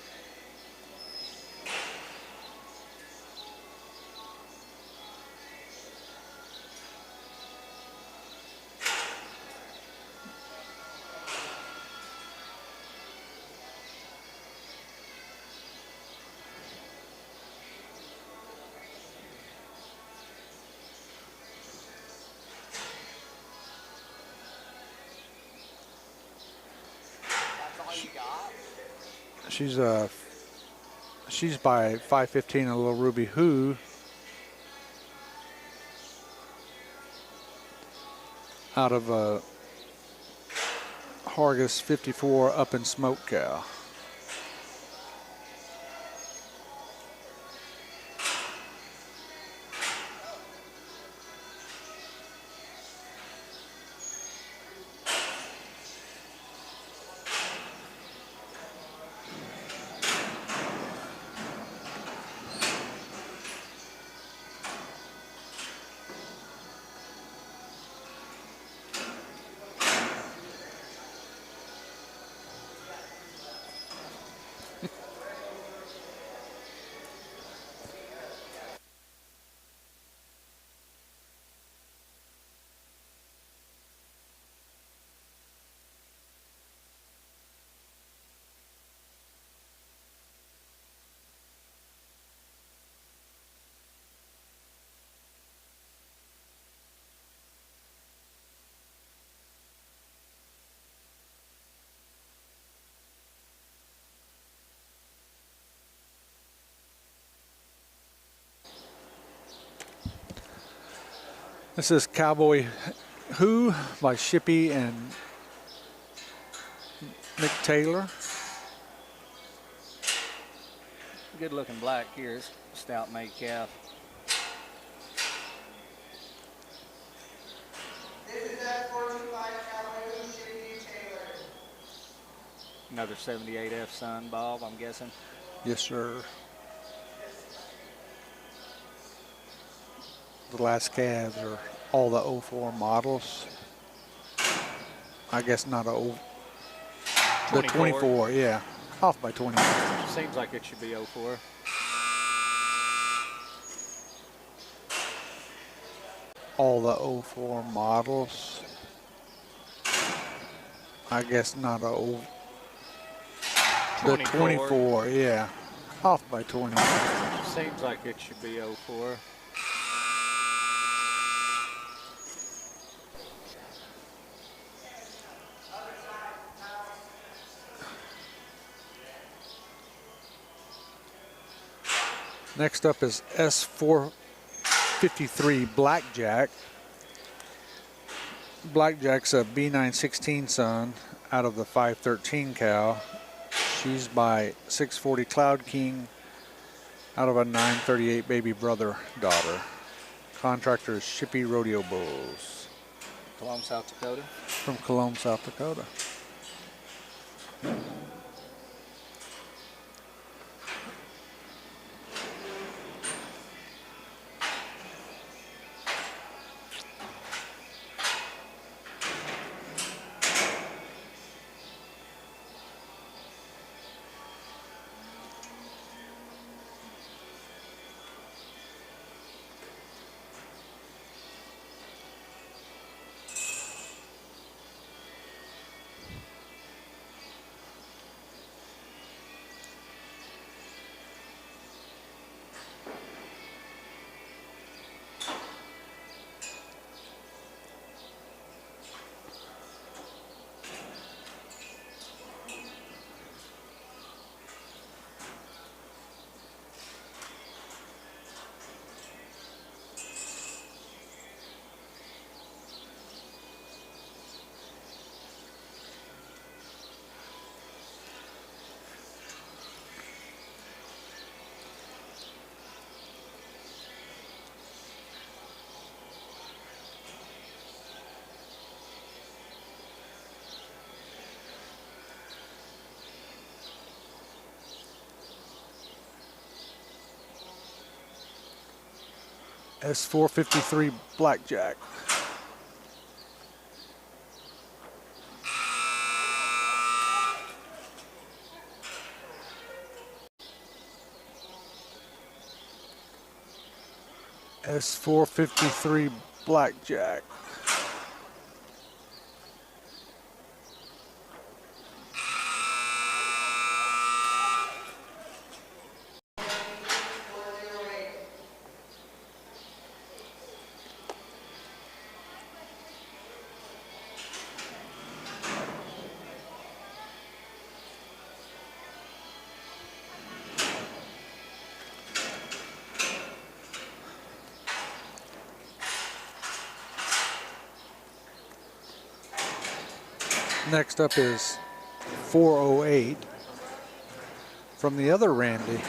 She's by 515 a little Ruby Who out of Hargis 54 up in Smoke Cow. This is Cowboy Who by Shippy and Mick Taylor. Good looking black here. It's stout made calf. This is that 425 Cowboy Shippy Taylor. Another 78F Sun, Bob, I'm guessing. Yes, sir. The last calves are all the 04 models. I guess not a the 24, yeah. Off by 24. Seems like it should be 04. All the 04 models. I guess not a the 24, yeah. Off by 20. Seems like it should be 04. Next up is S453 Blackjack. Blackjack's a B916 son out of the 513 cow. She's by 640 Cloud King out of a 938 baby brother daughter. Contractor is Shippy Rodeo Bulls. Cologne, South Dakota. From Cologne, South Dakota. S453 Blackjack. S453 Blackjack. Next up is 408 from the other Randy.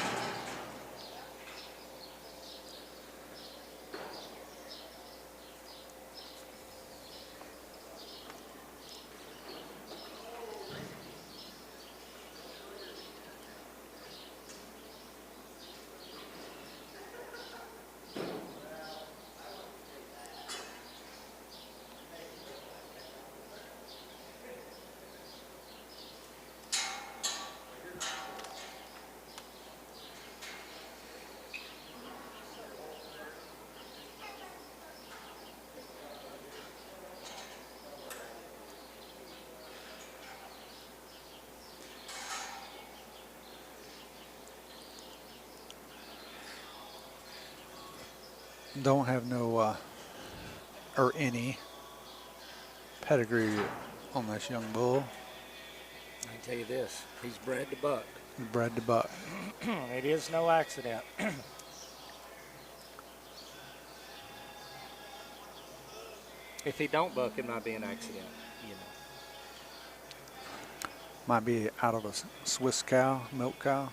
Don't have no or any pedigree on this young bull. I can tell you this, he's bred to buck. Bred to buck. It is no accident. If he don't buck, it might be an accident, you know. Might be out of a Swiss cow, milk cow.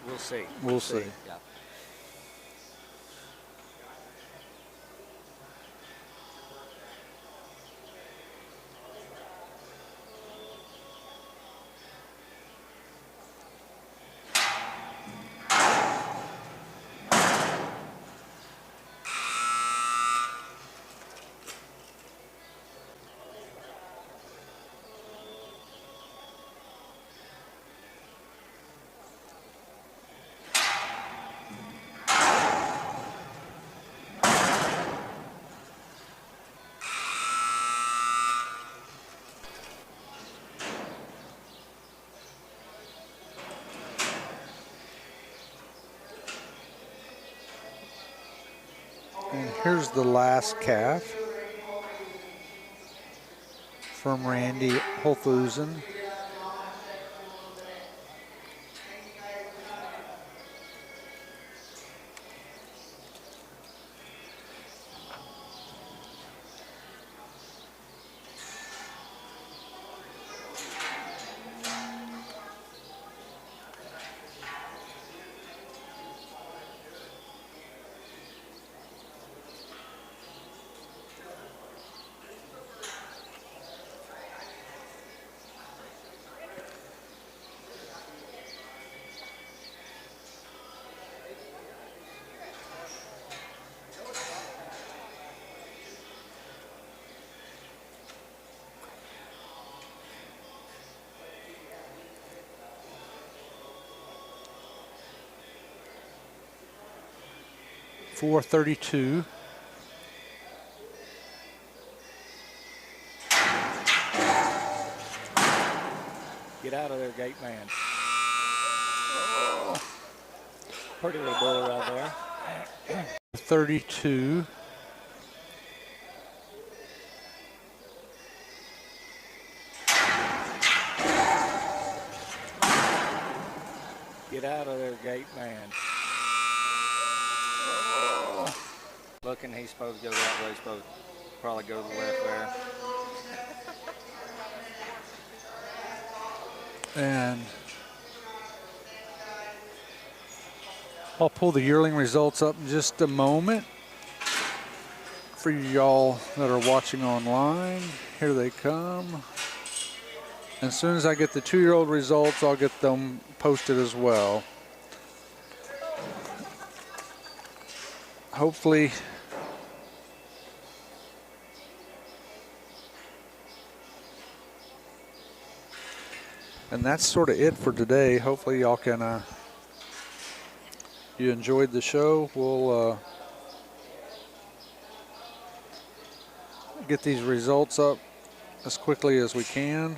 We'll see. We'll see. Yeah. And here's the last calf from Randy Holthusen. $432. Get out of there, gate man. Oh. Pretty little bull right there. 32. Get out of there, gate man. Oh. Looking, he's supposed to go that way. He's supposed to probably go to the left there. And I'll pull the yearling results up in just a moment for y'all that are watching online. Here they come. As soon as I get the 2-year-old results, I'll get them posted as well. Hopefully, and that's sort of it for today. Hopefully y'all can, you enjoyed the show. We'll get these results up as quickly as we can.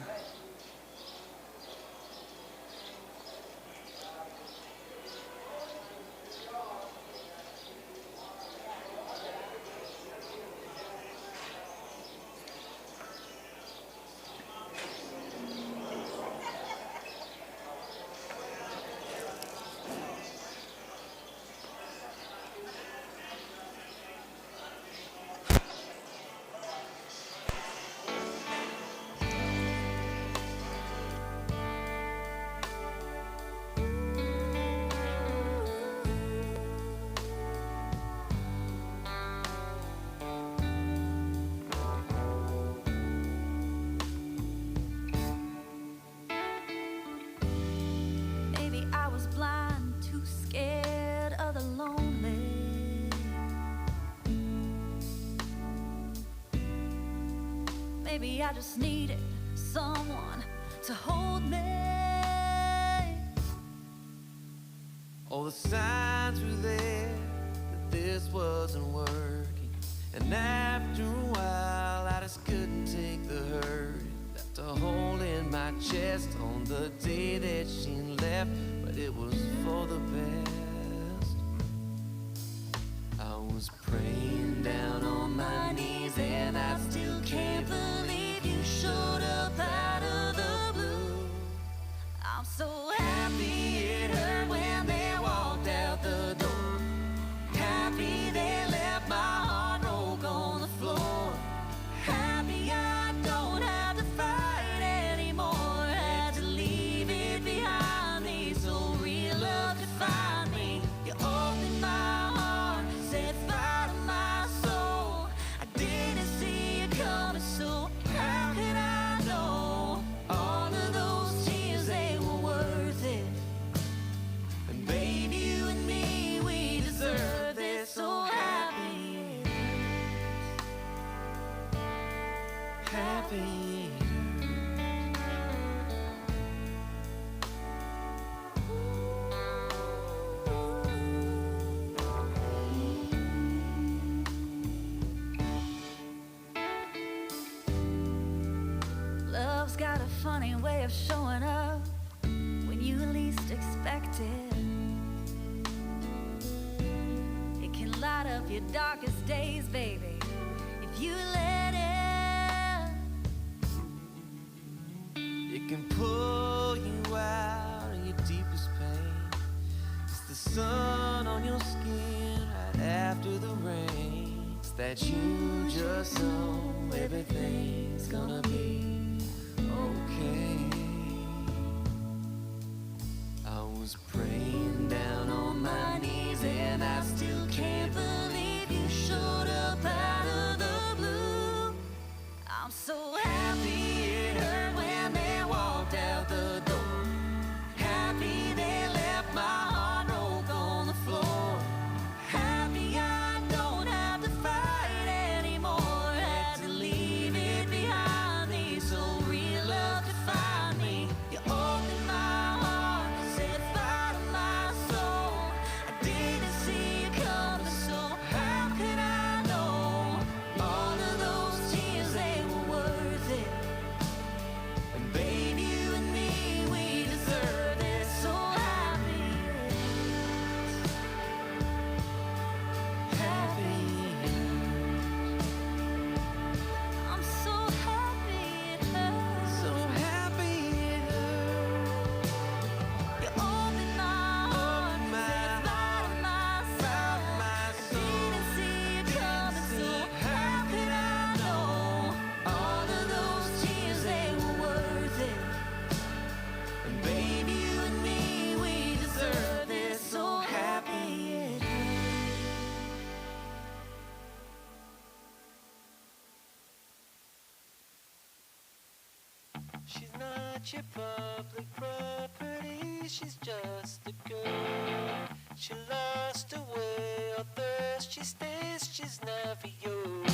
maybe I just needed someone to hold me. All the signs were there that this wasn't working, and after a while I just couldn't take the hurt. Left a hole in my chest on the day that she left, but it was for the best. I was praying down on my knees, and I still can't believe you showed up out of the blue. I'm so happy it hurt when they walked out the door. Happy they left my heart broke on the floor. Happy I don't have to fight anymore. Had to leave it behind me so real love could find me. You opened my heart, set fire to my soul. I didn't see it coming, so how could I know? All of those tears, they were worth it. And baby, you and me, we deserve this. So happy it hurts. Happy it hurts. Love's got a funny way of showing up when you least expect it. It can light up your darkest days, baby, if you let it. It can pull you out of your deepest pain. It's the sun on your skin right after the rain. It's that you just know everything's gonna be okay. I was praying down on my knees, and I still can't believe you showed up out of the blue. I'm so happy it hurt when they walked out the door. Happy they left my heart broke on the floor. Happy I don't have to fight anymore. Had to leave it behind me so real love could find me. You opened my heart, set fire to my soul. I didn't see it coming, so how could I know? All of those tears, they were worth it. And baby, you and me, we deserve it. So happy it hurts. Happy it hurts. I'm so happy it hurts. So happy it hurts. You opened my heart, set fire to my soul. Didn't see it coming, so how could I know? All of those tears, they were worth it. And baby, you and me, we deserve it. So happy it hurts. She's not your public property, she's just a girl. She lost her way, although she stays, she's never yours.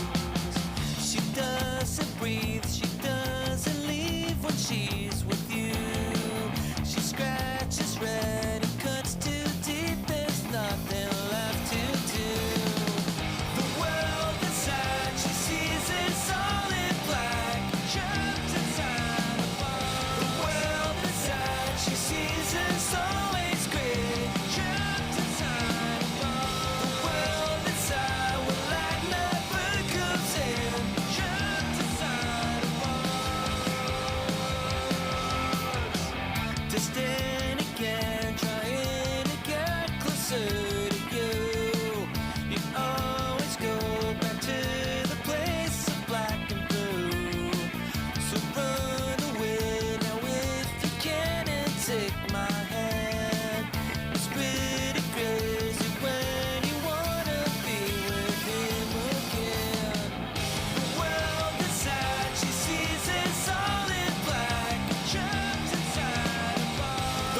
She doesn't breathe, she doesn't leave when she's with you. She scratches red and cuts too deep, there's nothing left to do. The world inside she sees is all in black, trapped inside a ball. The world inside she sees is always gray, trapped inside a ball. The world inside where light never comes in, trapped inside a ball. Distant again, trying to get closer to you. You always go back to the place of black and blue. So run away now if you can and take my hand. It's pretty crazy when you wanna be with him again. The world inside she sees is all in black, trapped inside a bar.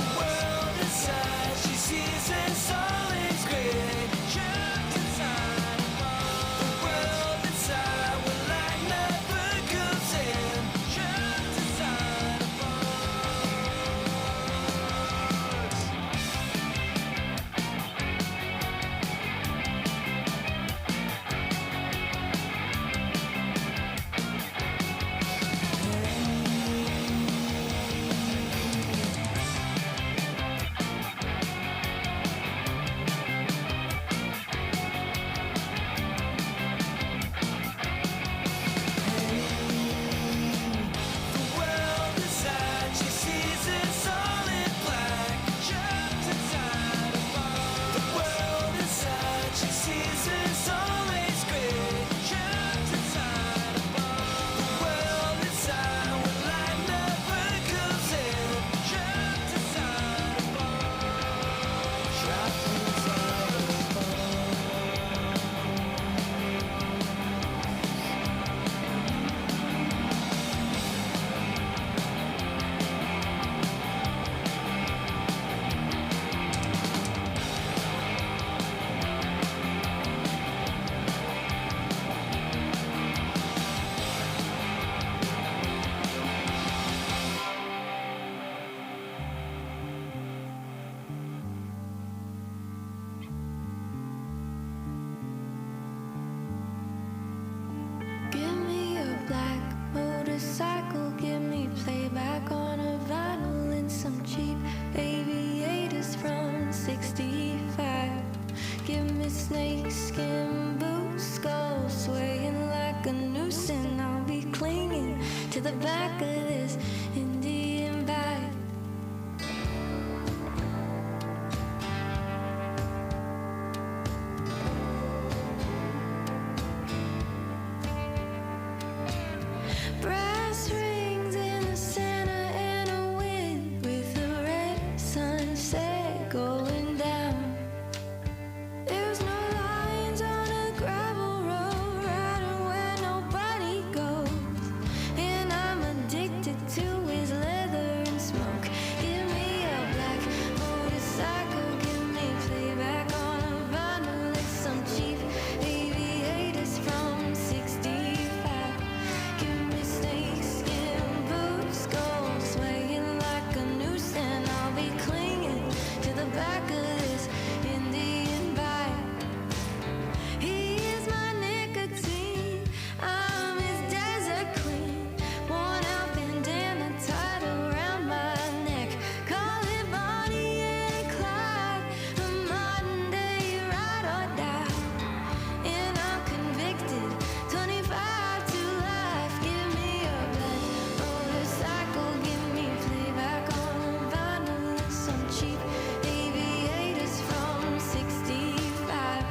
back of this Indian bag. Brass rings in the center and a wind with a red sunset going down. There's no lines on a gravel road, riding where nobody goes. And I'm addicted to his leather and smoke. Give me a black motorcycle, give me playback on a vinyl like some cheap aviators from 65. Give me snakeskin boots, gold swaying like a noose, and I'll be clinging to the back of this Indian bike. He is my nicotine, I'm his desert queen. Worn out bandana tied around my neck. Call it Bonnie and Clyde, a modern day ride or die. And I'm convicted, 25 to life. Give me a black motorcycle, give me playback on a vinyl and some cheap aviators from 65.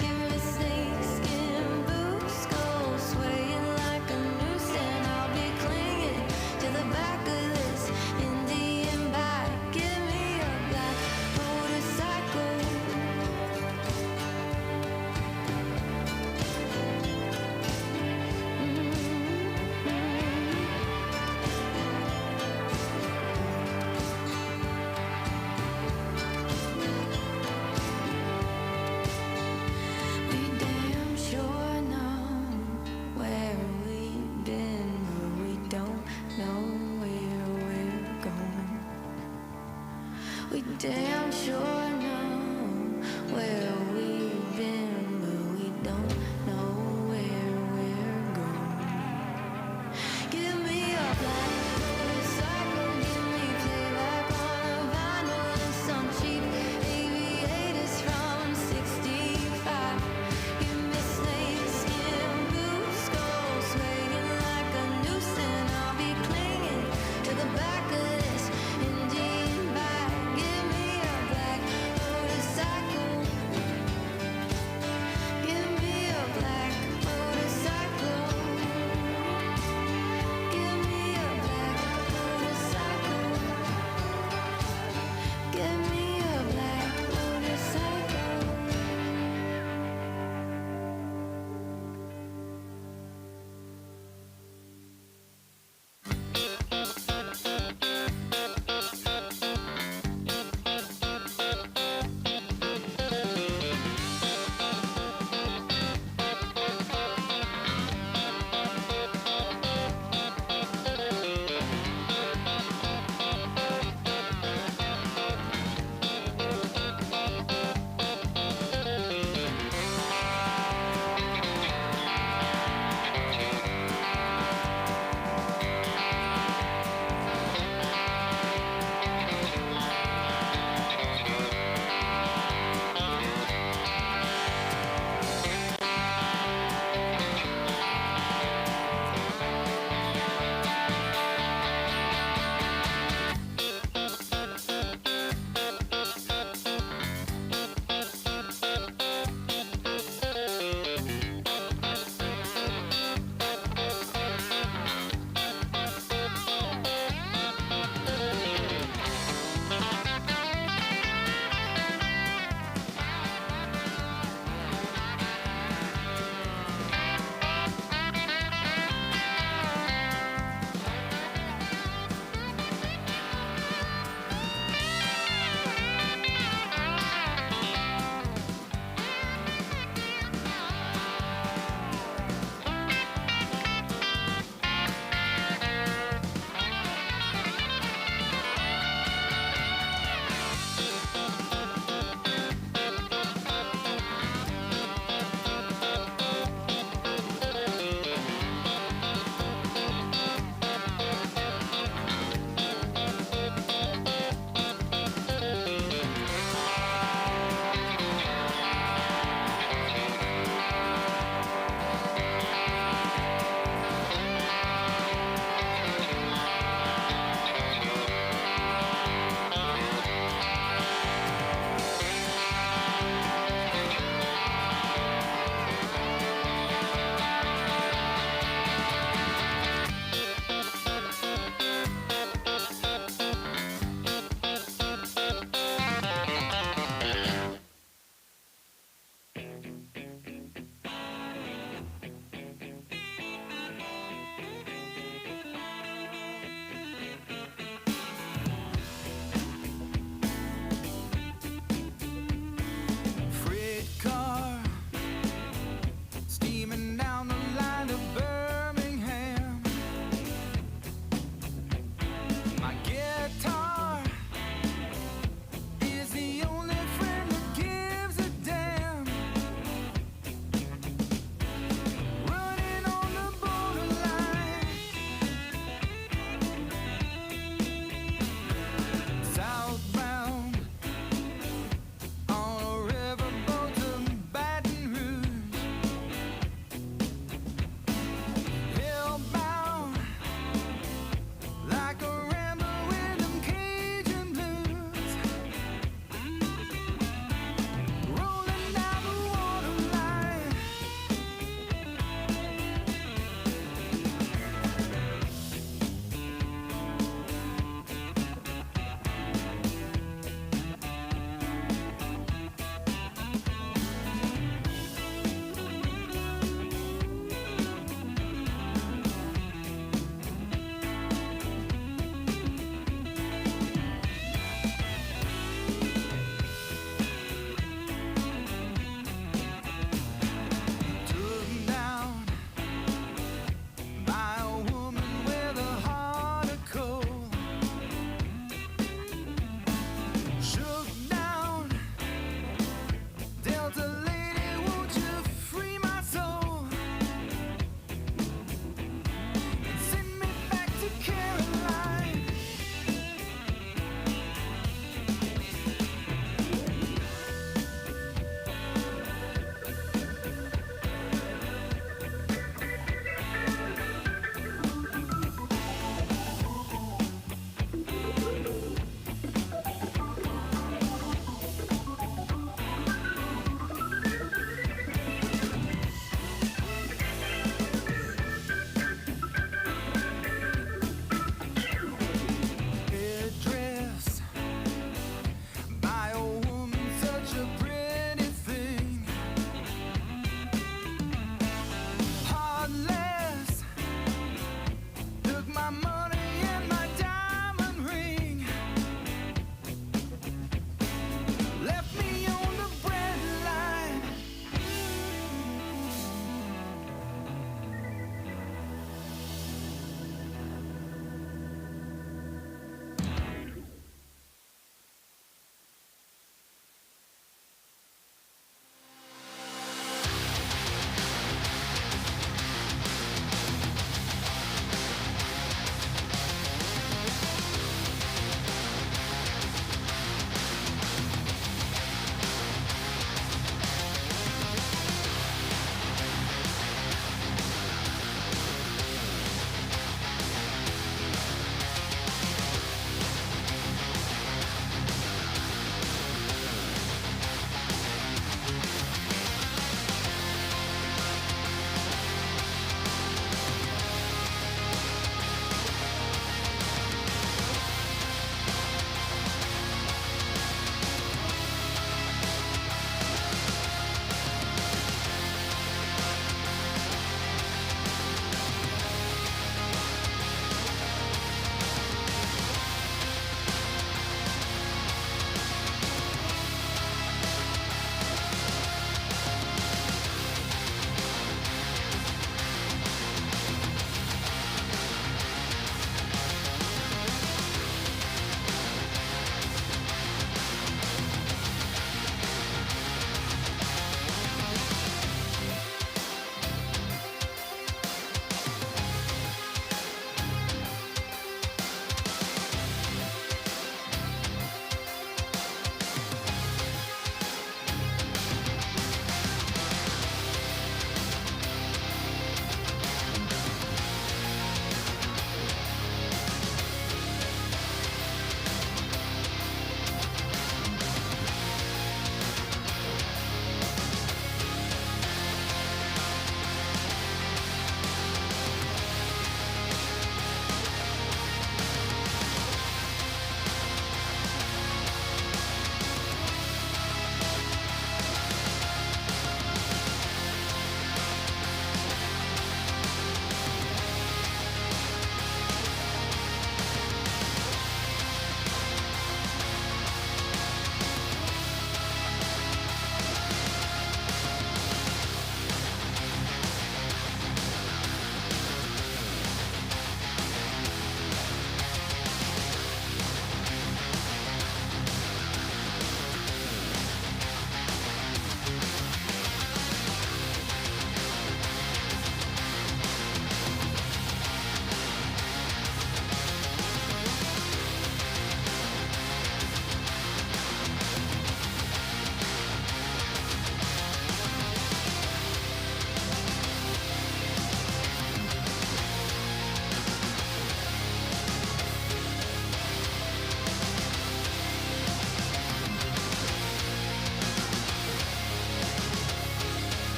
Give me snakeskin boots, gold swaying like a noose, and I'll be clinging to the back of this Indian bike. Give me a black motorcycle. We damn sure know where we've been, but we don't know where we're going. We damn sure know where we've been, but we don't know where we're going. Give me a black motorcycle, give me playback on a vinyl and some cheap aviators from 65. Give me snakeskin boots, gold swaying like a noose, and I'll be clinging to the back of this Indian bike. Give me a black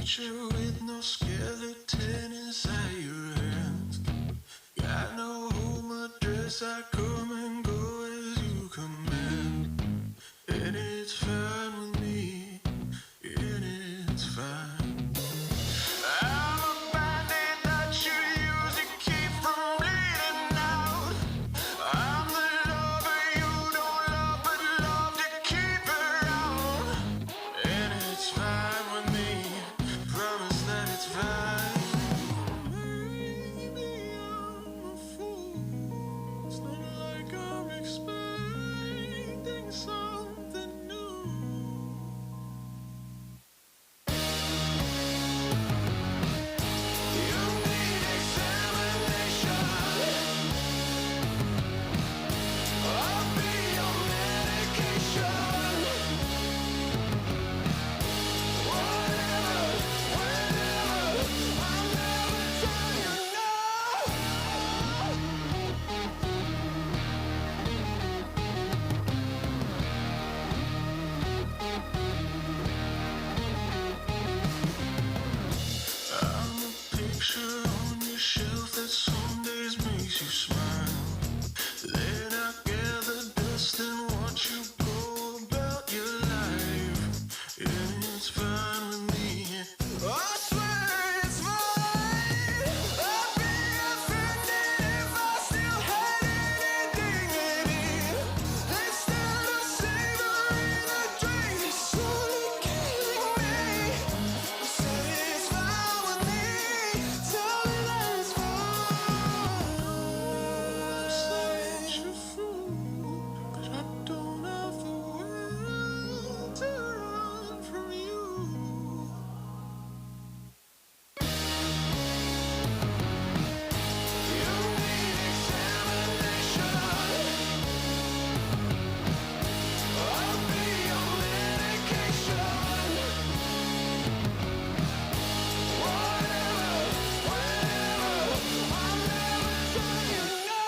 picture with no skeleton inside your hands. Got no home address, I come and go as you command. And it's fine with me, and it's fine. I'm a bandit that you use to keep from bleeding out. I'm the lover you don't love, but love to keep around. And it's fine with me, promise that it's fine. Maybe I'm a fool, it's not like I'm expecting something new. You need examination. I'll be your medication. Whatever, whenever, I'll never tell you no. I'm a picture on your shelf that some days makes you smile. Then I gather dust and watch you go about your life. And it's fine with me. I swear it's fine. I'd be offended if I still had any dignity. There's still a savor in the drink, slowly killing me. Say it's fine with me. Tell me that it's fine. Set you free, but I don't have the will to run from you. You need examination. I'll be your medication. Whatever, whenever, I'll never tell you no.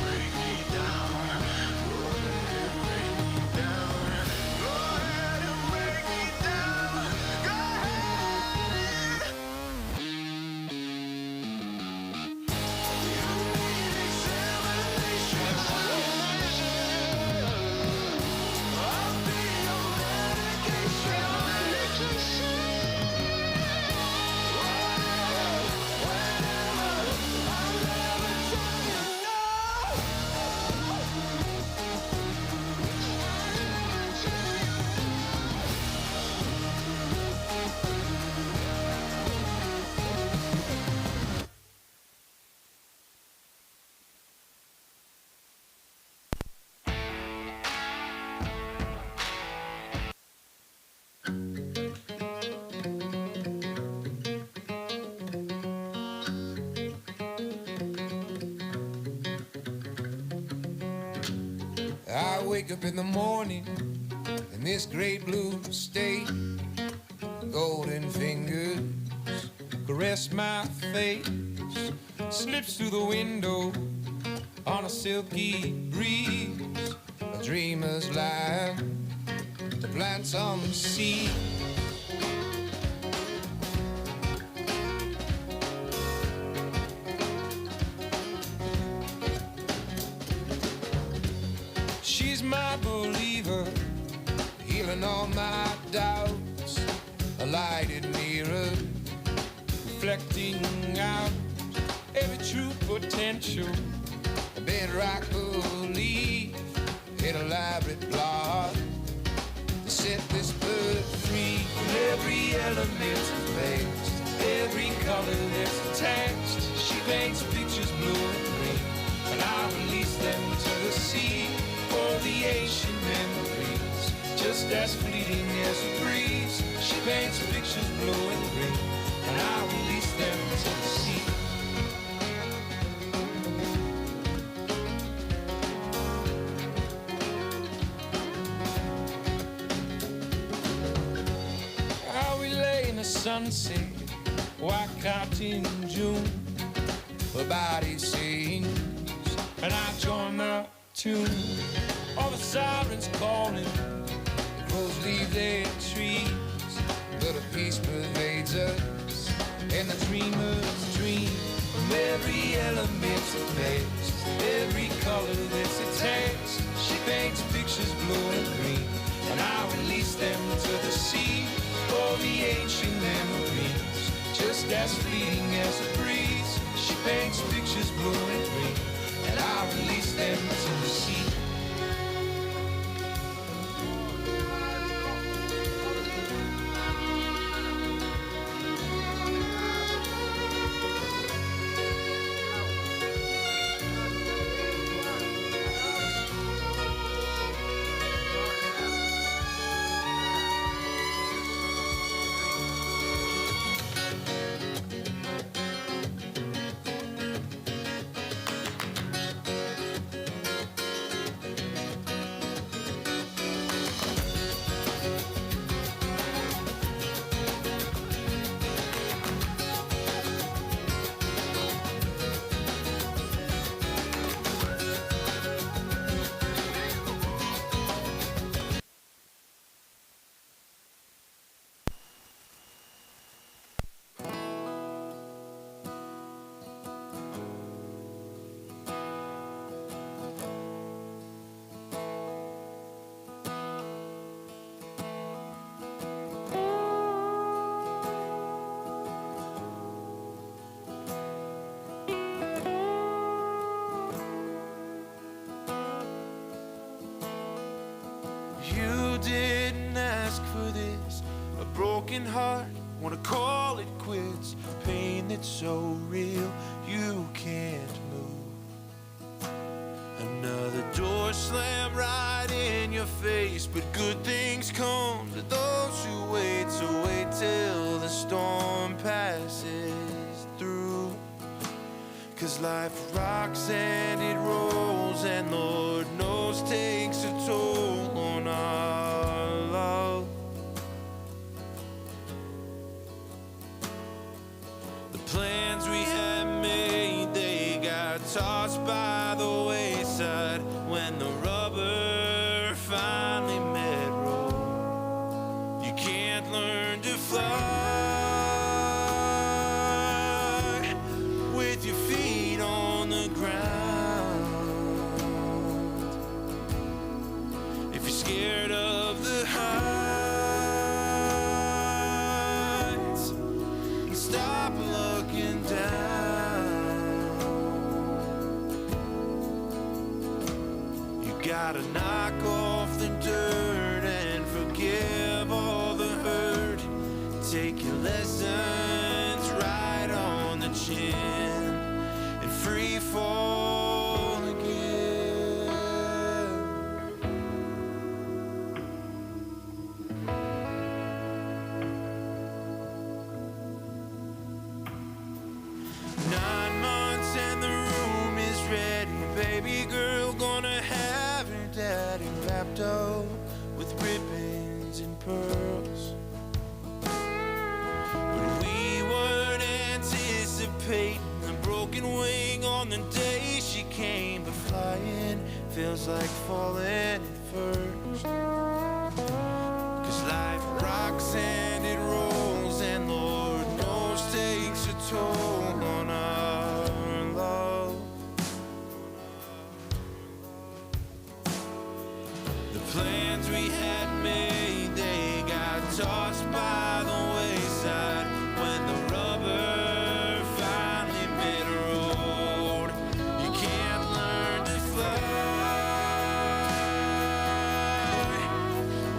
Break me down. Go ahead and break me down. Go ahead and break me down. Go ahead. You need examination. I'll be your medication. Whatever, whenever, I'll never tell you no. I wake up in the morning in this great blue state. Golden fingers caress my face. Slips through the window on a silky breeze. A dreamer's life to plant some seed. She's my believer, healing all my doubts. A lighted mirror, reflecting out every true potential. A bedrock belief, an elaborate plot to set this bird free. Every element is placed, every color that's attached. She paints pictures blue and green, and I release them to the sea. For the ancient memories, just as fleeting as a breeze. She paints pictures blue and green, and I release them to the sea. How we lay in the sunset, white cotton June. Her body sings, and I join the tune. All the sirens calling, the crows leave their trees, but a peace pervades us, and the dreamers dream. From every element of past, every color that's attached, she paints pictures blue and green, and I release them to the sea. For the ancient memories, just as fleeting as a breeze. She paints pictures blue and green, and I release them to the sea. You didn't ask for this, a broken heart, wanna call it quits. Pain that's so real, you can't move. Another door slammed right in your face, but good things come to those who wait. So wait till the storm passes through. 'Cause life rocks and it rolls, and Lord knows takes a toll on our love. The plans we had made, they got tossed by the wayside when the rubber finally met road. You can't learn to fly with your feet on the ground. If you're scared of the heights, stop looking down. You gotta knock off the dirt and forgive all the hurt. Take your lessons right on the chin and free fall again. Nine months and the room is ready. Baby girl gonna have her daddy wrapped up with ribbons and pearls. But we weren't anticipating a broken wing on the day she came. But flying feels like falling at first. 'Cause life rocks and it rolls, and Lord knows takes a toll on our love. The plans we had made, they got tossed by the wayside when the rubber finally met road. You can't learn to fly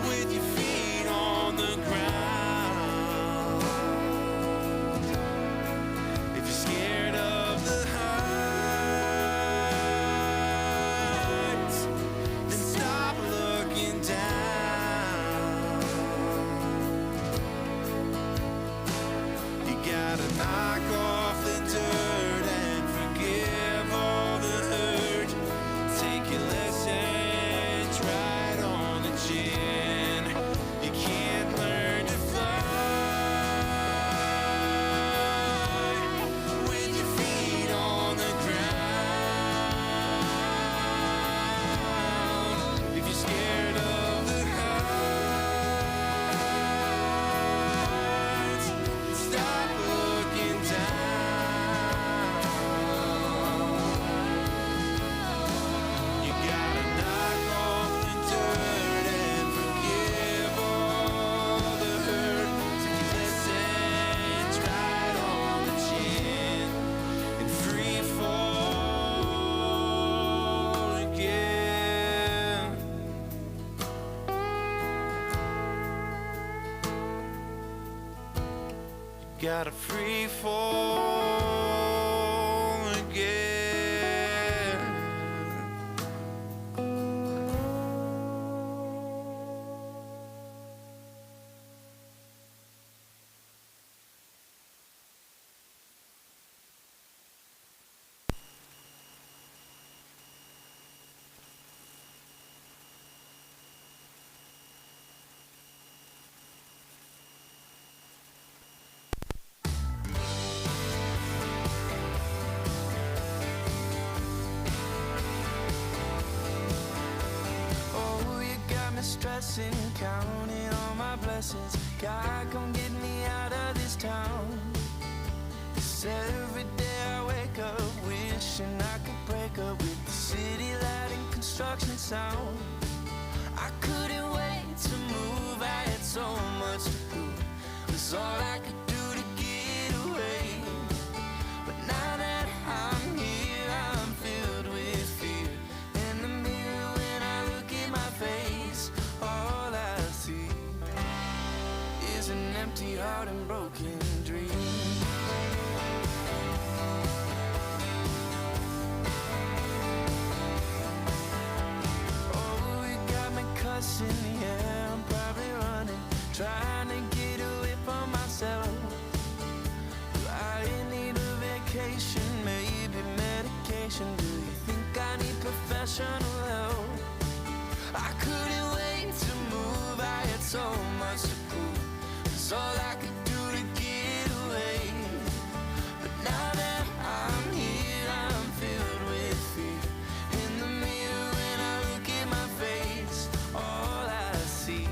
with your feet on the ground. gotta free fall again. Stressing, counting all my blessings. God, come get me out of this town. 'Cause every day I wake up wishing I could break up with the city light and construction sound. I couldn't wait to move, I had so much to prove. It was all I could do to get away. But now that I'm here, I'm filled with fear. In the mirror when I look at my face, all I see is an empty heart and broken dreams. Oh, you got me cussing, yeah, I'm probably running, trying to get away from myself. Do I need a vacation, maybe medication? Do you think I need professional help? I couldn't wait to move, I had so much to prove. It's all I could do to get away. But now that I'm here, I'm filled with fear. In the mirror when I look at my face, all I see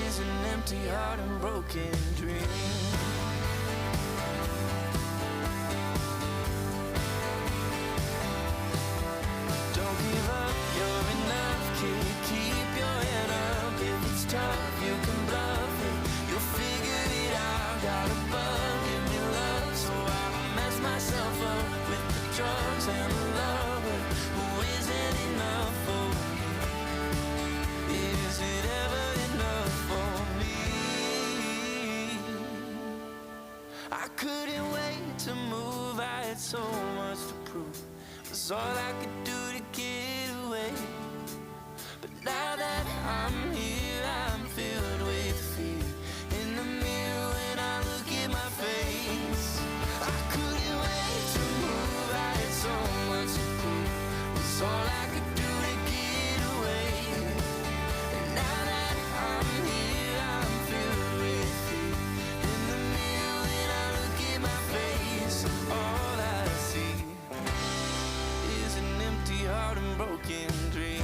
is an empty heart and broken dreams. Don't give up, you're enough, kid. Keep your head up. If it's tough, you can bluff it. You'll figure it out. Got a bug, give me love, so I don't mess myself up with the drugs and the lover who isn't enough for me. Is it ever enough for me? I couldn't wait to move, I had so much to prove. It's all I could do to get away. But now that I'm here, I'm filled with fear. In the mirror when I look at my face, I couldn't wait to move, I had so much to prove. It's all I could do to get away. And now that I'm here, I'm filled with fear. In the mirror when I look at my face, all I see is an empty heart and broken dreams.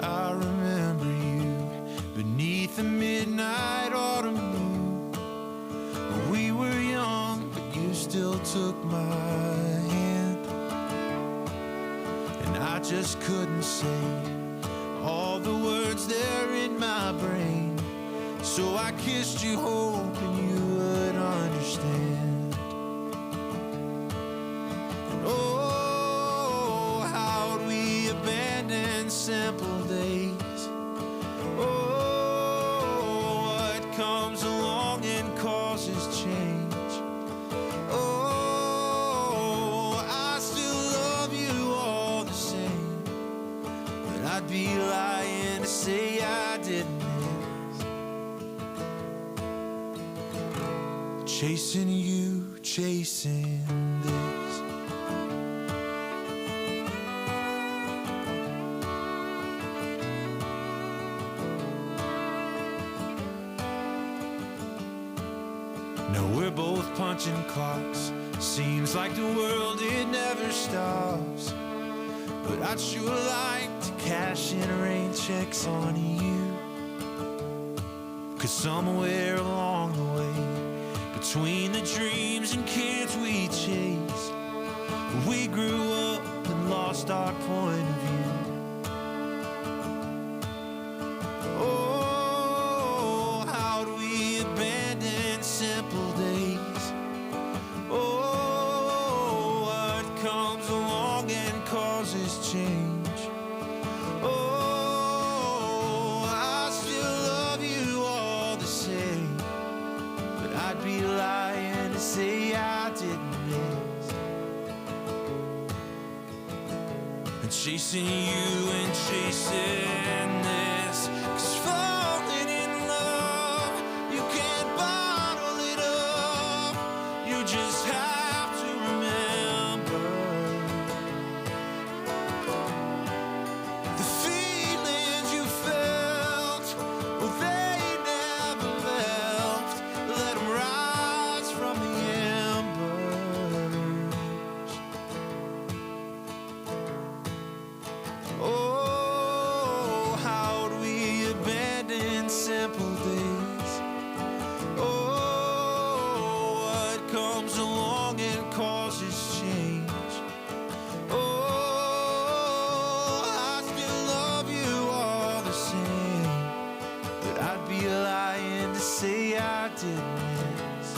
I remember you beneath the midnight autumn moon. We were young, but you still took my hand. And I just couldn't say all the words there in my brain. So I kissed you, hoping you would understand. And oh, how'd we abandon simple days? Oh, what comes along and causes change? Oh, I still love you all the same, but I'd be lying to say I didn't. Chasing you, chasing this. No, we're both punching clocks. Seems like the world, it never stops. but I'd sure like to cash in rain checks on you. 'Cause somewhere along the way, between the dreams and kids we chased, we grew up and lost our point of view. Oh, how do we abandon simple days? Oh, what comes along and causes change? Oh, I still love you all the same, but I'd be lying to say I didn't miss. And chasing you and chasing this, 'cause falling in love, you can't bottle it up. You just have to remember the feelings you felt. Well, they never left. Let them rise from the embers. Oh, how do we abandon simple days? Oh, what comes along and causes change? Oh, I still love you all the same, but I'd be lying to say I didn't miss.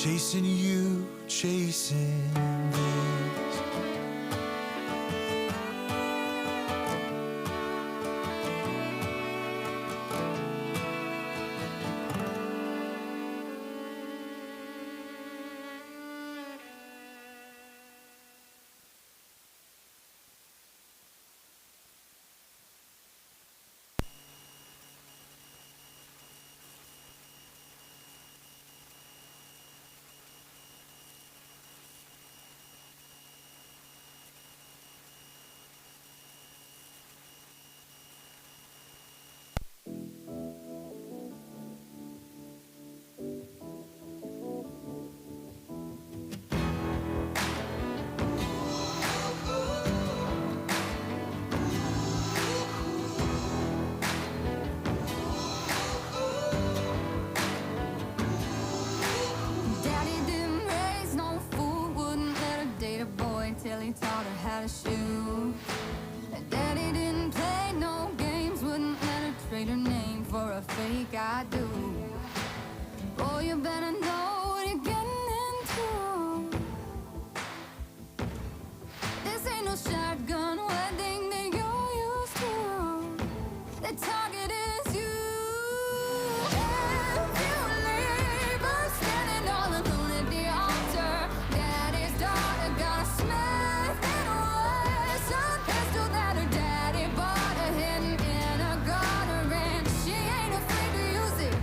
Chasing you, chasing this. Daddy didn't raise no fool, wouldn't let her date a boy till he taught her how to shoot. And Daddy didn't play no games, wouldn't let her trade her name for a fake I do. Boy, you better know what you're getting into. This ain't no shotgun wedding that you're used to. The target is you. If you leave, I'm standing all alone at the altar. Daddy's daughter got a Smith and Wesson pistol that her daddy bought her hidden in a gutter, and she ain't afraid to use it.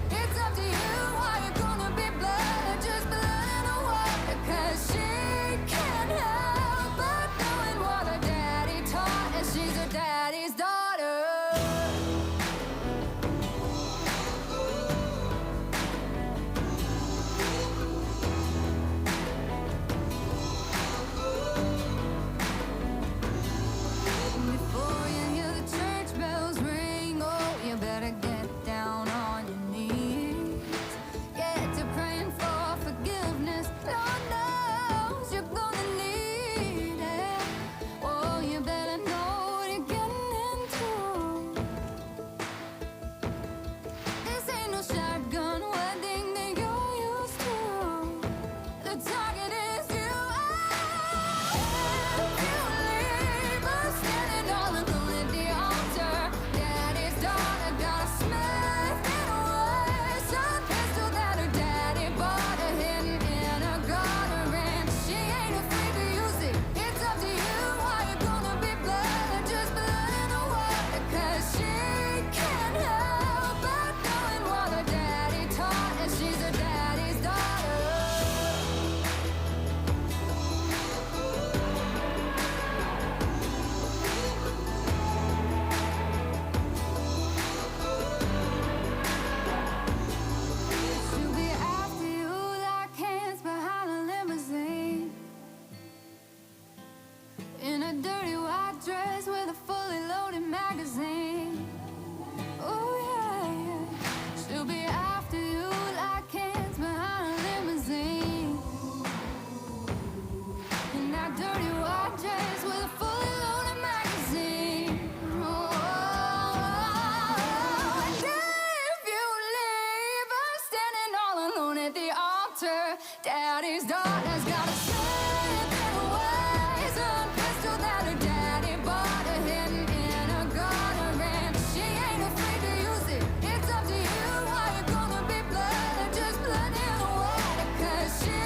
daddy's daughter's got a secret ways, a pistol that her daddy bought her hidden in a gutter, and she ain't afraid to use it. It's up to you, are you gonna be blood or just blood in the water? 'Cause she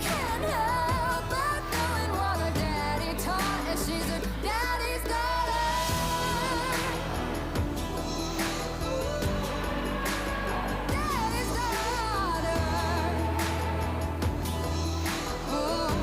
can't help but knowing what her daddy taught her. She's her daddy's daughter. Daddy's daughter. Oh.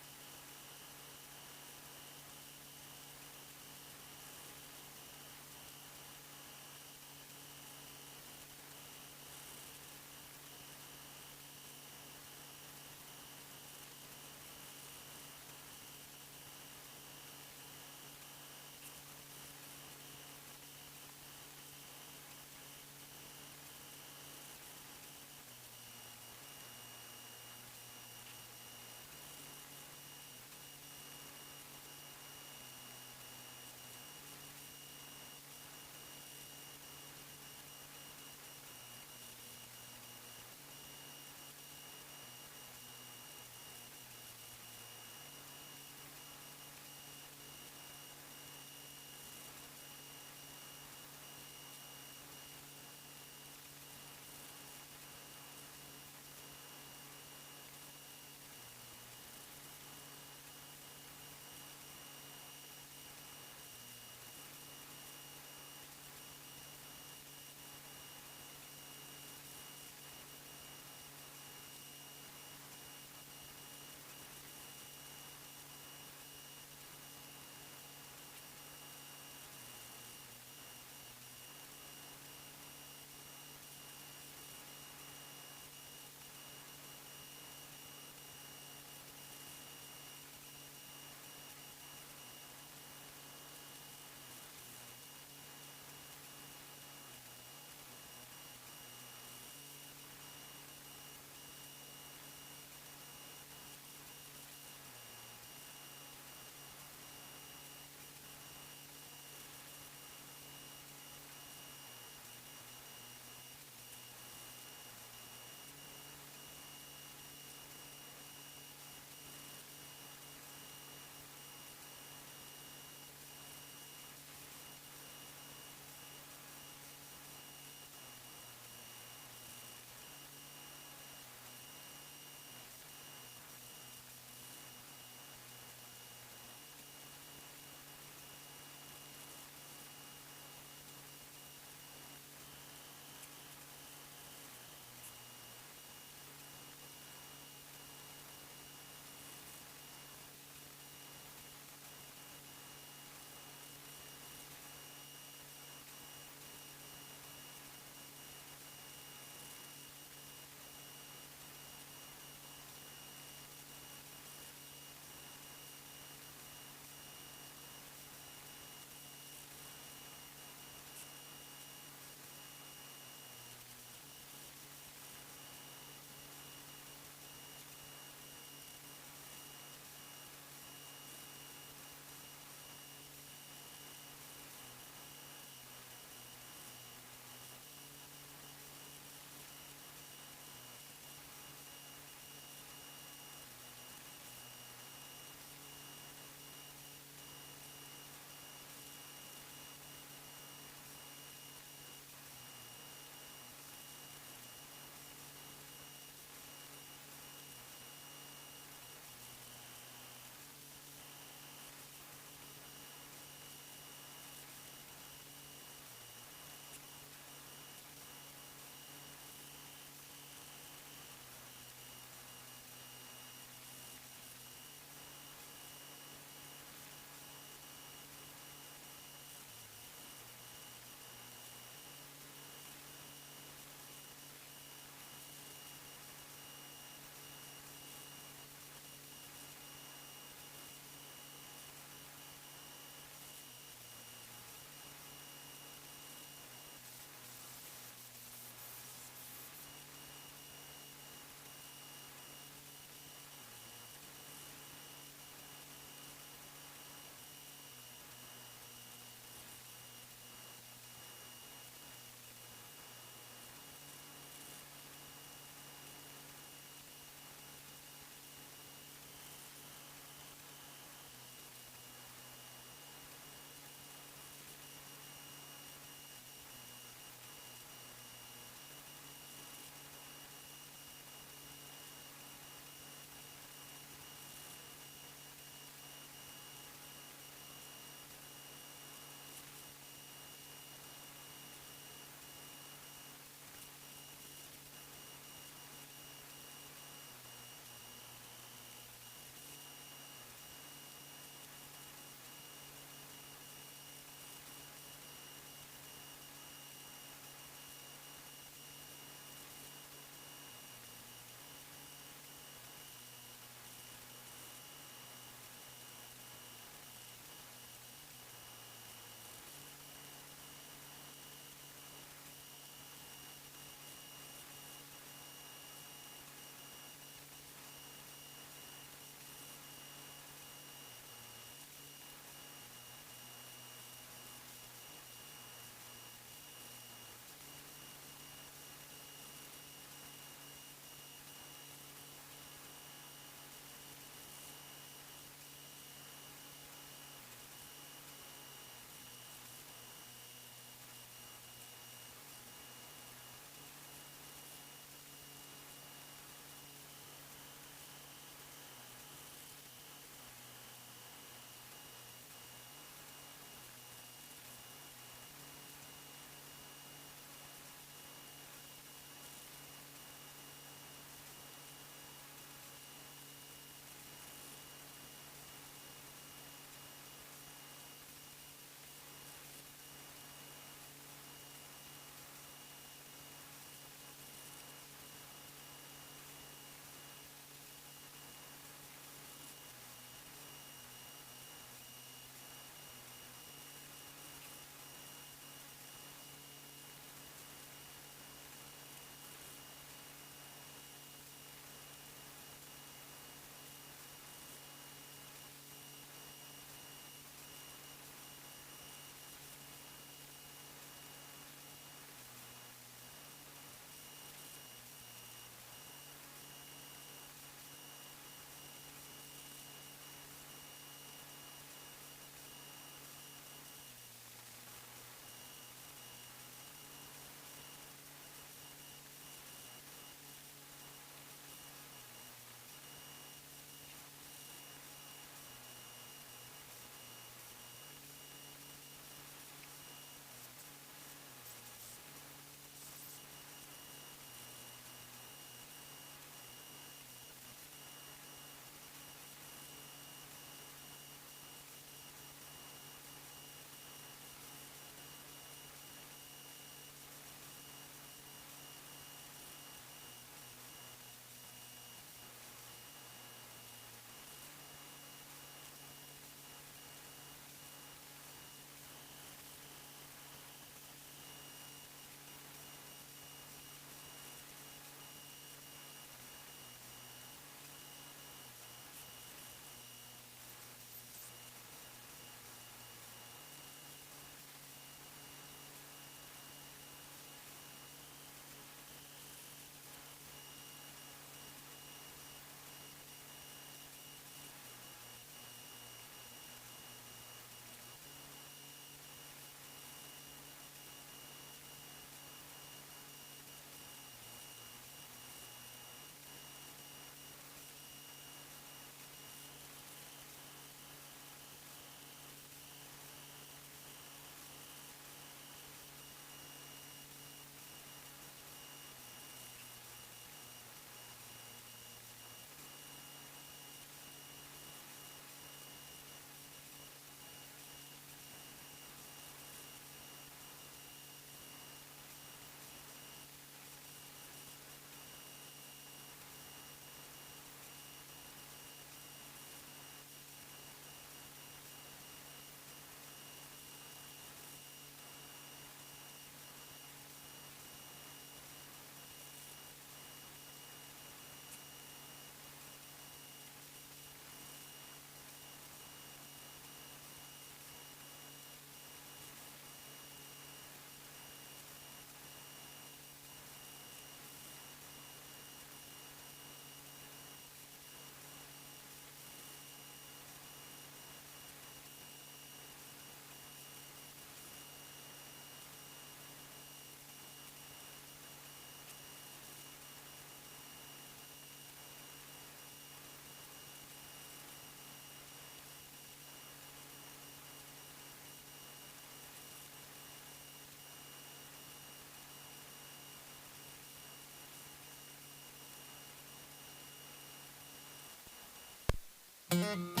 Thank you.